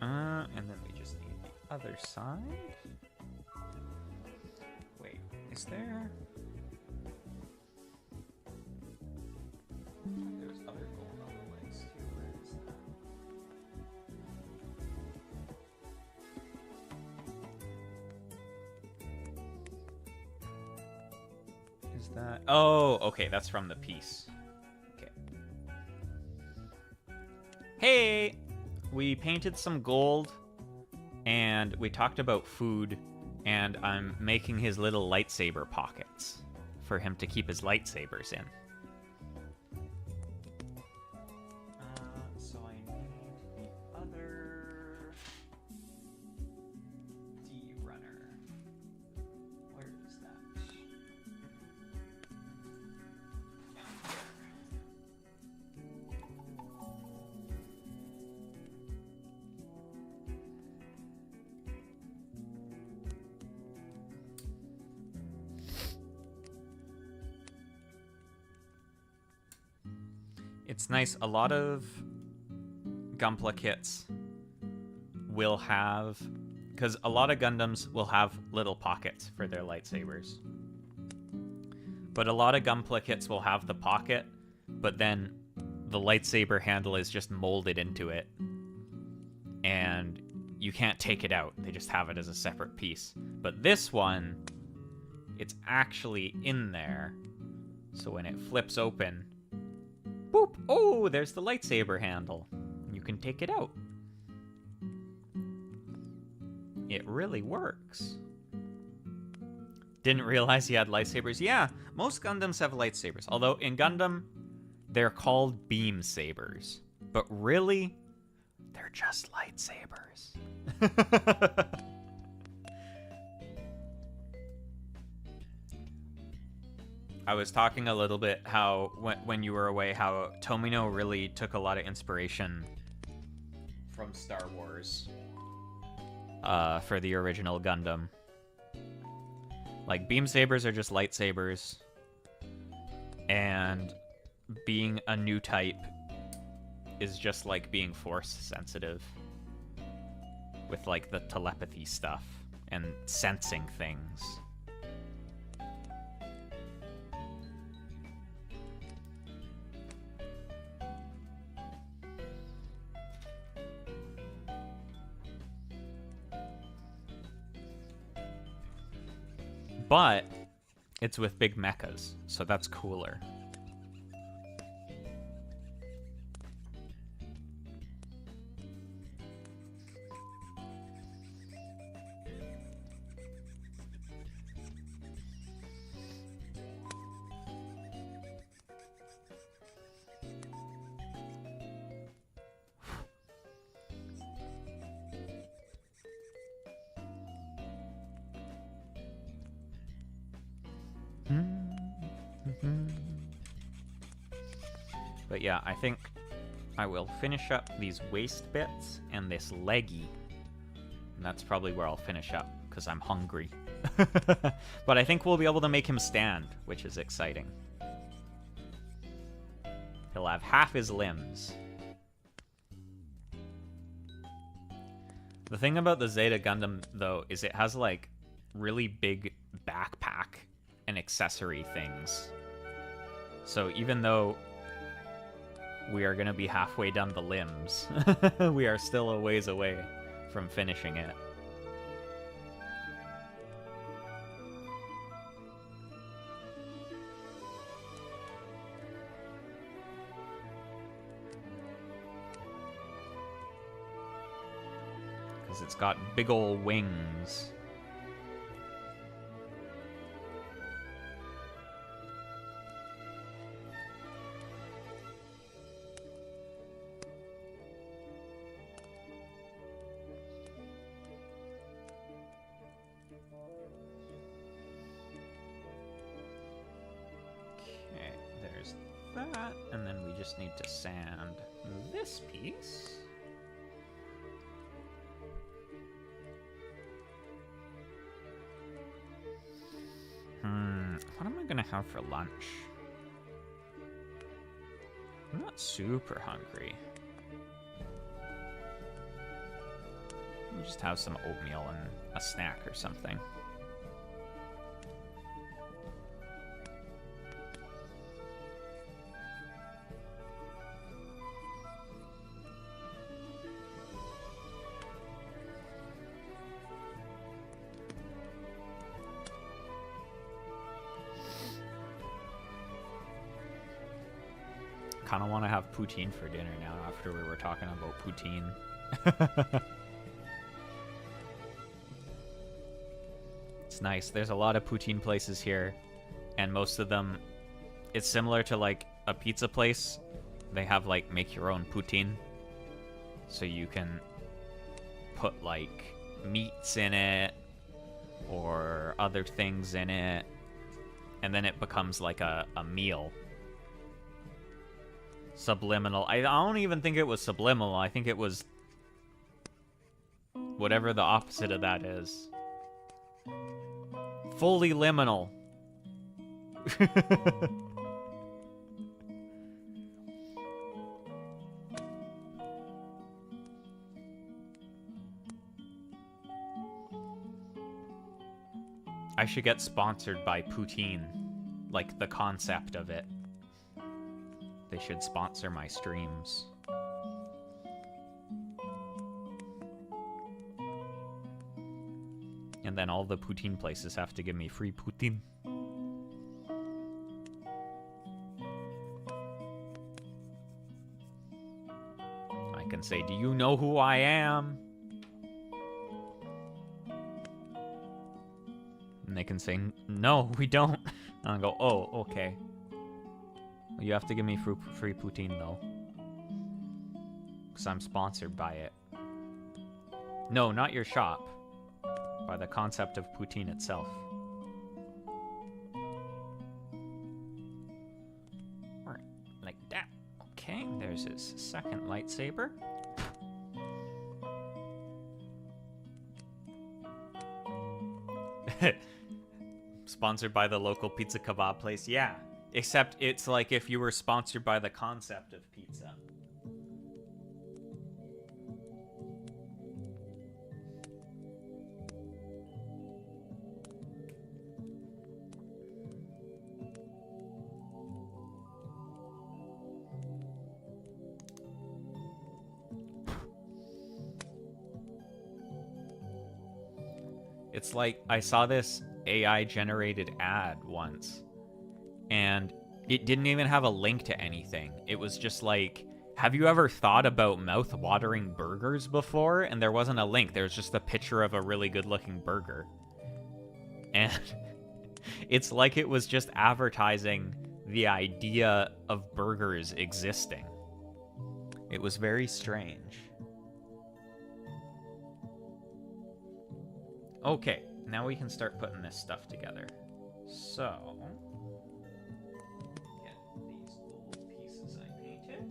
And then we just need the other side. Wait, is there? There's other gold on the legs too. Where is that? Is that? Oh, okay, that's from the piece. Okay. Hey! We painted some gold, and we talked about food, and I'm making his little lightsaber pockets for him to keep his lightsabers in. So I need the other D runner. Where is that? It's nice. A lot of Gunpla kits will have, because a lot of Gundams will have little pockets for their lightsabers. But a lot of Gunpla kits will have the pocket, but then the lightsaber handle is just molded into it. And you can't take it out. They just have it as a separate piece. But this one, it's actually in there. So when it flips open, boop! Oh, there's the lightsaber handle. You can take it out. It really works. Didn't realize he had lightsabers. Yeah, most Gundams have lightsabers. Although in Gundam, they're called beam sabers. But really, they're just lightsabers. I was talking a little bit how, when you were away, how Tomino really took a lot of inspiration from Star Wars for the original Gundam. Like, beam sabers are just lightsabers, and being a new type is just like being force sensitive with like the telepathy stuff and sensing things. But it's with big mechas, so that's cooler. But yeah, I think I will finish up these waist bits and this leggy. And that's probably where I'll finish up, because I'm hungry. But I think we'll be able to make him stand, which is exciting. He'll have half his limbs. The thing about the Zeta Gundam, though, is it has, like, really big backpack and accessory things. So even though we are going to be halfway done the limbs, we are still a ways away from finishing it. Because it's got big ol' wings. That, and then we just need to sand this piece. What am I gonna have for lunch? I'm not super hungry. We'll just have some oatmeal and a snack or something. kind of want to have poutine for dinner now after we were talking about poutine. It's nice. There's a lot of poutine places here, and most of them, it's similar to like a pizza place. They have like make your own poutine, so you can put like meats in it or other things in it, and then it becomes like a meal. Subliminal. I don't even think it was subliminal. I think it was whatever the opposite of that is. Fully liminal. I should get sponsored by poutine. Like, the concept of it. They should sponsor my streams. And then all the poutine places have to give me free poutine. I can say, do you know who I am? And they can say, no, we don't. And I go, oh, okay. Well, you have to give me free poutine, though. Because I'm sponsored by it. No, not your shop. By the concept of poutine itself. Right, like that. Okay, there's his second lightsaber. Sponsored by the local pizza kebab place. Yeah, except it's like if you were sponsored by the concept of pizza. It's like I saw this AI generated ad once, and it didn't even have a link to anything. It was just like, have you ever thought about mouth-watering burgers before? And there wasn't a link. There was just a picture of a really good-looking burger. And it's like it was just advertising the idea of burgers existing. It was very strange. Okay, now we can start putting this stuff together. So, get these gold pieces I painted.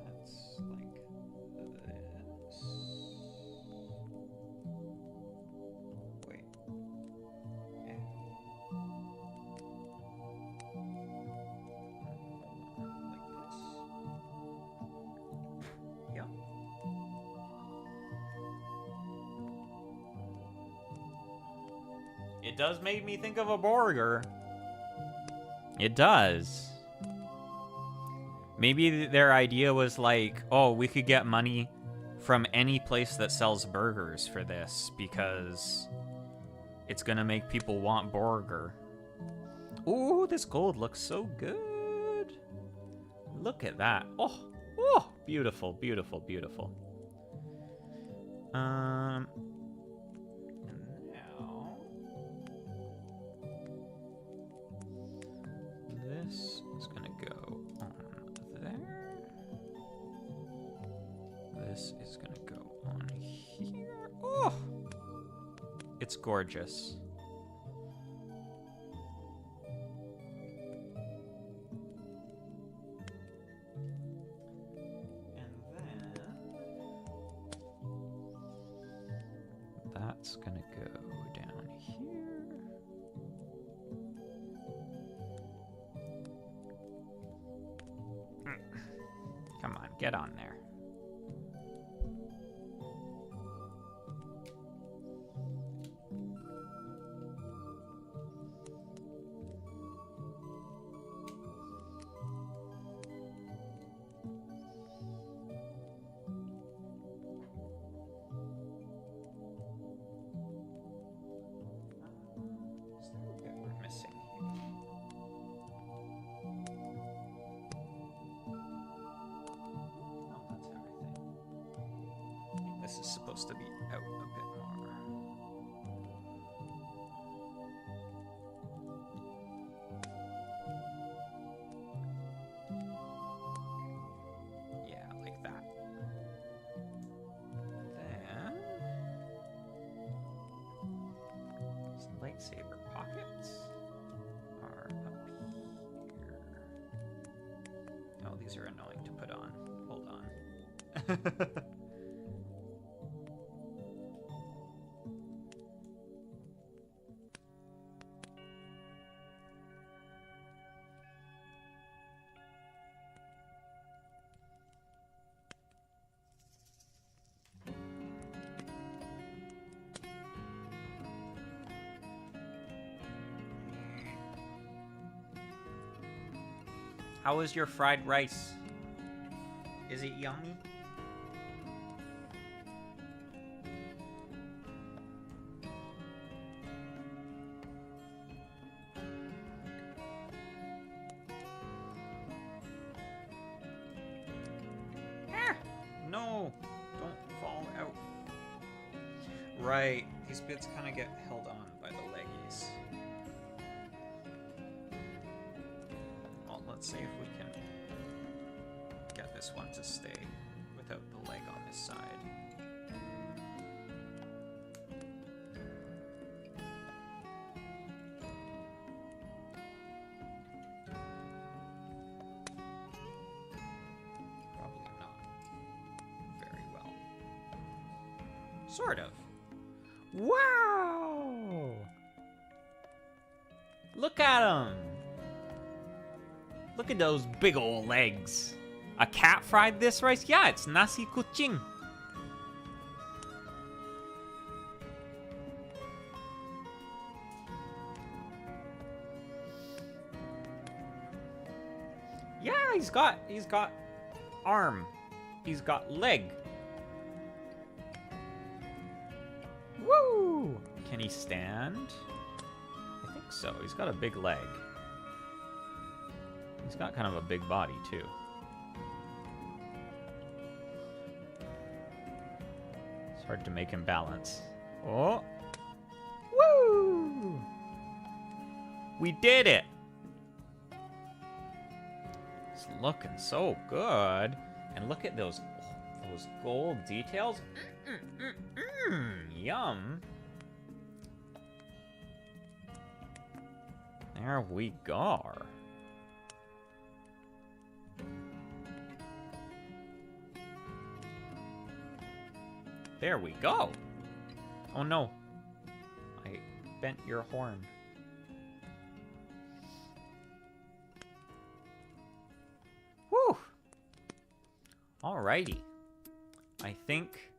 That's like this. Wait. It does make me think of a burger. It does. Maybe their idea was like, oh, we could get money from any place that sells burgers for this because it's gonna make people want burger. Ooh, this gold looks so good. Look at that. Oh, oh, beautiful, beautiful, beautiful. And now this is gonna go on there. This is gonna go on here. Oh, it's gorgeous. That's gonna go down here. Come on, get on there. this is supposed to be out a bit more. Yeah, like that. Then these lightsaber pockets are up here. Oh, these are annoying to put on. Hold on. How is your fried rice? Is it yummy? Ah, no, don't fall out. Right, these bits kind of get held on by the leggies. Well, let's see if we can get this one to stay without the leg on this side. Probably not very well. Sort of. Wow! Look at him! Look at those big old legs. A cat fried this rice? Yeah, it's nasi kucing. Yeah, he's got arm. He's got leg. Woo! Can he stand? I think so. He's got a big leg. He's got kind of a big body, too. It's hard to make him balance. Oh! Woo! We did it! It's looking so good. And look at those gold details. Yum. There we go. There we go. Oh no. I bent your horn. Whew. Alrighty. I think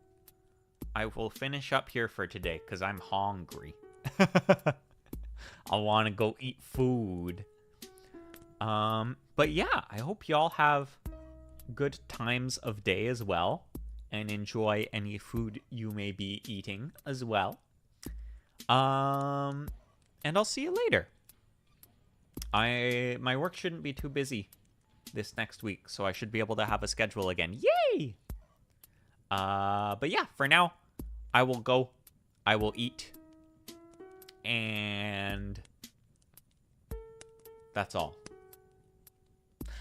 I will finish up here for today because I'm hungry. I want to go eat food. But yeah, I hope y'all have good times of day as well. And enjoy any food you may be eating as well. And I'll see you later. My work shouldn't be too busy this next week, so I should be able to have a schedule again. Yay! But yeah, for now, I will go. I will eat. And that's all.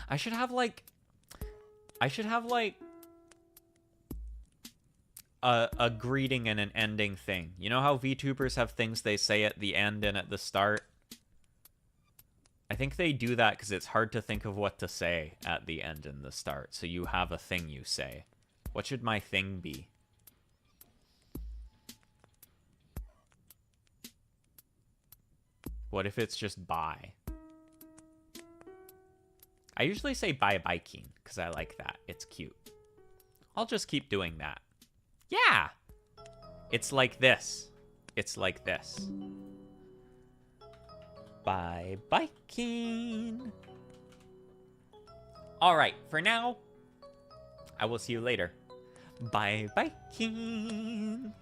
I should have like a greeting and an ending thing. You know how VTubers have things they say at the end and at the start? I think they do that because it's hard to think of what to say at the end and the start. So you have a thing you say. What should my thing be? What if it's just bye? I usually say bye biking because I like that. It's cute. I'll just keep doing that. Yeah! It's like this. It's like this. Bye biking. Alright, for now, I will see you later. Bye biking.